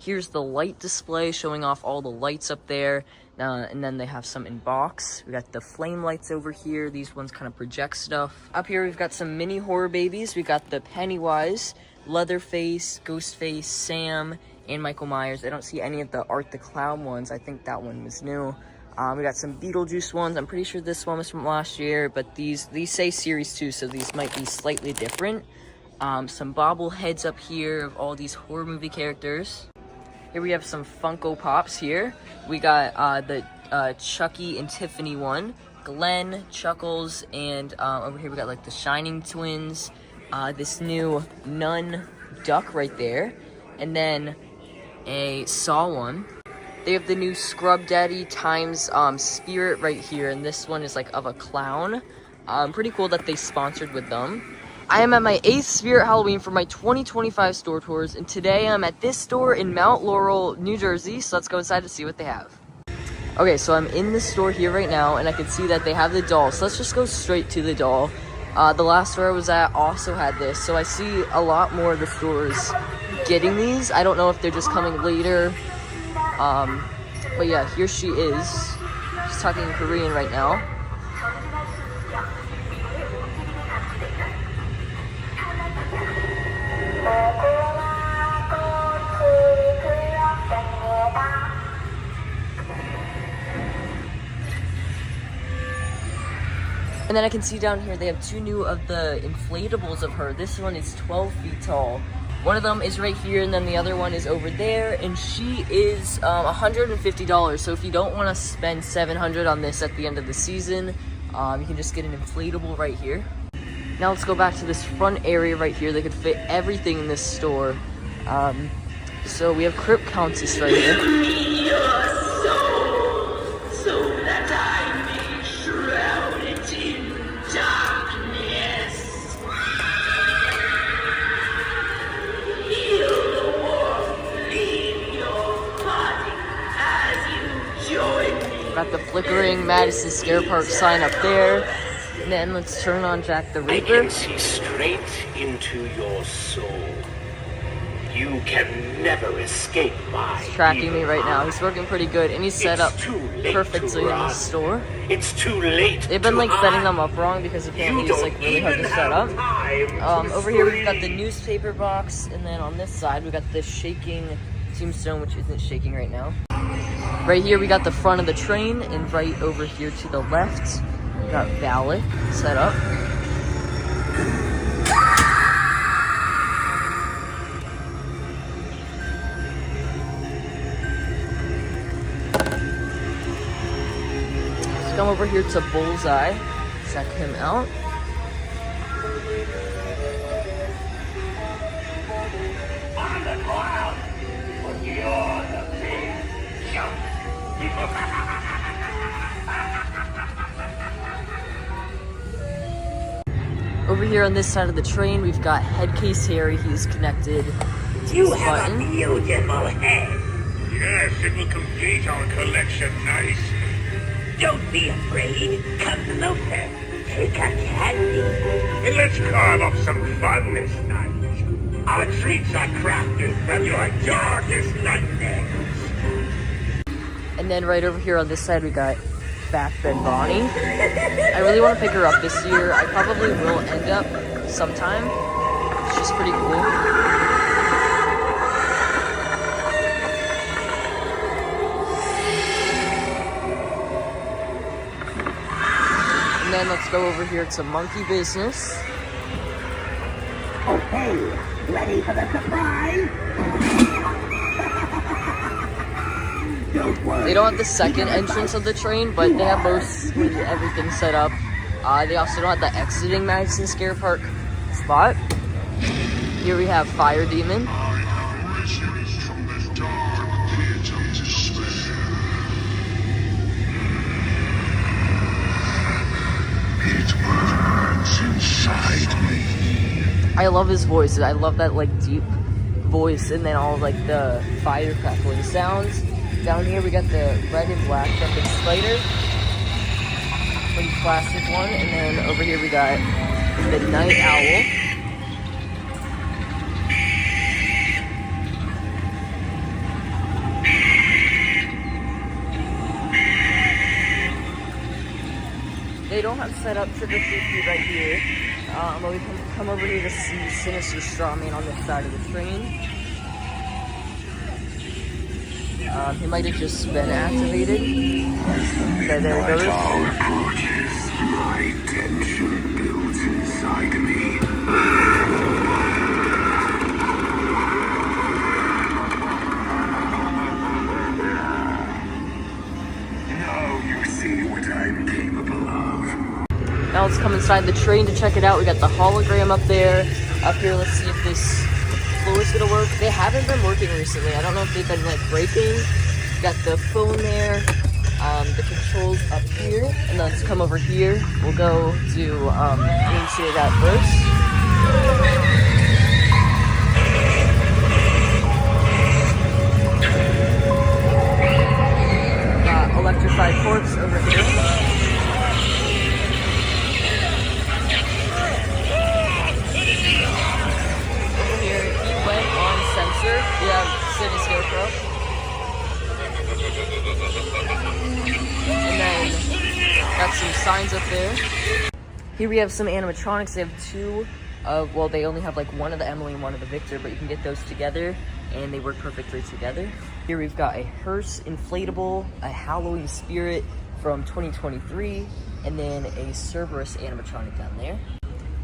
Here's the light display showing off all the lights up there. And then they have some in box. We got the flame lights over here. These ones kind of project stuff. Up here we've got some mini horror babies. We got the Pennywise, Leatherface, Ghostface, Sam, and Michael Myers. I don't see any of the Art the Clown ones. I think that one was new. We got some Beetlejuice ones. I'm pretty sure this one was from last year, but these say Series 2, so these might be slightly different. Some bobbleheads up here of all these horror movie characters. Here we have some Funko Pops here. We got the Chucky and Tiffany one, Glenn, Chuckles, and over here we got like the Shining Twins, this new Nun duck right there, and then a Saw one. They have the new Scrub Daddy times Spirit right here, and this one is like of a clown. Pretty cool that they sponsored with them. I am at my 8th Spirit Halloween for my 2025 store tours, and today I'm at this store in Mount Laurel, New Jersey, so let's go inside to see what they have. Okay, so I'm in the store here right now, and I can see that they have the doll, so let's just go straight to the doll. The last store I was at also had this, so I see a lot more of the stores getting these. I don't know if they're just coming later But yeah, here she is. She's talking in Korean right now. And then I can see down here they have two new of the inflatables of her. This one is 12 feet tall. One of them is right here, and then the other one is over there, and she is $150. So if you don't want to spend $700 on this at the end of the season, you can just get an inflatable right here. Now let's go back to this front area right here. They could fit everything in this store. So we have Crip Countess right here. Give me your soul, so that I may shroud it in darkness. Feel the warmth leave your body as you join me. Got the flickering Madison Scare Park sign up there. And then let's turn on Jack the I Ripper. can see straight into your soul. You can never escape my He's tracking me evil right now. eye. He's working pretty good, and he's set up It's too late perfectly to in the run. store. It's too late. They've been to like setting hide. them up wrong because apparently You it's like don't really hard to even set have up. time to Over here we've got the scream. newspaper box, and then on this side we got the shaking tombstone, which isn't shaking right now. Right here we got the front of the train, and right over here to the left we got Valak set up. Let's come over here to Bullseye, check him out. On the ground, but you're the big jump. Over here on this side of the train, we've got Headcase Harry. He's connected to You this have a button. beautiful head. Yes, it will complete our collection nicely. Don't be afraid. Come closer. Take a candy. And let's carve up some fun this night. Our treats are crafted from your darkest nightmares. And then right over here on this side, we got Backbed Bonnie. I really want to pick her up this year. I probably will end up sometime. She's pretty cool. And then let's go over here to Monkey Business. Okay, ready for the surprise? Don't worry. They don't have the second entrance of the train, but they have mostly everything set up. They also don't have the exiting Madison Scare Park spot. Here we have Fire Demon. It burns inside me. I love his voice. I love that like deep voice, and then all like the fire crackling sounds. Down here we got the red and black jumping spider, pretty classic one, and then over here we got the night owl. They don't have set up Trick or Treat right here, but we can come over here to see Sinister Strawman on this side of the train. He might have just been activated. Okay, there he goes. Approaches, my tension builds inside me. Now you see what I'm capable of. Now let's come inside the train to check it out. We got the hologram up there. Up here, let's see if this floor is gonna work. They haven't been working recently. I don't know if they've been like breaking. Got the phone there. The controls up here. And then let's come over here. We'll go to initiate that first. Electrified corpse over here. Over here, he went on sensor. We have City Scarecrow. got some signs up there. Here we have some animatronics. They have two of, well, they only have like one of the Emily and one of the Victor, but you can get those together and they work perfectly together. Here we've got a hearse inflatable, a Halloween spirit from 2023, and then a Cerberus animatronic down there.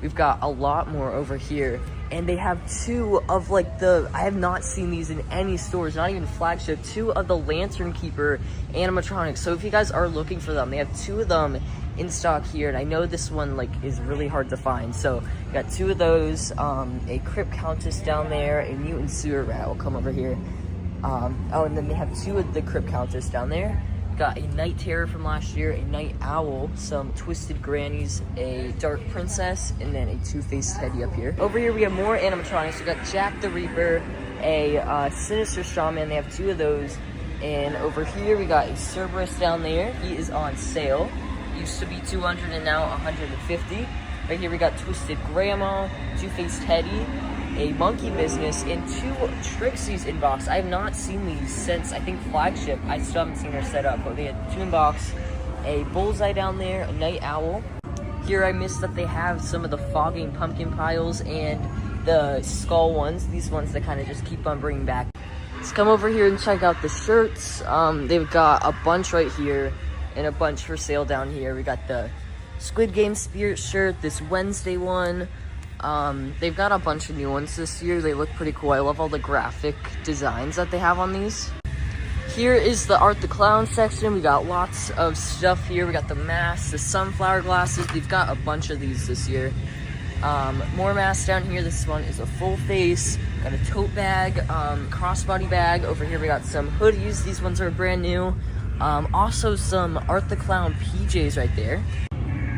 We've got a lot more over here, and they have two of like I have not seen these in any stores, not even flagship, two of the Lantern Keeper animatronics. So if you guys are looking for them, they have two of them in stock here, and I know this one like is really hard to find. So got two of those, a Crypt Countess down there, a Mutant Sewer Rat will come over here. Oh, and then they have two of the Crypt Countess down there. Got a Night Terror from last year, a Night Owl, some Twisted Grannies, a Dark Princess, and then a Two-Faced Teddy up here. Over here we have more animatronics. We got Jack the Reaper, a Sinister Shaman. They have two of those. And over here we got a Cerberus down there. He is on sale. Used to be 200 and now 150. Right here we got Twisted Grandma, Two-Faced Teddy, a Monkey Business, and two Trixies in box. I have not seen these since, I think, flagship. I still haven't seen her set up, but they had two in box. A Bullseye down there, a Night Owl. Here I missed that they have some of the Fogging Pumpkin piles and the skull ones. These ones that kind of just keep on bringing back. Let's come over here and check out the shirts. They've got a bunch right here and a bunch for sale down here. We got the Squid Game Spirit shirt, this Wednesday one. They've got a bunch of new ones this year. They look pretty cool. I love all the graphic designs that they have on these. Here is the Art the Clown section. We got lots of stuff here. We got the masks, the sunflower glasses. They've got a bunch of these this year. More masks down here. This one is a full face. Got a tote bag, crossbody bag. Over here we got some hoodies. These ones are brand new. Also some Art the Clown PJs right there.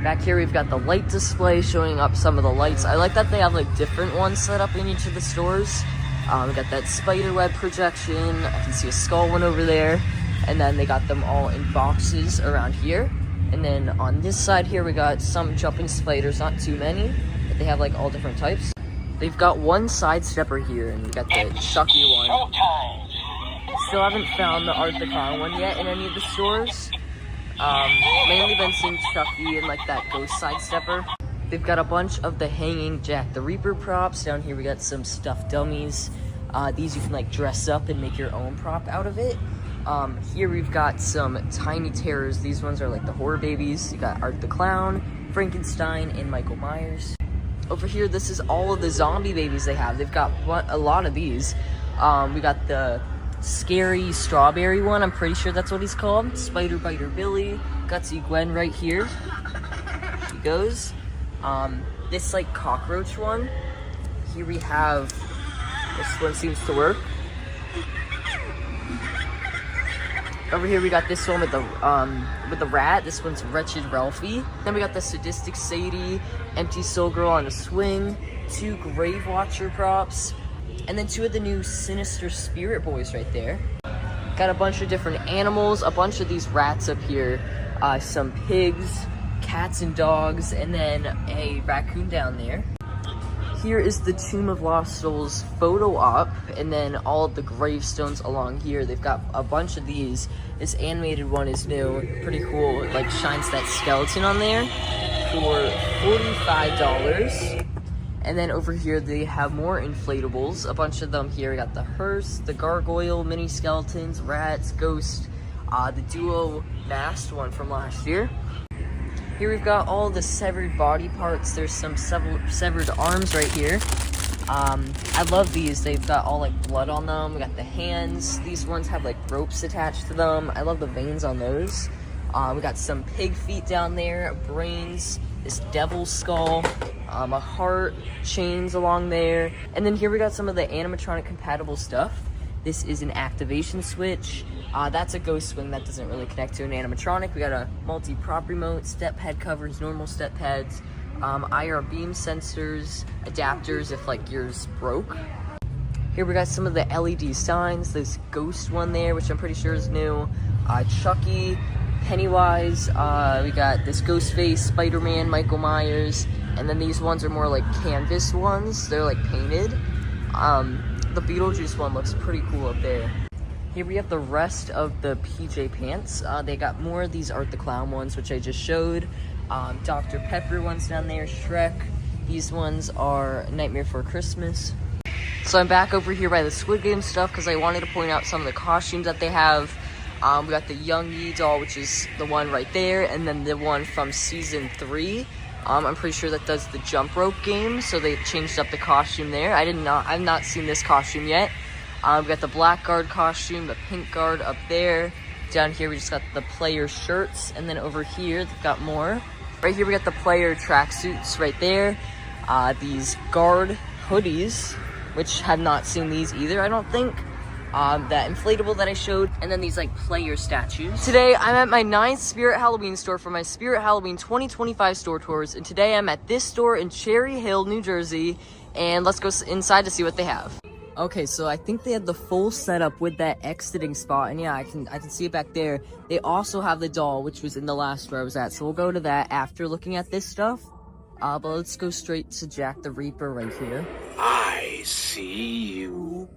Back here we've got the light display showing up some of the lights. I like that they have like different ones set up in each of the stores. We got that spider web projection. I can see a skull one over there. And then they got them all in boxes around here. And then on this side here we got some jumping spiders, not too many, but they have like all different types. They've got one side stepper here, and we got the Chucky one. Still haven't found the Art the Clown one yet in any of the stores. Mainly been seeing Chucky and like that ghost side stepper. They've got a bunch of the hanging Jack the Reaper props. Down here we got some stuffed dummies. These you can like dress up and make your own prop out of it. Here we've got some Tiny Terrors. These ones are like the horror babies. You got Art the Clown, Frankenstein, and Michael Myers. Over here, this is all of the zombie babies they have. They've got a lot of these. We got the Scary Strawberry one. I'm pretty sure that's what he's called. Spider Biter Billy. Gutsy Gwen right here. She goes. This like cockroach one. Here we have, this one seems to work. Over here we got this one with the rat. This one's Wretched Ralphie. Then we got the Sadistic Sadie, Empty Soul Girl on a swing, two Grave Watcher props, and then two of the new Sinister Spirit Boys right there. Got a bunch of different animals, a bunch of these rats up here, some pigs, cats and dogs, and then a raccoon down there. Here is the Tomb of Lost Souls photo op, and then all of the gravestones along here. They've got a bunch of these. This animated one is new, pretty cool. It like shines that skeleton on there for $45. And then over here they have more inflatables, a bunch of them here. We got the hearse, the gargoyle, mini skeletons, rats, ghost, the duo masked one from last year. Here we've got all the severed body parts. There's some severed arms right here. I love these. They've got all like blood on them. We got the hands. These ones have like ropes attached to them. I love the veins on those. We got some pig feet down there, brains, this devil skull, a heart, chains along there. And then here we got some of the animatronic compatible stuff. This is an activation switch. That's a ghost swing that doesn't really connect to an animatronic. We got a multi-prop remote, step head covers, normal step heads, IR beam sensors, adapters if like yours broke. Here we got some of the LED signs. This ghost one there, which I'm pretty sure is new. Chucky, Pennywise. We got this Ghostface, Spider-Man, Michael Myers, and then these ones are more like canvas ones. They're like painted. The Beetlejuice one looks pretty cool up there. Here we have the rest of the PJ pants. They got more of these Art the Clown ones, which I just showed. Dr. Pepper ones down there, Shrek. These ones are Nightmare Before Christmas. So I'm back over here by the Squid Game stuff because I wanted to point out some of the costumes that they have. We got the Young Yi doll, which is the one right there, and then the one from season 3. I'm pretty sure that does the jump rope game, so they changed up the costume there. I've not seen this costume yet. We got the black guard costume, the pink guard up there. Down here we just got the player shirts, and then over here they've got more. Right here we got the player tracksuits right there. These guard hoodies, which have not seen these either, I don't think. That inflatable that I showed, and then these like player statues. Today I'm at my 9th Spirit Halloween store for my Spirit Halloween 2025 store tours, and today I'm at this store in Cherry Hill, New Jersey, and let's go inside to see what they have. Okay, so I think they had the full setup with that exiting spot, and yeah, I can see it back there. They also have the doll, which was in the last store I was at, so we'll go to that after looking at this stuff. But let's go straight to Jack the Reaper right here. I see you.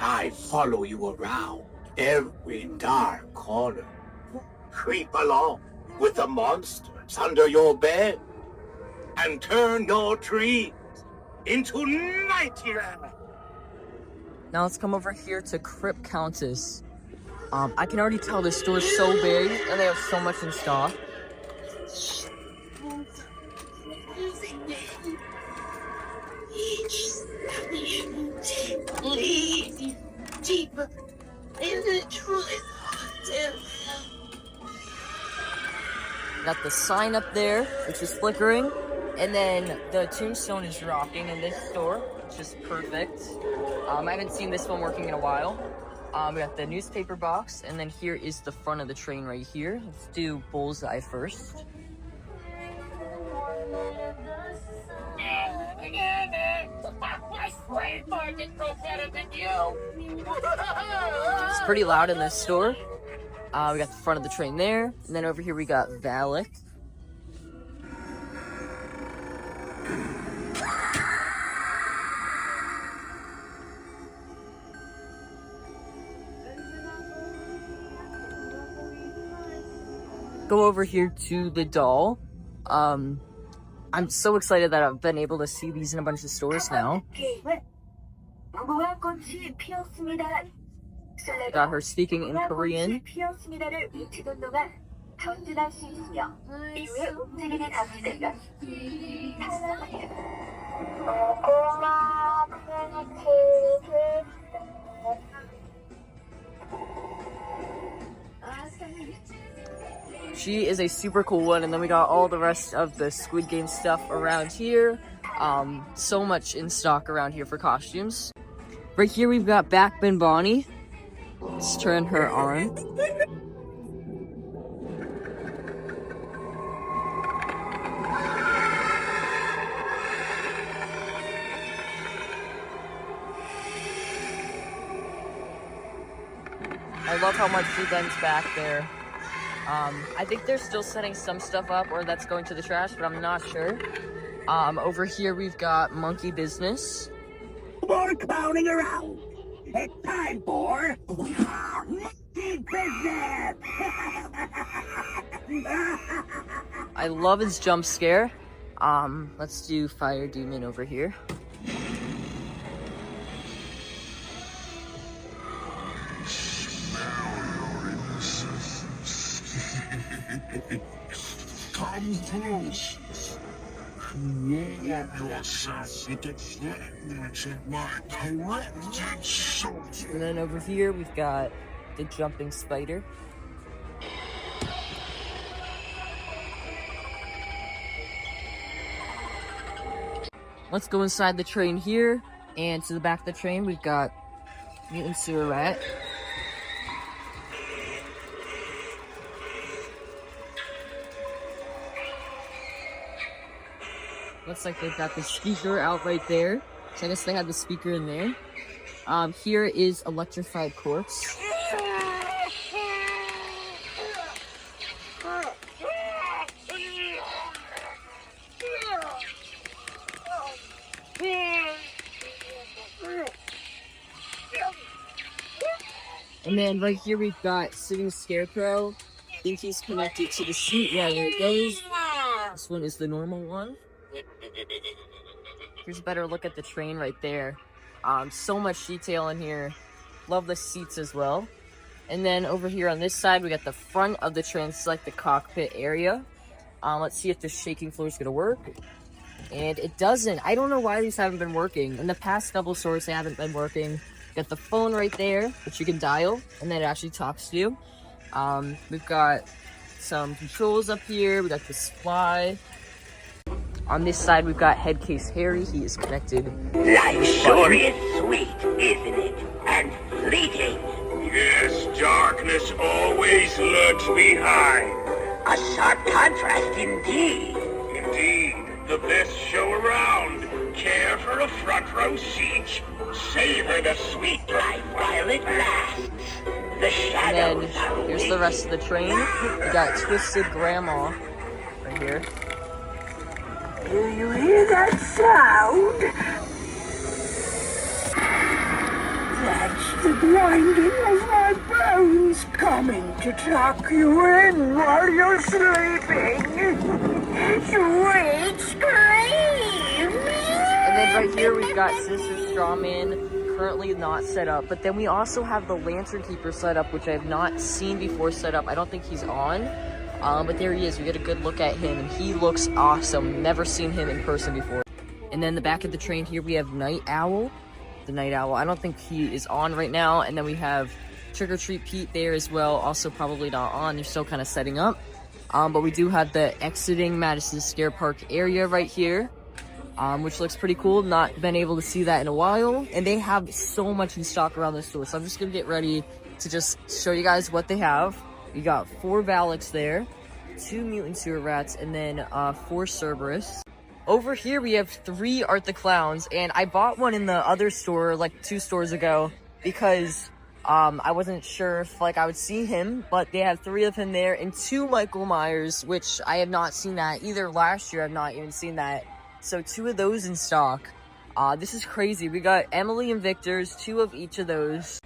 I follow you around every dark corner. Creep along with the monsters under your bed and turn your dreams into nightmares. Now let's come over here to Crypt Countess. I can already tell this store is so big and they have so much in stock. Lead deeper into truth. Got the sign up there, which is flickering, and then the tombstone is rocking in this store, which is perfect. I haven't seen this one working in a while. We got the newspaper box, and then here is the front of the train right here. Let's do Bullseye first. It's pretty loud in this store. We got the front of the train there, and then over here we got Valak. Go over here to the doll. I'm so excited that I've been able to see these in a bunch of stores now. Got her speaking in Korean. She is a super cool one, and then we got all the rest of the Squid Game stuff around here. So much in stock around here for costumes. Right here we've got Backbone Bonnie. Let's turn her arm. I love how much she bends back there. I think they're still setting some stuff up, or that's going to the trash, but I'm not sure. Over here we've got Monkey Business. More clowning around. It's time for Monkey Business. I love his jump scare. Let's do Fire Demon over here. Come close. Warm yourself with the fragments of my corrupted soul. And then over here we've got the jumping spider. Let's go inside the train here, and to the back of the train we've got Mutant Sewer Rat. Looks like they've got the speaker out right there. So I guess they had the speaker in there. Here is Electrified Corpse. And then right here we've got Sitting Scarecrow. I think he's connected to the seat. Yeah, there it goes. This one is the normal one. Here's a better look at the train right there. So much detail in here. Love the seats as well. And then over here on this side, we got the front of the train. It's like the cockpit area. Let's see if this shaking floor is going to work. And it doesn't. I don't know why these haven't been working. In the past couple stores, they haven't been working. Got the phone right there, which you can dial, and then it actually talks to you. We've got some controls up here. We got this fly. On this side, we've got Headcase Harry. He is connected. Life sure is sweet, isn't it? And fleeting. Yes, darkness always lurks behind. A sharp contrast indeed. Indeed, the best show around. Care for a front row seat? Savor the sweet life while it lasts. The shadows. And then here's the rest of the train. We got Twisted Grandma right here. Do you hear that sound? That's the grinding of my bones coming to tuck you in while you're sleeping. Sweet screams! And then right here we've got Sister Strawman, currently not set up. But then we also have the Lantern Keeper set up, which I have not seen before set up. I don't think he's on. But there he is. We get a good look at him, and he looks awesome. Never seen him in person before. And then the back of the train here, we have Night Owl. The Night Owl, I don't think he is on right now. And then we have Trick or Treat Pete there as well. Also probably not on. They're still kind of setting up. But we do have the exiting Madison Scare Park area right here, which looks pretty cool. Not been able to see that in a while. And they have so much in stock around the store. So I'm just going to get ready to just show you guys what they have. We got 4 Valaks there, 2 Mutant Sewer Rats, and then 4 Cerberus. Over here we have 3 Art the Clowns, and I bought one in the other store like 2 stores ago because I wasn't sure if like I would see him, but they have 3 of him there, and 2 Michael Myers, which I have not seen that either. Last year I've not even seen that, so 2 of those in stock. This is crazy. We got Emily and Victor's, 2 of each of those.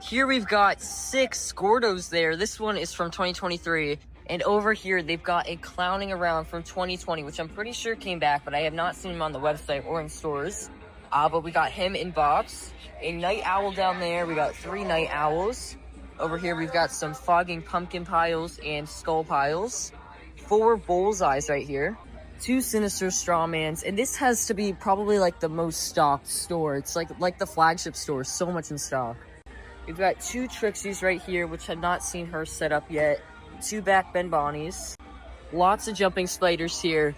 Here we've got 6 Gordos there. This one is from 2023. And over here, they've got a Clowning Around from 2020, which I'm pretty sure came back, but I have not seen him on the website or in stores. But we got him in box. A Night Owl down there. We got 3 Night Owls. Over here, we've got some Fogging Pumpkin Piles and Skull Piles. 4 Bullseyes right here. 2 Sinister Strawmans. And this has to be probably like the most stocked store. It's like the flagship store. So much in stock. We've got 2 Trixies right here, which had not seen her set up yet. 2 Back Ben Bonnies. Lots of Jumping Spiders here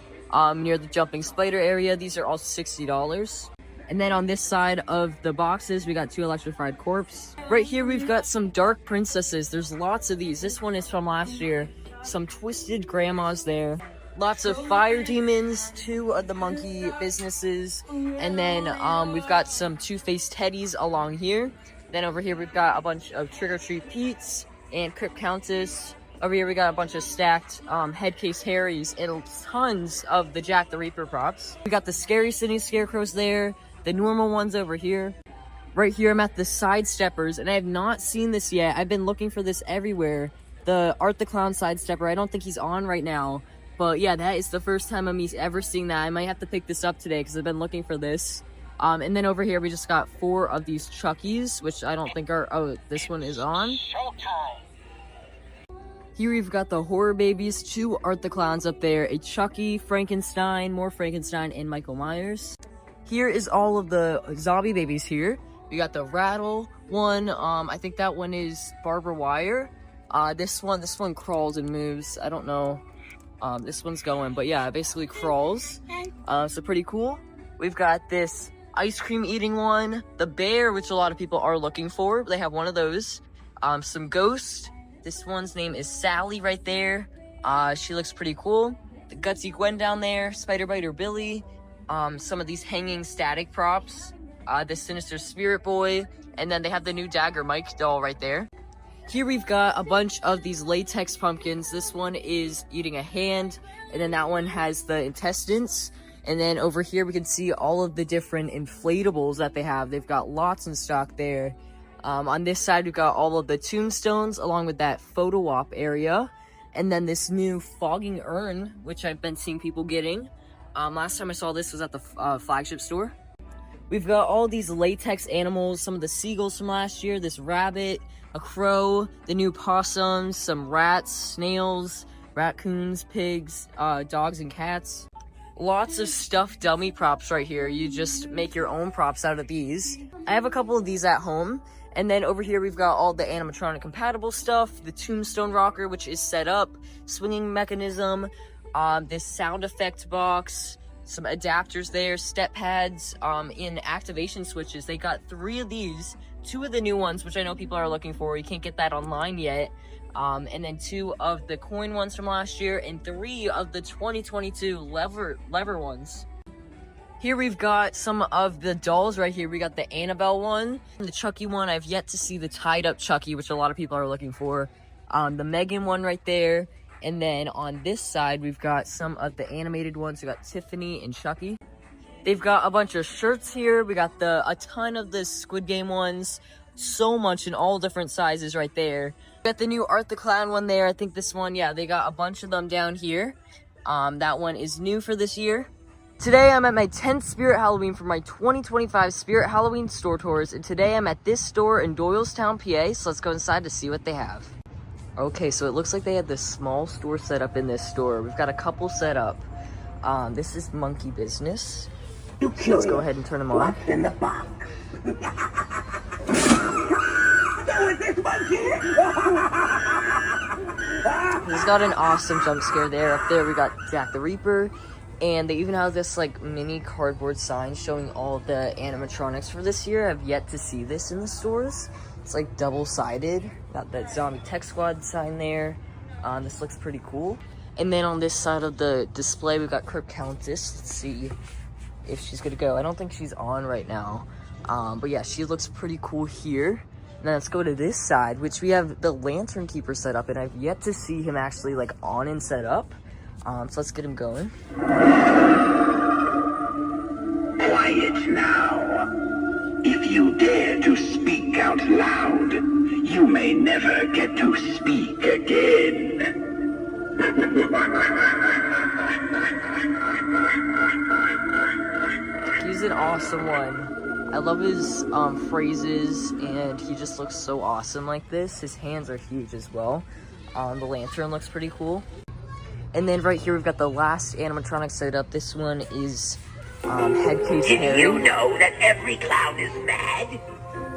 near the Jumping Spider area. These are all $60. And then on this side of the boxes, we got 2 Electrified Corpse. Right here, we've got some Dark Princesses. There's lots of these. This one is from last year. Some Twisted Grandmas there. Lots of Fire Demons, 2 of the Monkey Businesses. And then we've got some Two-Faced Teddies along here. Then over here, we've got a bunch of Trick or Treat Pete's and Crypt Countess. Over here, we got a bunch of stacked Headcase Harrys and tons of the Jack the Reaper props. We got the Scary City Scarecrows there, the normal ones over here. Right here, I'm at the Sidesteppers, and I have not seen this yet. I've been looking for this everywhere. The Art the Clown Sidestepper, I don't think he's on right now. But yeah, that is the first time I'm ever seeing that. I might have to pick this up today because I've been looking for this. And then over here, we just got 4 of these Chuckies, which I don't think are... Oh, this one is on. Showtime. Here we've got the Horror Babies, 2 Art the Clowns up there, a Chucky, Frankenstein, more Frankenstein, and Michael Myers. Here is all of the Zombie Babies here. We got the Rattle one. I think that one is Barbara Wire. This one crawls and moves. I don't know. This one's going, but yeah, it basically crawls. So pretty cool. We've got this ice cream eating one, the bear, which a lot of people are looking for. They have one of those. Some ghosts. This one's name is Sally right there. She looks pretty cool. The Gutsy Gwen down there, Spider Biter Billy. Some of these hanging static props. The Sinister Spirit Boy, and then they have the new Dagger Mike doll right there. Here we've got a bunch of these latex pumpkins. This one is eating a hand, and then that one has the intestines. And then over here we can see all of the different inflatables that they have. They've got lots in stock there. On this side, we've got all of the tombstones along with that photo op area. And then this new fogging urn, which I've been seeing people getting. Last time I saw this was at the flagship store. We've got all these latex animals, some of the seagulls from last year, this rabbit, a crow, the new possums, some rats, snails, raccoons, pigs, dogs and cats. Lots of stuffed dummy props right here. You just make your own props out of these. I have a couple of these at home. And then over here, we've got all the animatronic compatible stuff, the tombstone rocker, which is set up, swinging mechanism, this sound effect box, some adapters there, step pads, in activation switches. They got 3 of these, 2 of the new ones, which I know people are looking for. You can't get that online yet. And then 2 of the coin ones from last year, and 3 of the 2022 lever ones. Here we've got some of the dolls right here. We got the Annabelle one, the Chucky one. I've yet to see the tied up Chucky, which a lot of people are looking for. The Megan one right there. And then on this side, we've got some of the animated ones. We got Tiffany and Chucky. They've got a bunch of shirts here. We got a ton of the Squid Game ones. So much in all different sizes right there. We got the new Art the Clown one there. I think this one, yeah, they got a bunch of them down here. That one is new for this year. Today I'm at my 10th Spirit Halloween for my 2025 Spirit Halloween store tours, and today I'm at this store in Doylestown, PA, so let's go inside to see what they have. Okay, so it looks like they had this small store set up in this store. We've got a couple set up. This is Monkey Business. Let's go ahead and turn them on. What's in the box? He's got an awesome jump scare there. Up there we got Jack the Reaper. And they even have this like mini cardboard sign showing all the animatronics for this year. I've yet to see this in the stores. It's like double-sided. Got that Zombie Tech Squad sign there. This looks pretty cool. And then on this side of the display, we've got Crypt Countess. Let's see if she's gonna go. I don't think she's on right now. But yeah, she looks pretty cool here. And then let's go to this side, which we have the Lantern Keeper set up, and I've yet to see him actually like on and set up. So let's get him going. Quiet now. If you dare to speak out loud, you may never get to speak again. He's an awesome one. I love his phrases, and he just looks so awesome like this. His hands are huge as well. The lantern looks pretty cool. And then right here, we've got the last animatronic set up. This one is Headcase Did Harry. you know that every clown is mad?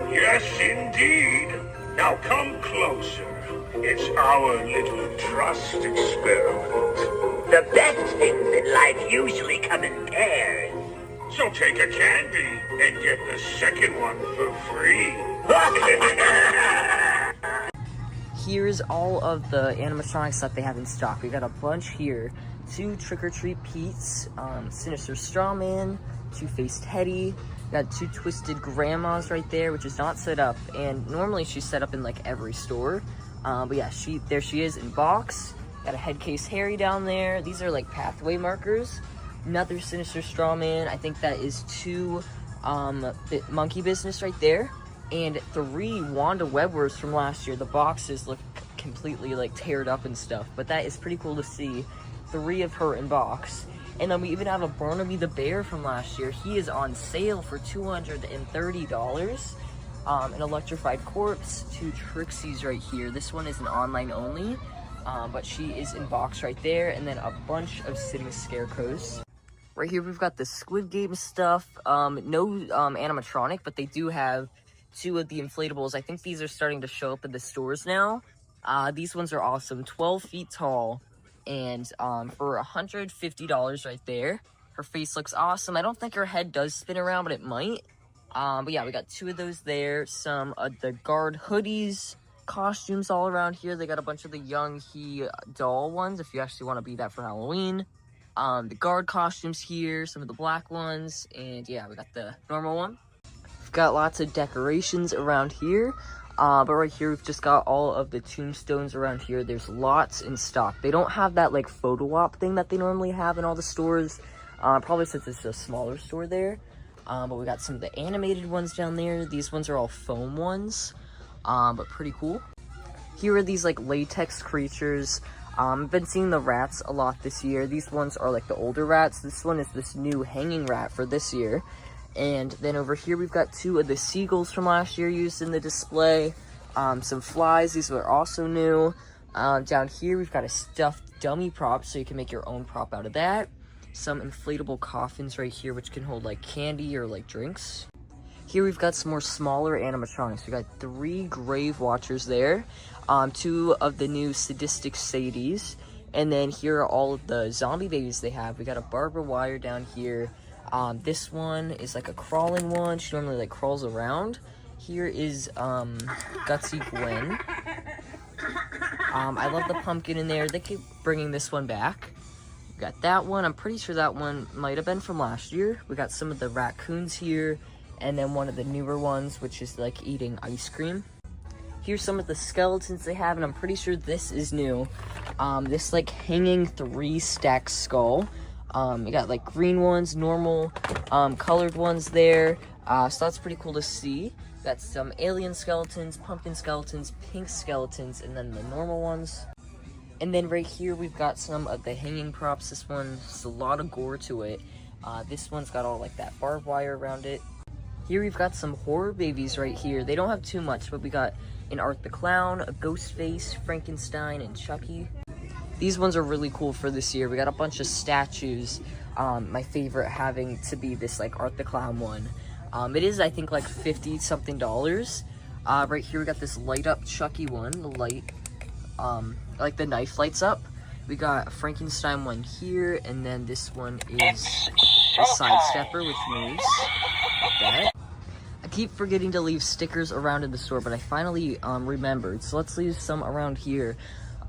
Yes, indeed. Now come closer. It's our little trust experiment. The best things in life usually come in pairs. So take a candy and get the second one for free. Here's all of the animatronics that they have in stock. We got a bunch here. 2 Trick or Treat Pete's, Sinister Strawman, 2-Faced Teddy. Got 2 Twisted Grandmas right there, which is not set up. And normally she's set up in like every store. But yeah, there she is in box. Got a Headcase Harry down there. These are like pathway markers. Another Sinister Strawman. I think that is 2 Monkey Business right there. And 3 Wanda Webwers from last year. The boxes look completely like teared up and stuff, but that is pretty cool to see. 3 of her in box. And then we even have a Barnaby the Bear from last year. He is on sale for $230. An Electrified Corpse, 2 Trixies right here. This one is an online only, but she is in box right there. And then a bunch of sitting scarecrows. Right here we've got the Squid Game stuff. No animatronic, but they do have 2 of the inflatables. I think these are starting to show up in the stores now. These ones are awesome. 12 feet tall, and for $150 right there. Her face looks awesome. I don't think her head does spin around, but it might. But yeah, we got 2 of those there. Some of the guard hoodies, costumes all around here. They got a bunch of the Young He doll ones, if you actually want to be that for Halloween. The guard costumes here, some of the black ones, and yeah, we got the normal one. We've got lots of decorations around here, but right here we've just got all of the tombstones around here. There's lots in stock. They don't have that like photo op thing that they normally have in all the stores, probably since it's a smaller store there. But we got some of the animated ones down there. These ones are all foam ones, but pretty cool. Here are these like latex creatures. I've been seeing the rats a lot this year. These ones are like the older rats. This one is this new hanging rat for this year. And then over here we've got 2 of the seagulls from last year used in the display. Some flies, these were also new. Down here we've got a stuffed dummy prop, so you can make your own prop out of that. Some inflatable coffins right here, which can hold like candy or like drinks. Here we've got some more smaller animatronics. We got 3 grave watchers there, 2 of the new sadistic sadies, and then here are all of the zombie babies they have. We got a barbed wire down here. This one is like a crawling one. She normally like crawls around. Here is Gutsy Gwen. I love the pumpkin in there. They keep bringing this one back. We got that one. I'm pretty sure that one might have been from last year. We got some of the raccoons here, and then one of the newer ones, which is like eating ice cream. Here's some of the skeletons they have, and I'm pretty sure this is new. This like hanging 3-stack skull. We got like green ones, normal, colored ones there. So that's pretty cool to see. Got some alien skeletons, pumpkin skeletons, pink skeletons, and then the normal ones. And then right here we've got some of the hanging props. This one has a lot of gore to it. This one's got all like that barbed wire around it. Here we've got some horror babies right here. They don't have too much, but we got an Art the Clown, a Ghostface, Frankenstein, and Chucky. These ones are really cool for this year. We got a bunch of statues. My favorite having to be this like Art the Clown one. It is, I think, like $50-something. Right here we got this light up Chucky one, the light, like the knife lights up. We got a Frankenstein one here, and then this one is a sidestepper, which moves like that. I keep forgetting to leave stickers around in the store, but I finally remembered. So let's leave some around here.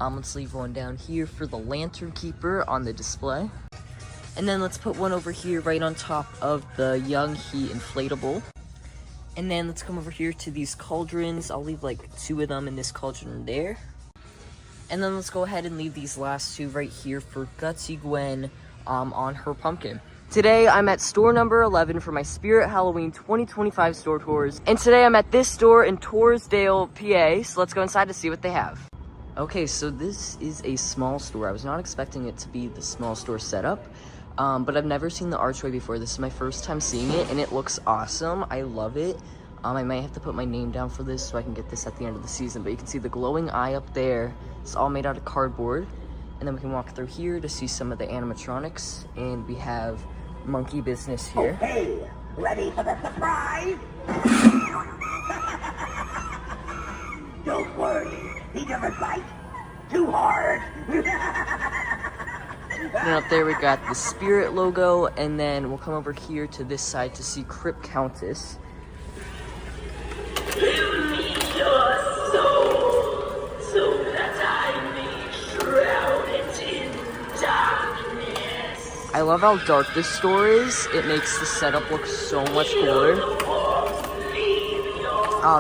Let's leave one down here for the Lantern Keeper on the display. And then let's put one over here right on top of the Young He inflatable. And then let's come over here to these cauldrons. I'll leave like 2 of them in this cauldron there. And then let's go ahead and leave these last 2 right here for Gutsy Gwen on her pumpkin. Today I'm at store number 11 for my Spirit Halloween 2025 store tours. And today I'm at this store in Torresdale, PA. So let's go inside to see what they have. Okay, so this is a small store. I was not expecting it to be the small store setup. But I've never seen the archway before. This is my first time seeing it, and it looks awesome. I love it. I might have to put my name down for this so I can get this at the end of the season, but you can see the glowing eye up there. It's all made out of cardboard. And then we can walk through here to see some of the animatronics, and we have monkey business here. Hey, ready for the surprise? Don't worry, he doesn't bite too hard. And up there we got the Spirit logo, and then we'll come over here to this side to see Crypt Countess. Give me your soul, so that I may shroud it in darkness. I love how dark this store is. It makes the setup look so much cooler.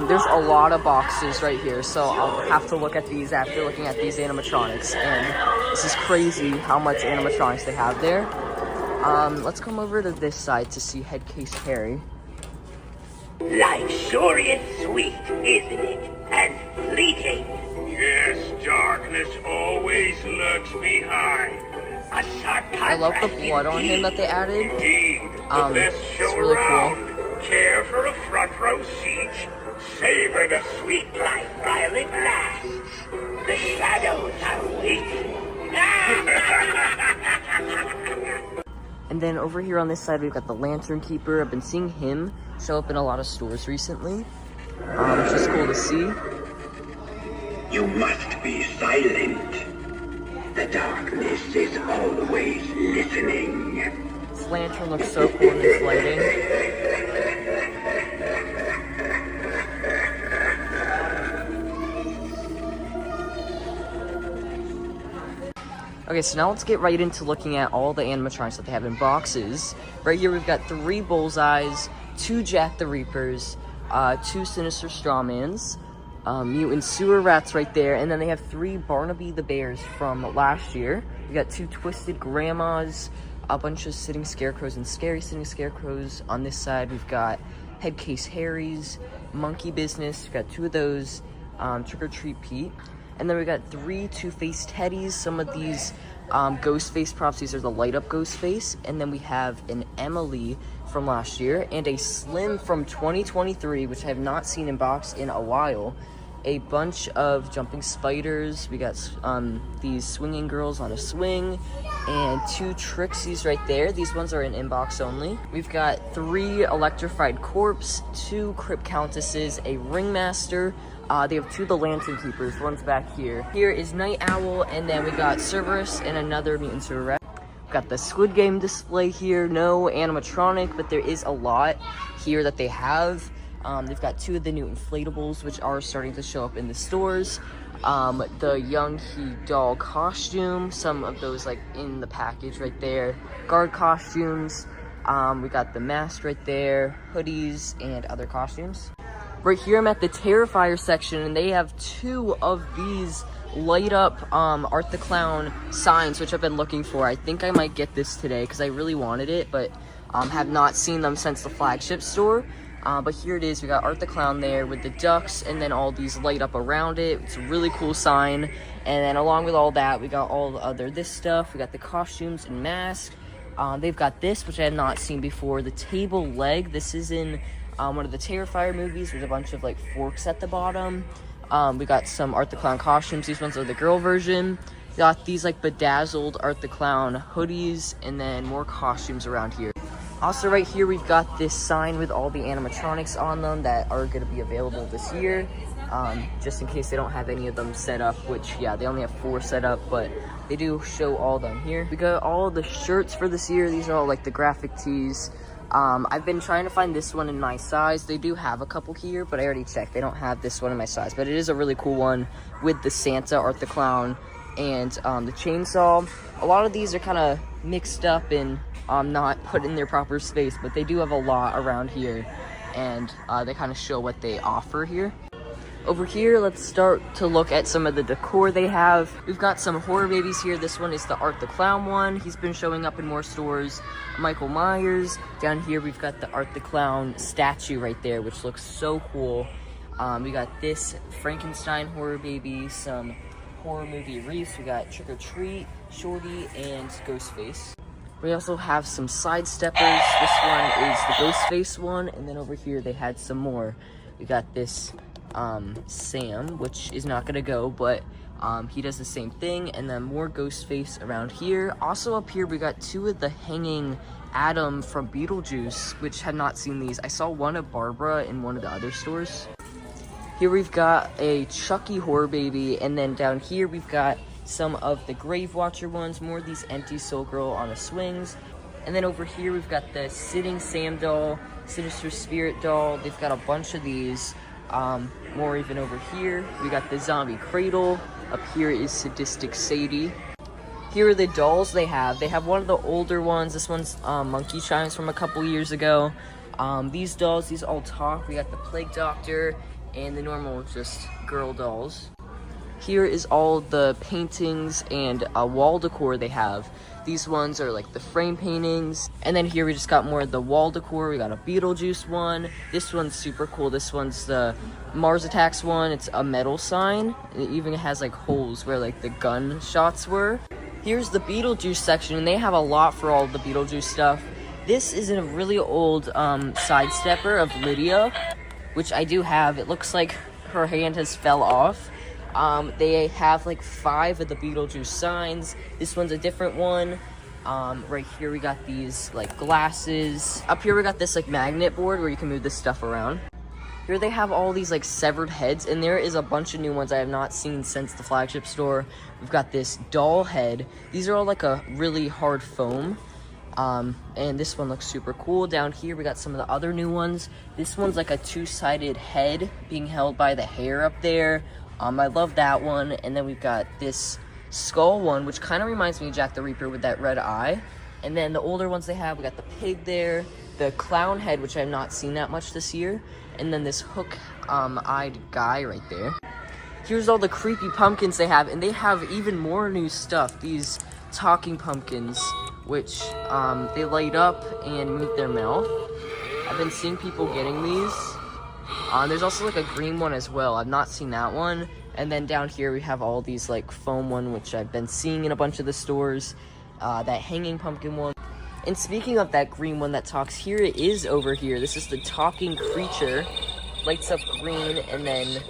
There's a lot of boxes right here, so I'll have to look at these after looking at these animatronics. And this is crazy how much animatronics they have there. Let's come over to this side to see Headcase Harry. Life sure is sweet, isn't it? And fleeting. Yes, darkness always lurks behind. I love the blood on him that they added. Indeed, the best show it's really around. cool. Care for a front row seat? Savor the sweet life while it lasts. The shadows are waiting. And then over here on this side, we've got the Lantern Keeper. I've been seeing him show up in a lot of stores recently, which is cool to see. You must be silent. The darkness is always listening. This lantern looks so cool in this lighting. Okay, so now let's get right into looking at all the animatronics that they have in boxes. Right here we've got 3 Bullseyes, 2 Jack the Reapers, 2 Sinister Strawmans, Mutant Sewer Rats right there, and then they have 3 Barnaby the Bears from last year. We got 2 Twisted Grandmas, a bunch of sitting scarecrows and scary sitting scarecrows. On this side, we've got Headcase Harry's, Monkey Business. We've got 2 of those, Trick or Treat Pete. And then we got 3 Two-Face Teddies. Some of these Ghostface props. These are the light-up Ghostface. And then we have an Emily from last year and a Slim from 2023, which I have not seen in box in a while. A bunch of jumping spiders. We got these swinging girls on a swing, and 2 Trixies right there. These ones are in inbox only. We've got 3 electrified corpse, 2 Crypt Countesses, a Ringmaster. They have 2 of the Lantern Keepers. One's back here. Here is Night Owl, and then we got Cerberus and another Mutant Survivor. We've got the Squid Game display here. No animatronic, but there is a lot here that they have. They've got 2 of the new inflatables, which are starting to show up in the stores. The Young He doll costume, some of those like in the package right there. Guard costumes. We got the mask right there, hoodies, and other costumes. Right here, I'm at the Terrifier section, and they have 2 of these light up Art the Clown signs, which I've been looking for. I think I might get this today because I really wanted it, but have not seen them since the flagship store. But here it is. We got Art the Clown there with the ducks, and then all these light up around it. It's a really cool sign. And then along with all that, we got all the other this stuff. We got the costumes and masks. They've got this, which I had not seen before, the table leg. This is in one of the Terrifier movies with a bunch of like forks at the bottom. We got some Art the Clown costumes. These ones are the girl version. We got these like bedazzled Art the Clown hoodies, and then more costumes around here. Also right here, we've got this sign with all the animatronics on them that are going to be available this year. Just in case they don't have any of them set up, which, yeah, they only have 4 set up, but they do show all of them here. We got all the shirts for this year. These are all like the graphic tees. I've been trying to find this one in my size. They do have a couple here, but I already checked. They don't have this one in my size, but it is a really cool one with the Santa, Art the Clown, and the chainsaw. A lot of these are kind of mixed up and not put in their proper space, but they do have a lot around here, and they kind of show what they offer here. Over here, let's start to look at some of the decor they have. We've got some horror babies here. This one is the Art the Clown one. He's been showing up in more stores. Michael Myers. Down here, we've got the Art the Clown statue right there, which looks so cool. We got this Frankenstein horror baby, some horror movie wreaths. We got Trick or Treat, Shorty, and Ghostface. We also have some side steppers. This one is the Ghostface one, and then over here they had some more. We got this Sam, which is not gonna go, but he does the same thing, and then more Ghostface around here. Also up here, we got 2 of the hanging Adam from Beetlejuice, which had not seen these. I saw one of Barbara in one of the other stores. Here we've got a Chucky horror baby, and then down here we've got some of the Grave Watcher ones, more of these Empty Soul Girl on the swings. And then over here we've got the Sitting Sam doll, Sinister Spirit doll. They've got a bunch of these. More even over here. We got the Zombie Cradle. Up here is Sadistic Sadie. Here are the dolls they have. They have one of the older ones. This one's Monkey Chimes from a couple years ago. These dolls, these all talk. We got the Plague Doctor and the normal just girl dolls. Here is all the paintings and wall decor they have. These ones are like the frame paintings. And then here we just got more of the wall decor. We got a Beetlejuice one. This one's super cool. This one's the Mars Attacks one. It's a metal sign. It even has like holes where like the gun shots were. Here's the Beetlejuice section, and they have a lot for all the Beetlejuice stuff. This is a really old sidestepper of Lydia, which I do have. It looks like her hand has fell off. They have like 5 of the Beetlejuice signs. This one's a different one. Right here we got these like glasses. Up here we got this like magnet board where you can move this stuff around. Here they have all these like severed heads, and there is a bunch of new ones I have not seen since the flagship store. We've got this doll head. These are all like a really hard foam. And this one looks super cool. Down here we got some of the other new ones. This one's like a 2-sided head being held by the hair up there. I love that one. And then we've got this skull one, which kind of reminds me of Jack the Reaper with that red eye. And then the older ones they have, we got the pig there, the clown head, which I have not seen that much this year, and then this hook-eyed guy right there. Here's all the creepy pumpkins they have, and they have even more new stuff. These talking pumpkins. which they light up and move their mouth. I've been seeing people getting these. There's also like a green one as well. I've not seen that one. And then down here we have all these like foam one, which I've been seeing in a bunch of the stores. That hanging pumpkin one. And speaking of that green one that talks, here it is over here. This is the talking creature. Lights up green and then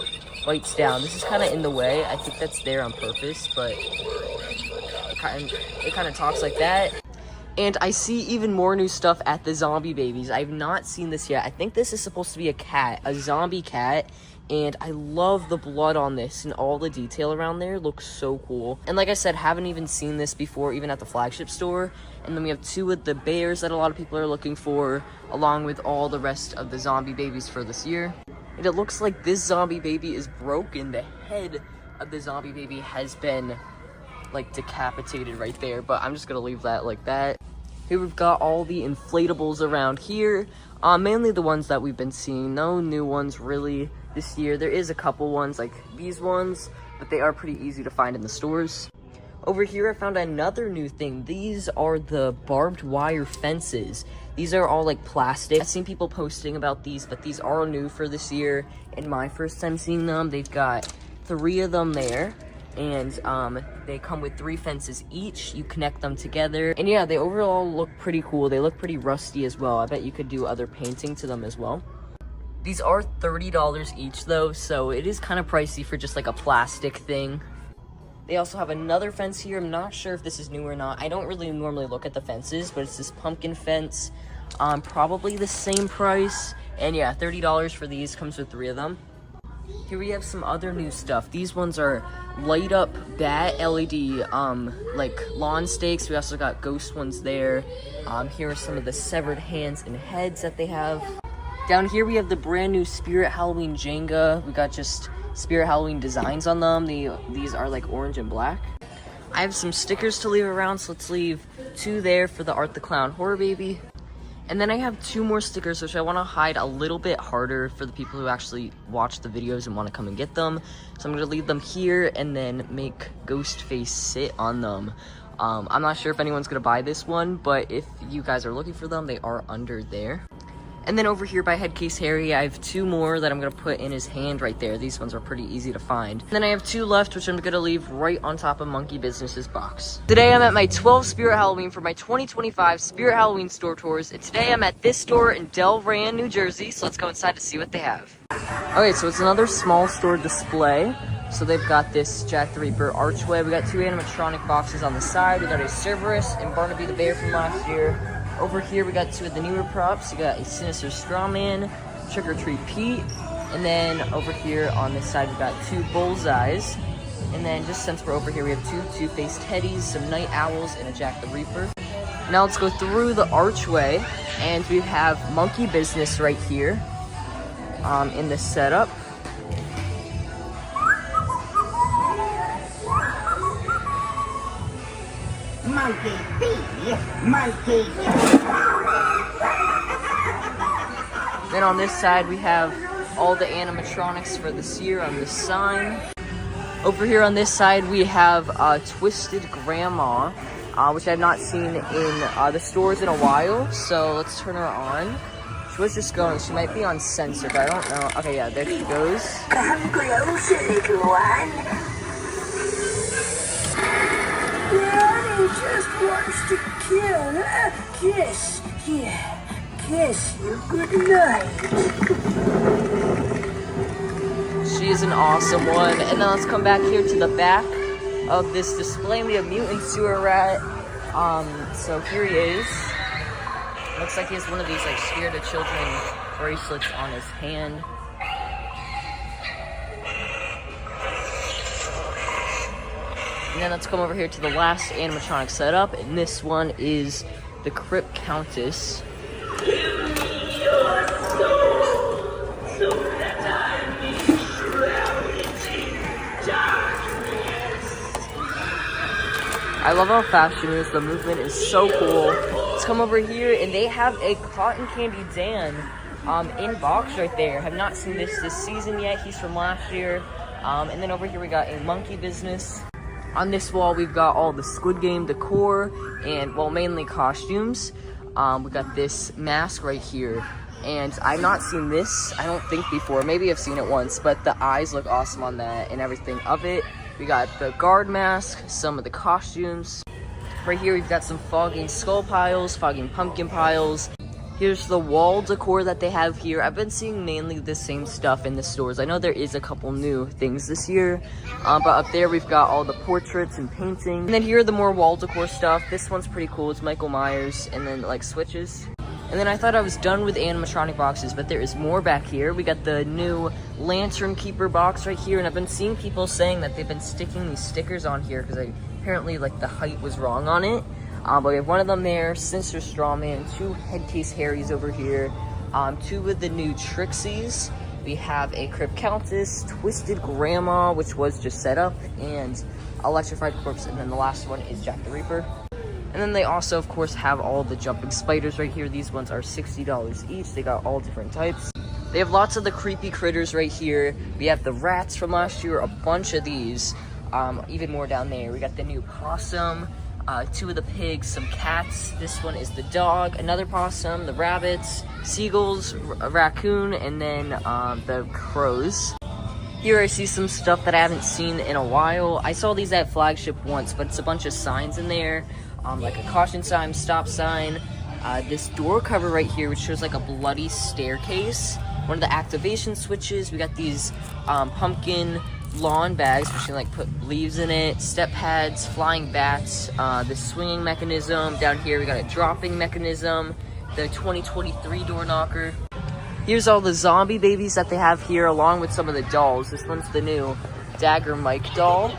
bites down. This is kind of in the way. I think that's there on purpose, but it kind of talks like that. And I see even more new stuff at the zombie babies. I've not seen this yet. I think this is supposed to be a cat, a zombie cat. And I love the blood on this, and all the detail around there looks so cool. And like I said, haven't even seen this before, even at the flagship store. And then we have two of the bears that a lot of people are looking for, along with all the rest of the zombie babies for this year. And it looks like this zombie baby is broken. The head of the zombie baby has been like decapitated right there, but I'm just gonna leave that like that. Here we've got all the inflatables around here, mainly the ones that we've been seeing. No new ones really this year. There is a couple ones like these ones, but they are pretty easy to find in the stores. Over here I found another new thing. These are the barbed wire fences. These are all like plastic. I've seen people posting about these, but these are new for this year. And my first time seeing them, they've got 3 of them there. And they come with 3 fences each. You connect them together, and yeah, they overall look pretty cool. They look pretty rusty as well. I bet you could do other painting to them as well. These are $30 each though, so it is kind of pricey for just like a plastic thing. They also have another fence here. I'm not sure if this is new or not. I don't really normally look at the fences, but it's this pumpkin fence. Probably the same price, and yeah, $30 for these. Comes with 3 of them. Here we have some other new stuff. These ones are light up bat LED like lawn stakes. We also got ghost ones there. Here are some of the severed hands and heads that they have. Down here we have the brand new Spirit Halloween Jenga. We got just Spirit Halloween designs on them. These are like orange and black. I have some stickers to leave around, so let's leave 2 there for the Art the Clown Horror Baby. And then I have 2 more stickers, which I want to hide a little bit harder for the people who actually watch the videos and want to come and get them. So I'm going to leave them here and then make Ghostface sit on them. I'm not sure if anyone's going to buy this one, but if you guys are looking for them, they are under there. And then over here by Headcase Harry, I have 2 more that I'm going to put in his hand right there. These ones are pretty easy to find. And then I have 2 left, which I'm going to leave right on top of Monkey Business's box. Today I'm at my 12th Spirit Halloween for my 2025 Spirit Halloween store tours. And today I'm at this store in Delran, New Jersey. So let's go inside to see what they have. Okay, so it's another small store display. So they've got this Jack the Reaper archway. We got 2 animatronic boxes on the side. We got a Cerberus and Barnaby the Bear from last year. Over here, we got 2 of the newer props. You got a Sinister Strawman, Trick or Treat Pete, and then over here on this side, we got 2 Bullseyes. And then just since we're over here, we have 2 Two-Faced Teddies, some Night Owls, and a Jack the Reaper. Now let's go through the archway, and we have Monkey Business right here in this setup. Monkey see, monkey. Then on this side, we have all the animatronics for this year on this sign. Over here on this side, we have Twisted Grandma, which I've not seen in the stores in a while. So let's turn her on. She was just going. She might be on sensor, but I don't know. Okay, yeah, there she goes. Come closer, little one. Daddy just wants to kill. Kiss. Yeah. Kiss you good night. She is an awesome one. And then let's come back here to the back of this display. We have Mutant Sewer Rat. So here he is. Looks like he has one of these like Scared of Children bracelets on his hand. And then let's come over here to the last animatronic setup, and this one is the Crypt Countess. I love how fast she moves. The movement is so cool. Let's come over here, and they have a Cotton Candy Dan in box right there. Have not seen this season yet. He's from last year. And then over here we got a Monkey Business. On this wall, we've got all the Squid Game decor and, well, mainly costumes. We got this mask right here, and I've not seen this, I don't think, before. Maybe I've seen it once, but the eyes look awesome on that and everything of it. We got the guard mask, some of the costumes. Right here, we've got some fogging skull piles, fogging pumpkin piles. Here's the wall decor that they have here. I've been seeing mainly the same stuff in the stores. I know there is a couple new things this year, but up there we've got all the portraits and painting. And then here are the more wall decor stuff. This one's pretty cool. It's Michael Myers and then like switches. And then I thought I was done with animatronic boxes, but there is more back here. We got the new Lantern Keeper box right here, and I've been seeing people saying that they've been sticking these stickers on here because apparently like the height was wrong on it. But we have one of them there, Sinister Strawman, 2 Headcase Harrys over here, 2 of the new Trixies. We have a Crypt Countess, Twisted Grandma, which was just set up, and Electrified Corpse, and then the last one is Jack the Reaper. And then they also, of course, have all the jumping spiders right here. These ones are $60 each. They got all different types. They have lots of the creepy critters right here. We have the rats from last year, a bunch of these, even more down there. We got the new possum. 2 of the pigs, some cats. This one is the dog, another possum, the rabbits, seagulls, a raccoon, and then the crows. Here I see some stuff that I haven't seen in a while. I saw these at Flagship once, but it's a bunch of signs in there, like a caution sign, stop sign. This door cover right here, which shows like a bloody staircase. One of the activation switches. We got these pumpkin lawn bags, which can like put leaves in it, step pads, flying bats, the swinging mechanism. Down here we got a dropping mechanism, the 2023 door knocker. Here's all the zombie babies that they have here, along with some of the dolls. This one's the new Dagger Mike doll.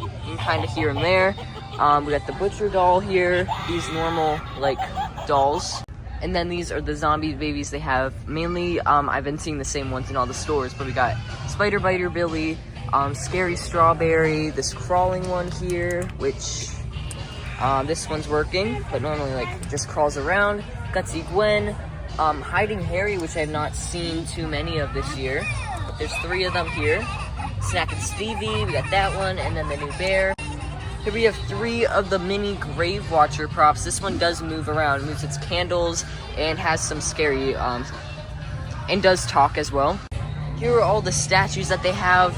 You can kind of hear him there. We got the Butcher doll here, these normal like dolls. And then these are the zombie babies they have. Mainly, I've been seeing the same ones in all the stores, but we got Spider Biter Billy, Scary Strawberry, this crawling one here, which this one's working, but normally like just crawls around. Gutsy Gwen, Hiding Harry, which I have not seen too many of this year, but there's 3 of them here. Snackin' Stevie, we got that one, and then the new bear. Here we have 3 of the mini Grave Watcher props. This one does move around, moves its candles, and has some scary, and does talk as well. Here are all the statues that they have.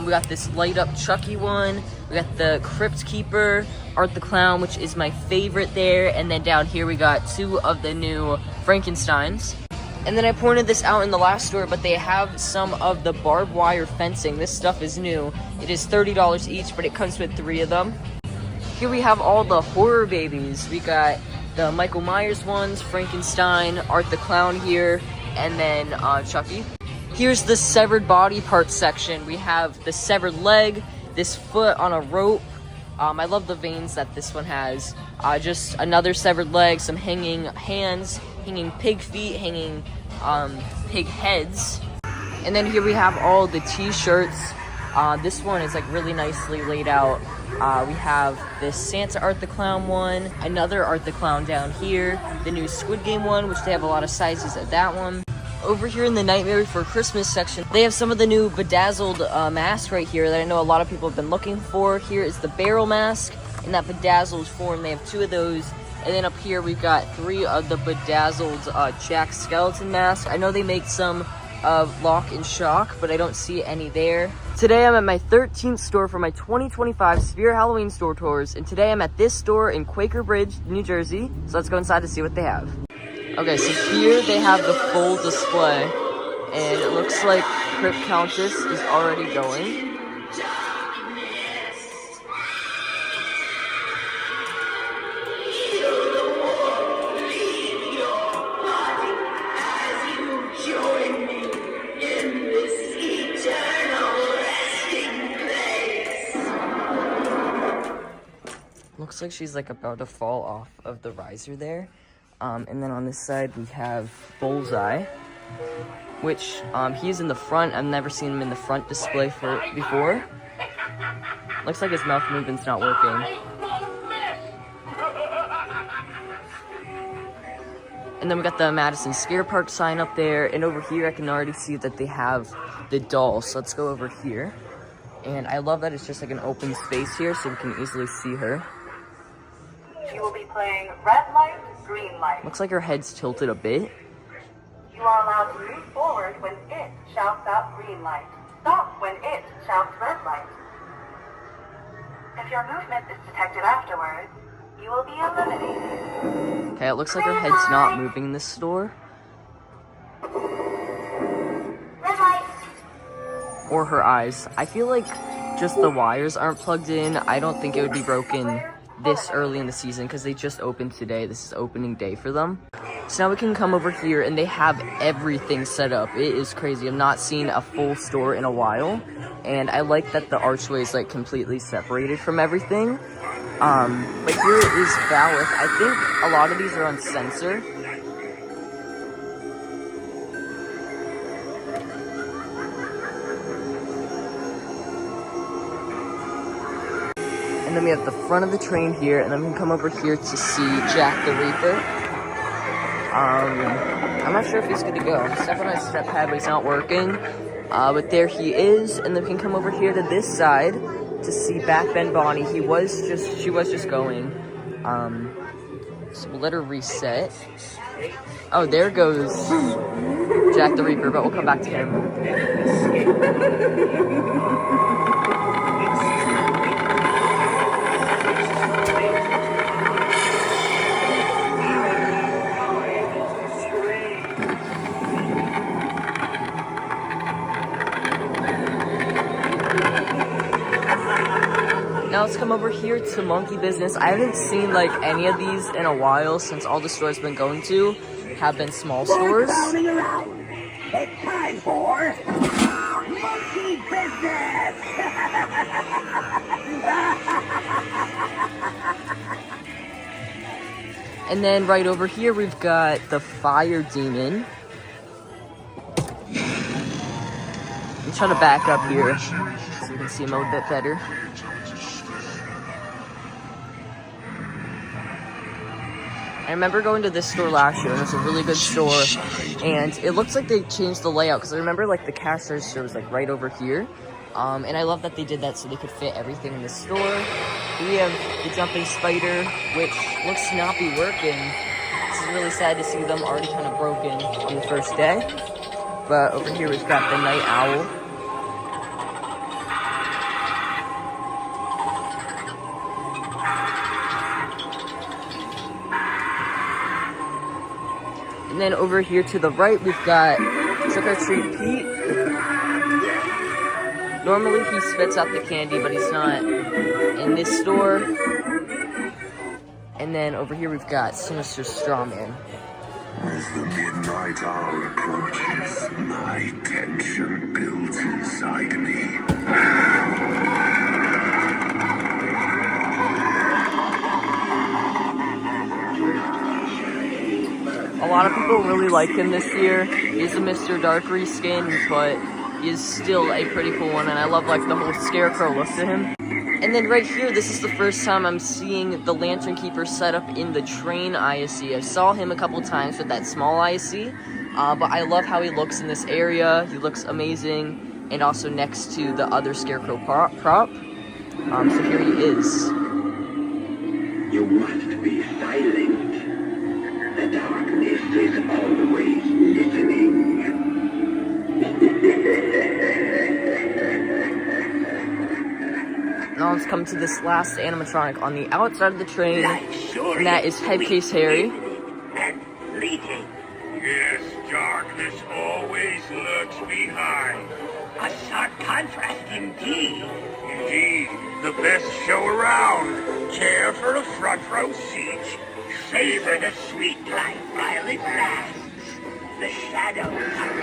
We got this light up Chucky one. We got the Crypt Keeper, Art the Clown, which is my favorite there. And then down here we got 2 of the new Frankensteins. And then I pointed this out in the last store, but they have some of the barbed wire fencing. This stuff is new. It is $30 each, but it comes with 3 of them. Here we have all the horror babies. We got the Michael Myers ones, Frankenstein, Art the Clown here, and then Chucky. Here's the severed body parts section. We have the severed leg, this foot on a rope. I love the veins that this one has. Just another severed leg, some hanging hands, hanging pig feet, hanging pig heads. And then here we have all the t-shirts. This one is like really nicely laid out. We have this Santa Art the Clown one, another Art the Clown down here, the new Squid Game one, which they have a lot of sizes of that one. Over here in the Nightmare Before Christmas section, they have some of the new bedazzled masks right here that I know a lot of people have been looking for. Here is the barrel mask in that bedazzled form. They have 2 of those. And then up here we've got 3 of the bedazzled Jack Skeleton masks. I know they make some of Lock and Shock, but I don't see any there. Today I'm at my 13th store for my 2025 Sphere Halloween store tours, and today I'm at this store in Quaker Bridge, New Jersey. So let's go inside to see what they have. Okay, so here they have the full display, and it looks like Crypt Countess is already going. Looks like she's like about to fall off of the riser there. And then on this side we have Bullseye, which he's in the front. I've never seen him in the front display before. Looks like his mouth movement's not working. And then we got the Madison Scare Park sign up there, and over here I can already see that they have the doll. So let's go over here And I love that it's just like an open space here so we can easily see her. You will be playing red light, green light. Looks like her head's tilted a bit. You are allowed to move forward when it shouts out green light. Stop when it shouts red light. If your movement is detected afterwards, you will be eliminated. Okay, it looks like her head's not moving in this store. Red light. Or her eyes. I feel like just the wires aren't plugged in. I don't think it would be broken this early in the season because they just opened today. This is opening day for them. So now we can come over here and they have everything set up. It is crazy. I've not seen a full store in a while. And I like that the archway is like completely separated from everything. But here is Falith. I think a lot of these are on sensor. And then we have the front of the train here, and then we can come over here to see Jack the Reaper. I'm not sure if he's good to go. Step on a step pad, but he's not working. But there he is, and then we can come over here to this side to see Backbend Bonnie. She was just going. So we'll let her reset. Oh, there goes Jack the Reaper, but we'll come back to him. Now let's come over here to Monkey Business. I haven't seen like any of these in a while since all the stores I've been going to have been small stores. It's time for Monkey Business! And then right over here we've got the Fire Demon. I'm trying to back up here so you can see him a bit better. I remember going to this store last year, and it's a really good store, and it looks like they changed the layout, because I remember, like, the cash register was, like, right over here, and I love that they did that so they could fit everything in the store. We have the Jumping Spider, which looks to not be working. This is really sad to see them already kind of broken on the first day, but over here we've got the Night Owl. And then over here to the right, we've got Trick or Treat Pete. Normally he spits out the candy, but he's not in this store. And then over here, we've got Sinister Strawman. As the midnight hour approaches, my tension builds inside me. A lot of people really like him this year. He's a Mr. Dark reskin, but he is still a pretty cool one, and I love like the whole Scarecrow look to him. And then right here, this is the first time I'm seeing the Lantern Keeper set up in the train ISC. I saw him a couple times with that small ISC, but I love how he looks in this area. He looks amazing, and also next to the other Scarecrow prop. So here he is. You must be silent. The darkness is always listening. Now let's come to this last animatronic on the outside of the train, and that is Headcase Harry. And fleeting. Yes, darkness always lurks behind. A sharp contrast indeed. Indeed, the best show around. Care for a front row seat. Savor the sweet life while it lasts. The shadows are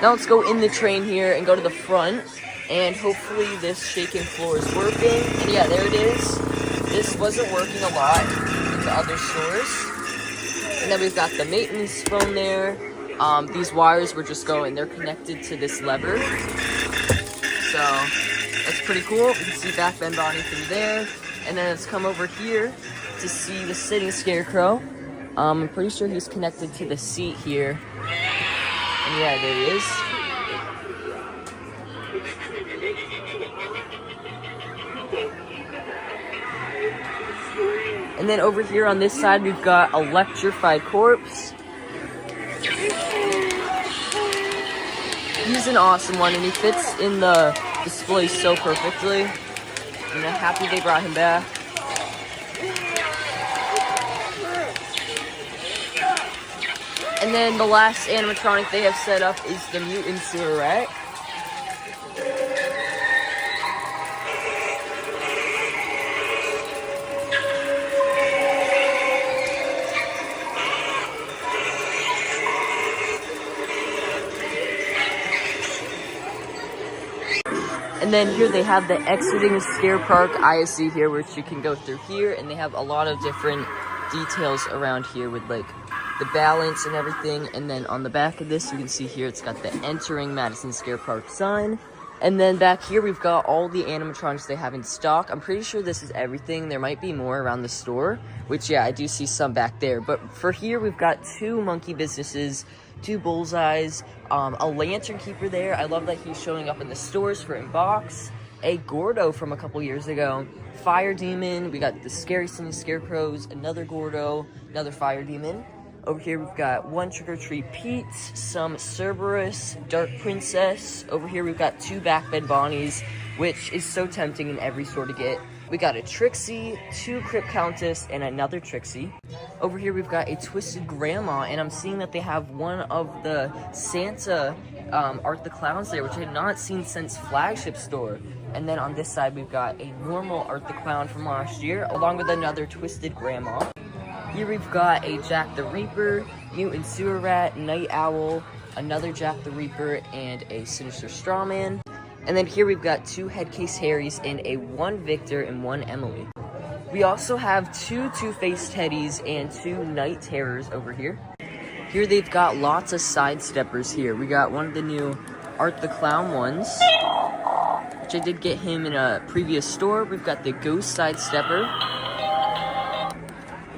Now let's go in the train here and go to the front, and hopefully this shaking floor is working. And yeah, there it is. This wasn't working a lot in the other stores. And then we've got the maintenance phone there. These wires were just going, they're connected to this lever. So that's pretty cool. We can see Backbend Bonnie through there. And then let's come over here to see the sitting Scarecrow. I'm pretty sure he's connected to the seat here. And yeah, there he is. And then over here on this side, we've got Electrified Corpse. He's an awesome one, and he fits in the display so perfectly. I'm happy they brought him back. And then the last animatronic they have set up is the Mutant Sewer Rat. And then here they have the Exiting Scare Park ISC here, which you can go through here, and they have a lot of different details around here with like the balance and everything. And then on the back of this, you can see here it's got the Entering Madison Scare Park sign. And then back here we've got all the animatronics they have in stock. I'm pretty sure this is everything. There might be more around the store, which yeah, I do see some back there. But for here we've got 2 monkey businesses, 2 bullseyes, a lantern keeper there. I love that he's showing up in the stores for in box. A Gordo from a couple years ago. Fire Demon. We got the Scary Sunny Scarecrows. Another Gordo. Another Fire Demon. Over here we've got 1 Trick or Treat Pete. Some Cerberus. Dark Princess. Over here we've got 2 Backbed Bonnies, which is so tempting in every store to get. We got a Trixie, 2 Crypt Countess, and another Trixie. Over here we've got a Twisted Grandma, and I'm seeing that they have one of the Santa Art the Clowns there, which I had not seen since Flagship store. And then on this side we've got a normal Art the Clown from last year, along with another Twisted Grandma. Here we've got a Jack the Reaper, Mutant Sewer Rat, Night Owl, another Jack the Reaper, and a Sinister Strawman. And then here we've got 2 Headcase Harrys and a 1 Victor and 1 Emily. We also have 2 Two-Face Teddies and 2 Night Terrors over here. Here they've got lots of sidesteppers here. We got one of the new Art the Clown ones, which I did get him in a previous store. We've got the Ghost Sidestepper.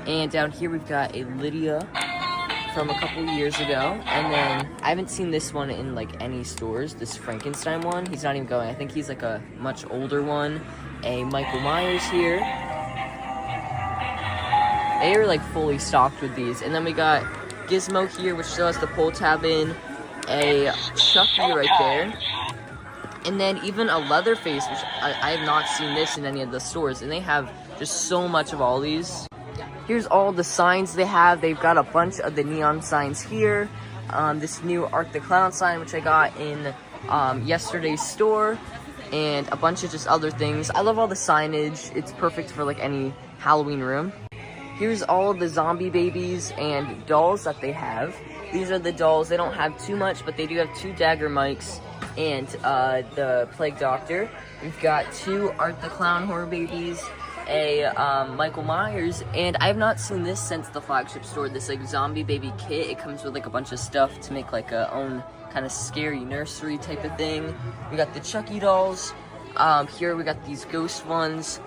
And down here we've got a Lydia from a couple years ago. And then I haven't seen this one in like any stores, this Frankenstein one. He's not even going. I think he's like a much older one. A Michael Myers here. They are like fully stocked with these. And then we got Gizmo here, which still has the pull tab in. A Chucky right there. And then even a Leatherface, which I have not seen this in any of the stores. And they have just so much of all these. Here's all the signs they have. They've got a bunch of the neon signs here. This new Art the Clown sign, which I got in yesterday's store. And a bunch of just other things. I love all the signage. It's perfect for like any Halloween room. Here's all of the zombie babies and dolls that they have. These are the dolls. They don't have too much, but they do have 2 Dagger Mikes and the Plague Doctor. We've got 2 Art the Clown horror babies, a Michael Myers, and I have not seen this since the Flagship store. This like zombie baby kit. It comes with like a bunch of stuff to make like a own kind of scary nursery type of thing. We got the Chucky dolls. Here we got these ghost ones.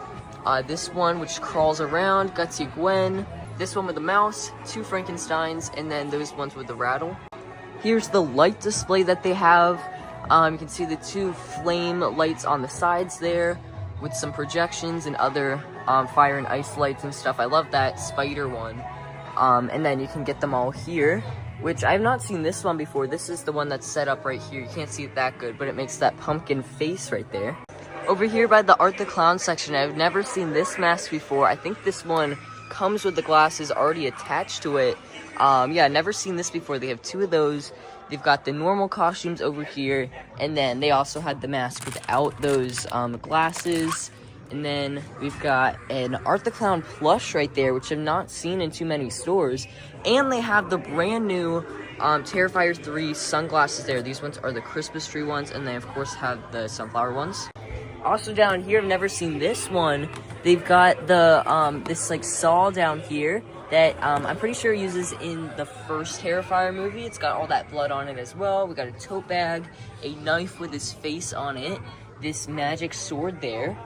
This one which crawls around, Gutsy Gwen. This one with a mouse, 2 Frankensteins, and then those ones with the rattle. Here's the light display that they have. You can see the 2 flame lights on the sides there with some projections and other fire and ice lights and stuff. I love that spider one. And then you can get them all here, which I have not seen this one before. This is the one that's set up right here. You can't see it that good, but it makes that pumpkin face right there. Over here by the Art the Clown section, I've never seen this mask before. I think this one comes with the glasses already attached to it. Yeah, never seen this before. They have 2 of those. They've got the normal costumes over here, and then they also had the mask without those glasses. And then we've got an Art the Clown plush right there, which I've not seen in too many stores. And they have the brand new Terrifier 3 sunglasses there. These ones are the Christmas tree ones, and they of course have the sunflower ones. Also down here, I've never seen this one. They've got the this like saw down here that I'm pretty sure uses in the first Terrifier movie. It's got all that blood on it as well. We got a tote bag, a knife with his face on it, this magic sword there.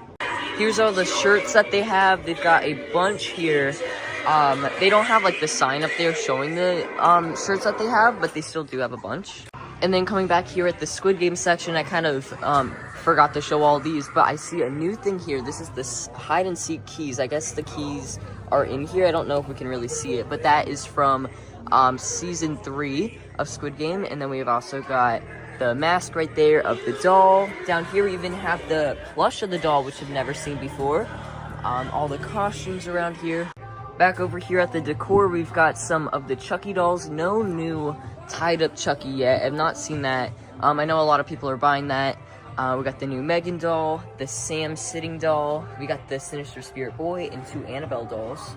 Here's all the shirts that they have. They've got a bunch here. They don't have like the sign up there showing the shirts that they have, but they still do have a bunch. And then coming back here at the Squid Game section, I kind of forgot to show all these, but I see a new thing here. This is this hide and seek keys. I guess the keys are in here. I don't know if we can really see it, but that is from season 3 of Squid Game. And then we've also got the mask right there of the doll. Down here we even have the plush of the doll, which I've never seen before. All the costumes around here. Back over here at the decor, we've got some of the Chucky dolls. No new tied up Chucky yet. I've not seen that. I know a lot of people are buying that. We got the new Megan doll, the Sam sitting doll. We got the Sinister Spirit Boy and 2 Annabelle dolls.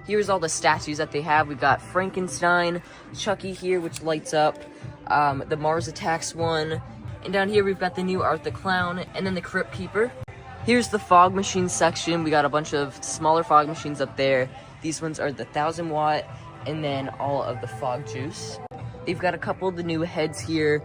Here's all the statues that they have. We got Frankenstein, Chucky here, which lights up, the Mars Attacks one. And down here we've got the new Art the Clown, and then the Crypt Keeper. Here's the fog machine section. We got a bunch of smaller fog machines up there. These ones are the 1000 watt, and then all of the fog juice. They've got a couple of the new heads here.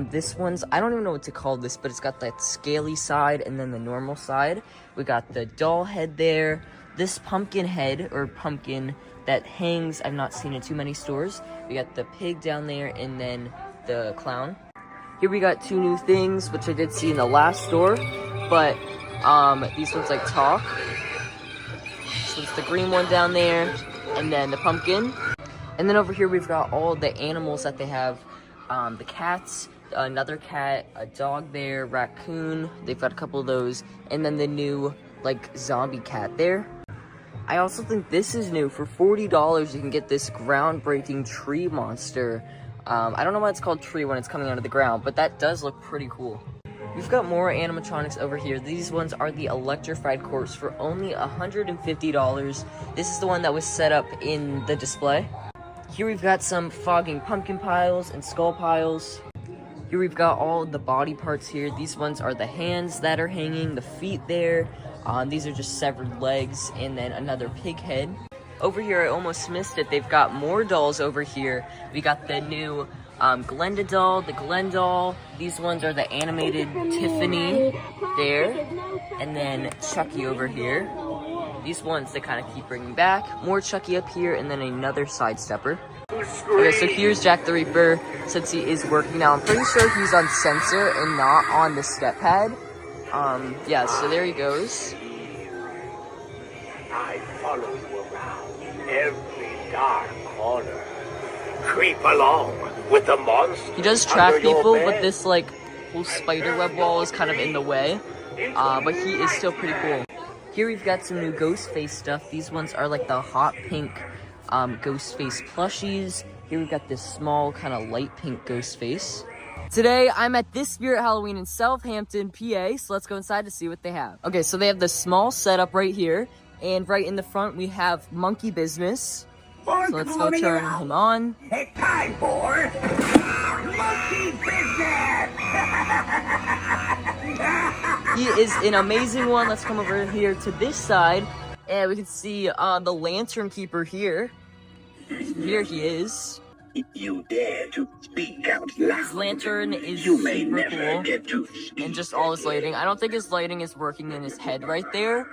This one's, I don't even know what to call this, but it's got that scaly side and then the normal side. We got the doll head there. This pumpkin head, or pumpkin, that hangs, I've not seen in too many stores. We got the pig down there, and then the clown. Here we got 2 new things, which I did see in the last store, but these ones like talk. So it's the green one down there, and then the pumpkin. And then over here we've got all the animals that they have. The cats, another cat, a dog there, raccoon. They've got a couple of those. And then the new, like, zombie cat there. I also think this is new. For $40, you can get this groundbreaking tree monster. I don't know why it's called tree when it's coming out of the ground, but that does look pretty cool. We've got more animatronics over here. These ones are the electrified corpse for only $150. This is the one that was set up in the display. Here we've got some fogging pumpkin piles and skull piles. Here we've got all the body parts here. These ones are the hands that are hanging, the feet there. These are just severed legs, and then another pig head. Over here, I almost missed it. They've got more dolls over here. We got the new Glenda doll, the Glen doll. These ones are the animated Tiffany there. And then Chucky over here. These ones they kind of keep bringing back. More Chucky up here, and then another sidestepper. Okay, so here's Jack the Ripper, since he is working now. I'm pretty sure he's on sensor and not on the step pad. Yeah, so there he goes. I follow you around every dark corner. Creep along with the monster. He does track people, but this, like, whole spider web wall is kind of in the way. But he is still pretty cool. Here we've got some new Ghostface stuff. These ones are like the hot pink Ghostface plushies. Here we've got this small kind of light pink Ghostface. Today I'm at This Spirit Halloween in Southampton, PA, so let's go inside to see what they have. Okay, so they have the small setup right here, and right in the front we have Monkey Business. So let's go turn him on. It's time for Monkey Business! He is an amazing one. Let's come over here to this side, and we can see the Lantern Keeper here. Here he is. If you dare to speak out loud, His lantern is you may super never cool, get to speak and just all his lighting. I don't think his lighting is working in his head right there.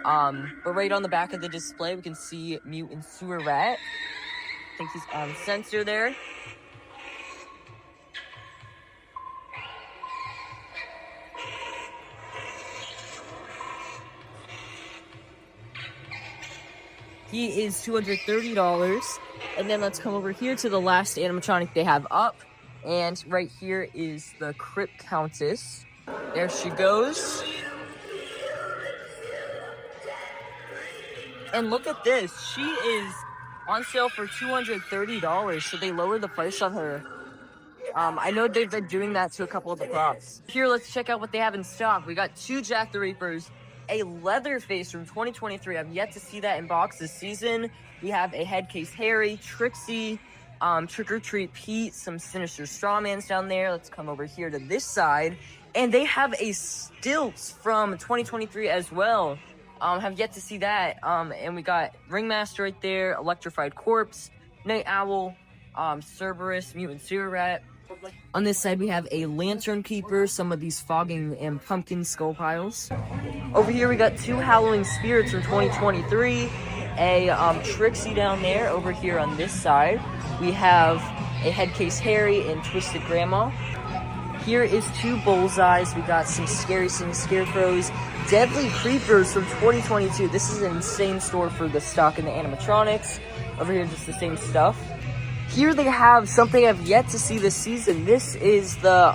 But right on the back of the display, we can see Mutant Sewer Rat. I think he's on sensor there. He is $230. And then let's come over here to the last animatronic they have up. And right here is the Crypt Countess. There she goes. And look at this. She is on sale for $230. So they lowered the price on her. I know they've been doing that to a couple of the props. Here, let's check out what they have in stock. We got 2 Jack the Reapers, a Leatherface from 2023. I've yet to see that in box this season. We have a Headcase Harry, Trixie, Trick or Treat Pete, some Sinister Strawmans down there. Let's come over here to this side. And they have a Stilts from 2023 as well. Have yet to see that. And we got Ringmaster right there, Electrified Corpse, Night Owl, Cerberus, Mutant Sewer Rat. On this side, we have a Lantern Keeper, some of these fogging and pumpkin skull piles. Over here, we got 2 Halloween Spirits from 2023. A Trixie down there. Over here on this side, we have a Headcase Harry, and Twisted Grandma. Here is 2 Bullseyes. We got some Scarecrows, Deadly Creepers from 2022. This is an insane store for the stock and the animatronics. Over here, just the same stuff. Here they have something I've yet to see this season. This is the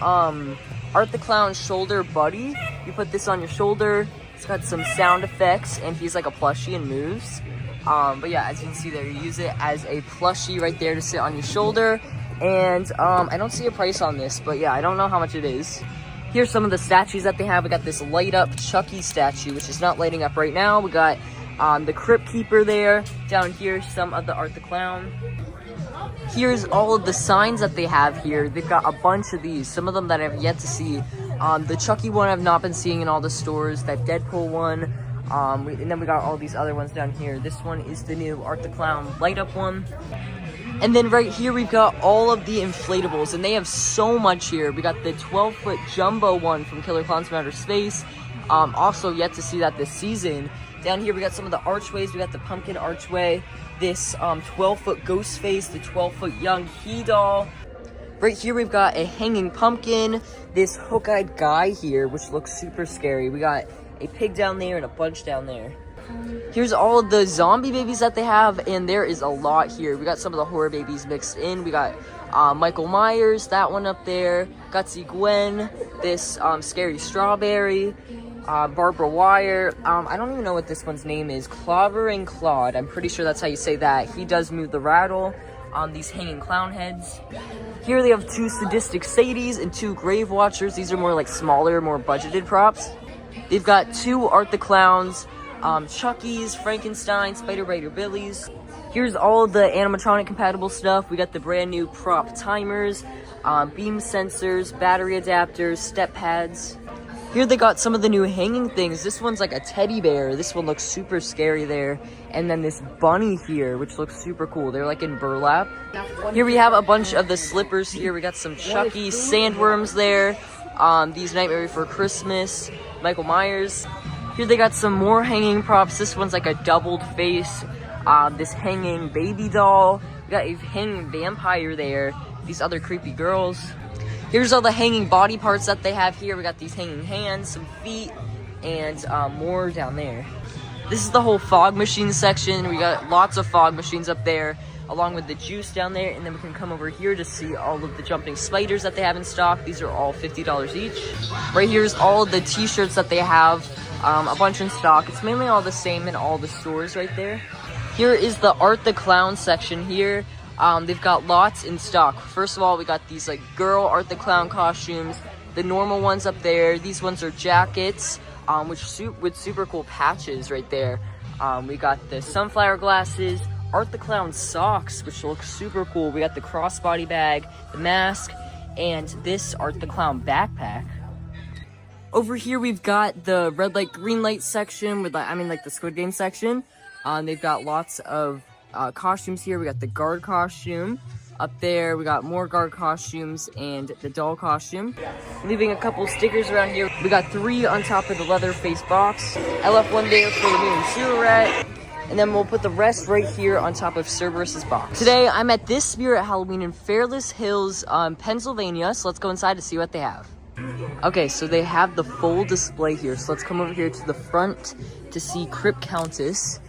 Art the Clown shoulder buddy. You put this on your shoulder. It's got some sound effects, and he's like a plushie and moves. But yeah, as you can see there, you use it as a plushie right there to sit on your shoulder. And I don't see a price on this, but yeah, I don't know how much it is. Here's some of the statues that they have. We got this light up Chucky statue, which is not lighting up right now. We got the Crypt Keeper there. Down here, some of the Art the Clown. Here's all of the signs that they have here. They've got a bunch of these, some of them that I've yet to see. The Chucky one I've not been seeing in all the stores, that Deadpool one. And then we got all these other ones down here. This one is the new Art the Clown light up one. And then right here, we've got all of the inflatables, and they have so much here. We got the 12-foot jumbo one from Killer Clowns from Outer Space. Also yet to see that this season. Down here, we got some of the archways. We got the pumpkin archway, this 12-foot ghost face, the 12-foot young he doll. Right here, we've got a hanging pumpkin, this hook-eyed guy here, which looks super scary. We got a pig down there and a bunch down there. Here's all of the zombie babies that they have, and there is a lot here. We got some of the horror babies mixed in. We got Michael Myers, that one up there, Gutsy Gwen, this scary strawberry, Barbara Wire. I don't even know what this one's name is. Clobbering Claude. I'm pretty sure that's how you say that. He does move the rattle on these hanging clown heads. Here they have 2 sadistic Sadies and 2 Grave Watchers. These are more like smaller, more budgeted props. They've got 2 Art the Clowns, Chucky's, Frankenstein, Spider-Biter Billy's. Here's all of the animatronic compatible stuff. We got the brand new prop timers, beam sensors, battery adapters, step pads. Here they got some of the new hanging things. This one's like a teddy bear. This one looks super scary there. And then this bunny here, which looks super cool. They're like in burlap. Here we have a bunch of the slippers here. We got some Chucky sandworms there. These Nightmare Before Christmas, Michael Myers. Here they got some more hanging props. This one's like a doubled face. This hanging baby doll. We got a hanging vampire there. These other creepy girls. Here's all the hanging body parts that they have here. We got these hanging hands, some feet, and more down there. This is the whole fog machine section. We got lots of fog machines up there, along with the juice down there. And then we can come over here to see all of the jumping spiders that they have in stock. These are all $50 each. Right here's all of the t-shirts that they have, a bunch in stock. It's mainly all the same in all the stores right there. Here is the Art the Clown section here. They've got lots in stock. First of all, we got these like girl Art the Clown costumes, the normal ones up there. These ones are jackets, with super cool patches right there. We got the sunflower glasses, Art the Clown socks, which look super cool. We got the crossbody bag, the mask, and this Art the Clown backpack. Over here, we've got the red light, green light section with like the Squid Game section. They've got lots of costumes here. We got the guard costume up there. We got more guard costumes and the doll costume. Leaving a couple stickers around here. We got 3 on top of the leather face box. I left 1 there for the new sewer rat. And then we'll put the rest right here on top of Cerberus's box. Today, I'm at this Spirit Halloween in Fairless Hills, Pennsylvania. So let's go inside to see what they have. Okay, so they have the full display here. So let's come over here to the front to see Crypt Countess.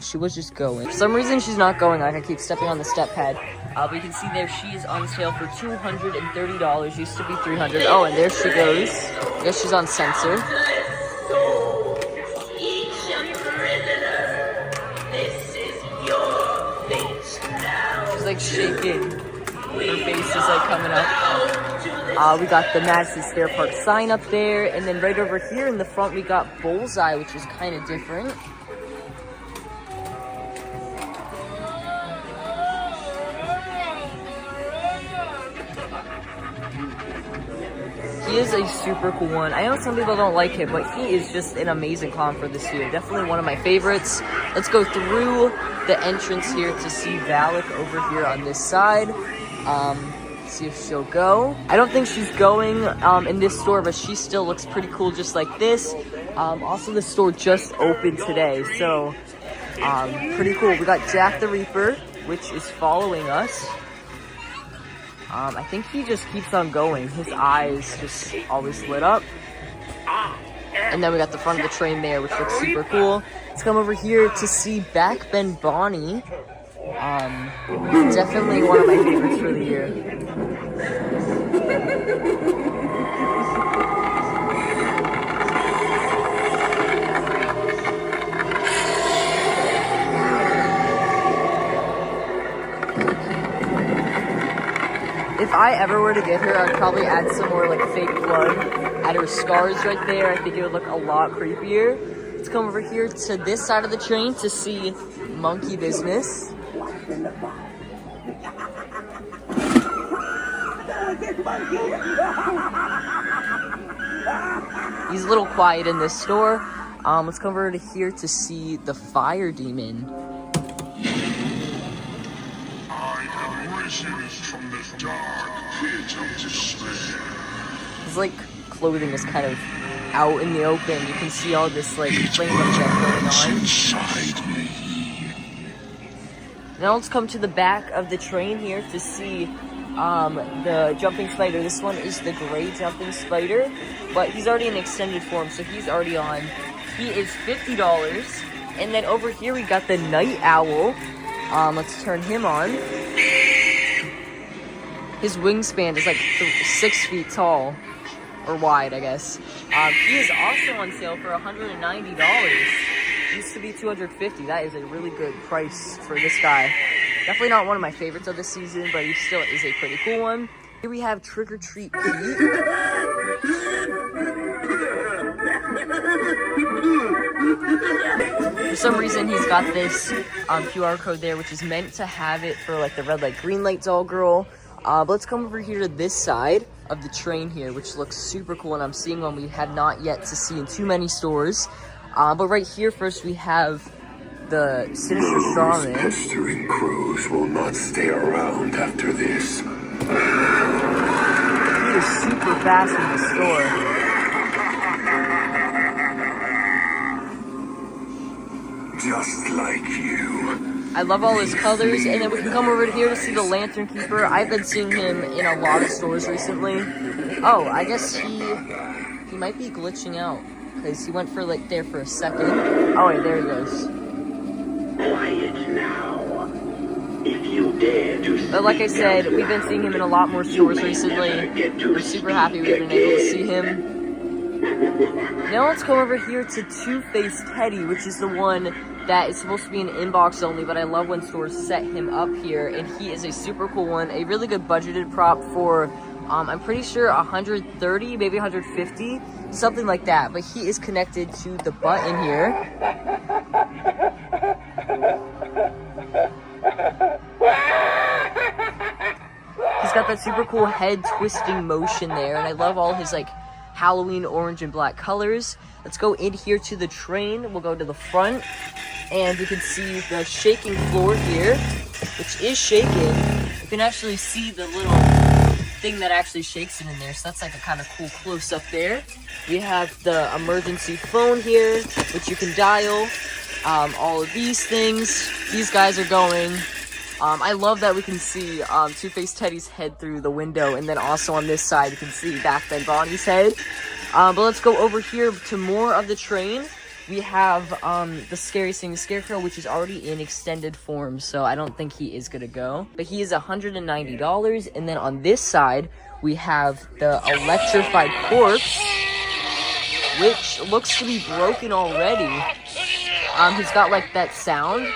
She was just going. For some reason, she's not going. Like, I keep stepping on the step pad. But you can see there, she is on sale for $230. Used to be $300. Oh, and there she goes. I guess she's on censor. She's like shaking. Her face is like coming up. We got the Madison Square Park sign up there. And then right over here in the front, we got Bullseye, which is kind of different. He is a super cool one. I know some people don't like him, but he is just an amazing clown for this year. Definitely one of my favorites. Let's go through the entrance here to see Valak over here on this side. See if she'll go. I don't think she's going in this store, but she still looks pretty cool just like this. Also, the store just opened today, so pretty cool. We got Jack the Reaper, which is following us. I think he just keeps on going. His eyes just always lit up. And then we got the front of the train there, which looks super cool. Let's come over here to see Backbend Bonnie. Definitely one of my favorites for the year. If I ever were to get her, I'd probably add some more like fake blood. Add her scars right there. I think it would look a lot creepier. Let's come over here to this side of the train to see Monkey Business. He's a little quiet in this store. Let's come over to here to see the Fire Demon. From the dark pit of despair. His like clothing is kind of out in the open. You can see all this like flame effect going on. Inside me. Now let's come to the back of the train here to see the jumping spider. This one is the gray jumping spider, but he's already in extended form, so he's already on. He is $50. And then over here we got the night owl. Let's turn him on. His wingspan is like 6 feet tall, or wide, I guess. He is also on sale for $190. Used to be $250. That is a really good price for this guy. Definitely not one of my favorites of the season, but he still is a pretty cool one. Here we have Trick or Treat Pete. For some reason, he's got this QR code there, which is meant to have it for like the red light, green light doll girl. But let's come over here to this side of the train here, which looks super cool, and I'm seeing one we have not yet to see in too many stores. But right here first we have the Sinister Strawman. Those pestering crows will not stay around after this. He is super fast in the store. Just like you. I love all his colors, and then we can come over here to see the Lantern Keeper. I've been seeing him in a lot of stores recently. Oh, I guess he might be glitching out, because he went for like there for a second. Oh wait, there he goes. Quiet now. If you dare to But like I said, we've been seeing him in a lot more stores recently. We're super happy we've been able to see him. Now let's go over here to Two-Faced Teddy, which is the one that is supposed to be an inbox only, but I love when stores set him up here, and he is a super cool one, a really good budgeted prop for, I'm pretty sure 130, maybe 150, something like that, but he is connected to the button here. He's got that super cool head twisting motion there, and I love all his like Halloween orange and black colors. Let's go in here to the train. We'll go to the front, and you can see the shaking floor here, which is shaking. You can actually see the little thing that actually shakes it in there, so that's like a kind of cool close-up there. We have the emergency phone here, which you can dial. All of these things. These guys are going. I love that we can see Two-Faced Teddy's head through the window, and then also on this side you can see Backbend Bonnie's head. But let's go over here to more of the train. We have the scariest thing, the Scarecrow, which is already in extended form, so I don't think he is gonna go. But he is $190, and then on this side we have the Electrified Corpse, which looks to be broken already. He's got like that sound,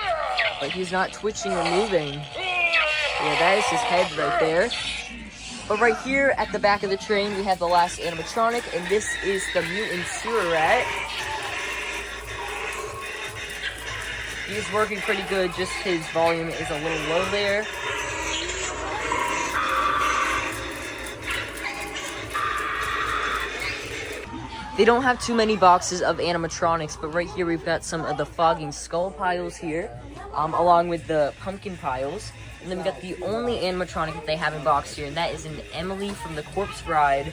but he's not twitching or moving. Yeah, that is his head right there. But right here at the back of the train, we have the last animatronic, and this is the Mutant Sewer Rat. He's working pretty good, just his volume is a little low there. They don't have too many boxes of animatronics, but right here we've got some of the fogging skull piles here, along with the pumpkin piles. And then we got the only animatronic that they have in box here, and that is an Emily from the Corpse Bride.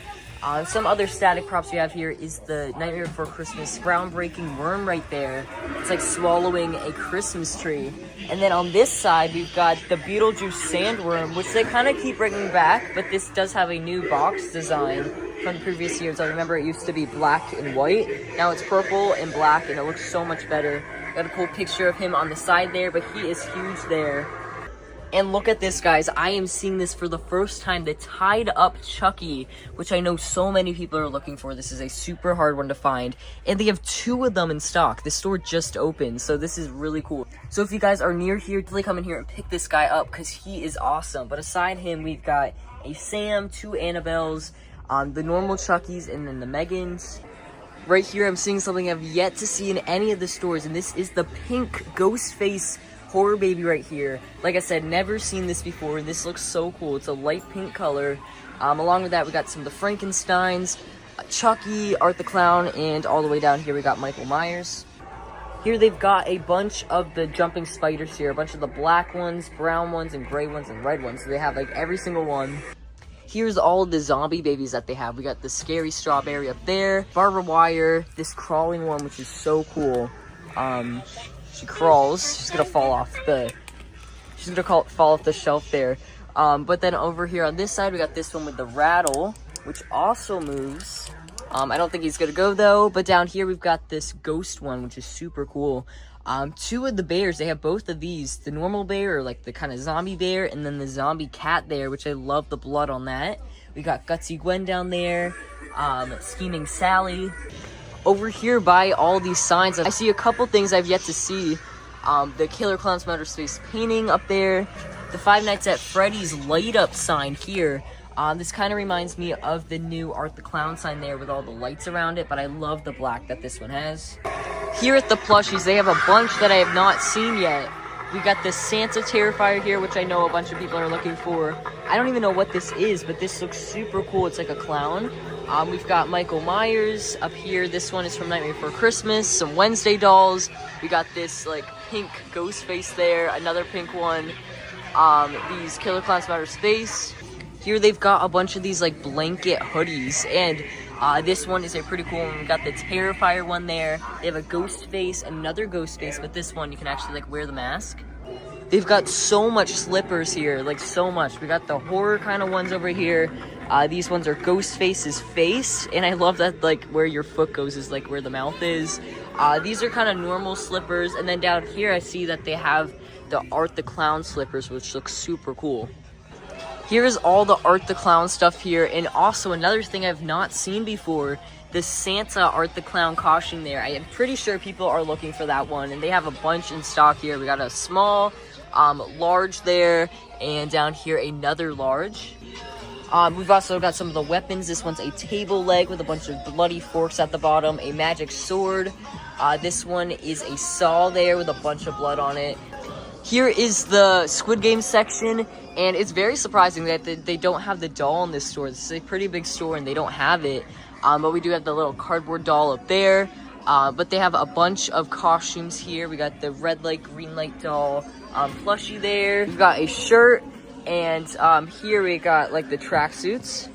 Some other static props we have here is the Nightmare Before Christmas groundbreaking worm right there. It's like swallowing a Christmas tree. And then on this side, we've got the Beetlejuice sandworm, which they kind of keep bringing back, but this does have a new box design from the previous years. I remember it used to be black and white. Now it's purple and black, and it looks so much better. Got a cool picture of him on the side there, but he is huge there. And look at this, guys. I am seeing this for the first time. The tied up Chucky, which I know so many people are looking for. This is a super hard one to find. And they have 2 of them in stock. The store just opened, so this is really cool. So if you guys are near here, definitely come in here and pick this guy up because he is awesome. But aside him, we've got a Sam, 2 Annabelles, the normal Chuckies, and then the Megans. Right here, I'm seeing something I've yet to see in any of the stores, and this is the pink ghost face horror baby right here. Like I said, never seen this before. This looks so cool. It's a light pink color. Along with that, we got some of the Frankensteins, Chucky, Art the Clown, and all the way down here we got Michael Myers. Here they've got a bunch of the jumping spiders here, a bunch of the black ones, brown ones, and gray ones, and red ones. So they have like every single one. Here's all the zombie babies that they have. We got the scary strawberry up there, barbed wire, this crawling one, which is so cool. She crawls. She's gonna fall off the. She's gonna fall off the shelf there. But then over here on this side, we got this one with the rattle, which also moves. I don't think he's gonna go though. But down here we've got this ghost one, which is super cool. 2 of the bears, they have both of these. The normal bear, or like the kind of zombie bear, and then the zombie cat there, which I love the blood on that. We got Gutsy Gwen down there. Scheming Sally. Over here by all these signs, I see a couple things I've yet to see. The Killer Clowns from Outer Space painting up there. The Five Nights at Freddy's light up sign here. This kind of reminds me of the new Art the Clown sign there with all the lights around it, but I love the black that this one has. Here at the plushies, they have a bunch that I have not seen yet. We got the Santa Terrifier here, which I know a bunch of people are looking for. I don't even know what this is, but this looks super cool. It's like a clown. We've got Michael Myers up here. This one is from Nightmare Before Christmas. Some Wednesday dolls. We got this like pink ghost face there. Another pink one. These Killer Clowns from Outer Space. Here they've got a bunch of these like blanket hoodies, and this one is a pretty cool one. We got the Terrifier one there. They have a ghost face, another ghost face, but this one you can actually like wear the mask. They've got so much slippers here, like so much. We got the horror kind of ones over here. These ones are Ghostface's face, and I love that like where your foot goes is like where the mouth is. These are kind of normal slippers, and then down here I see that they have the Art the Clown slippers, which looks super cool. Here's all the Art the Clown stuff here, and also another thing I've not seen before, the Santa Art the Clown costume there. I am pretty sure people are looking for that one, and they have a bunch in stock here. We got a small, large there, and down here another large. We've also got some of the weapons. This one's a table leg with a bunch of bloody forks at the bottom, a magic sword. This one is a saw there with a bunch of blood on it. Here is the Squid Game section, and it's very surprising that they don't have the doll in this store. This is a pretty big store, and they don't have it. But we do have the little cardboard doll up there. But they have a bunch of costumes here. We got the red light, green light doll plushie there. We've got a shirt, and here we got like the tracksuits.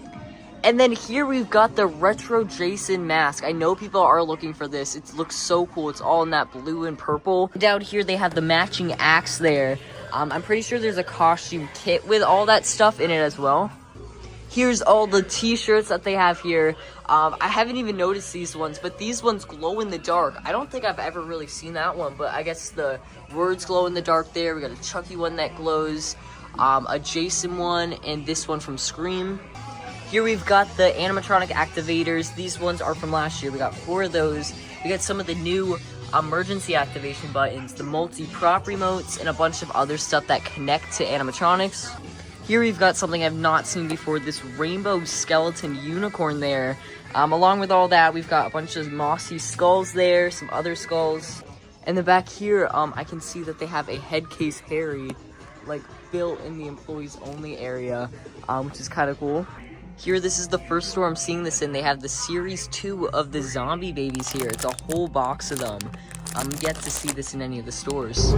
And then here we've got the retro Jason mask. I know people are looking for this. It looks so cool. It's all in that blue and purple. Down here they have the matching axe there. I'm pretty sure there's a costume kit with all that stuff in it as well. Here's all the t-shirts that they have here. I haven't even noticed these ones, but these ones glow in the dark. I don't think I've ever really seen that one, but I guess the words glow in the dark there. We got a Chucky one that glows, a Jason one, and this one from Scream. Here we've got the animatronic activators. These ones are from last year. We got 4 of those. We got some of the new emergency activation buttons, the multi-prop remotes, and a bunch of other stuff that connect to animatronics. Here we've got something I've not seen before, this rainbow skeleton unicorn there. Along with all that, we've got a bunch of mossy skulls there, some other skulls. And then back here, I can see that they have a head case Harry, like, built in the employees only area, which is kind of cool. Here, this is the first store I'm seeing this in. They have the series 2 of the zombie babies here. It's a whole box of them. I'm yet to see this in any of the stores.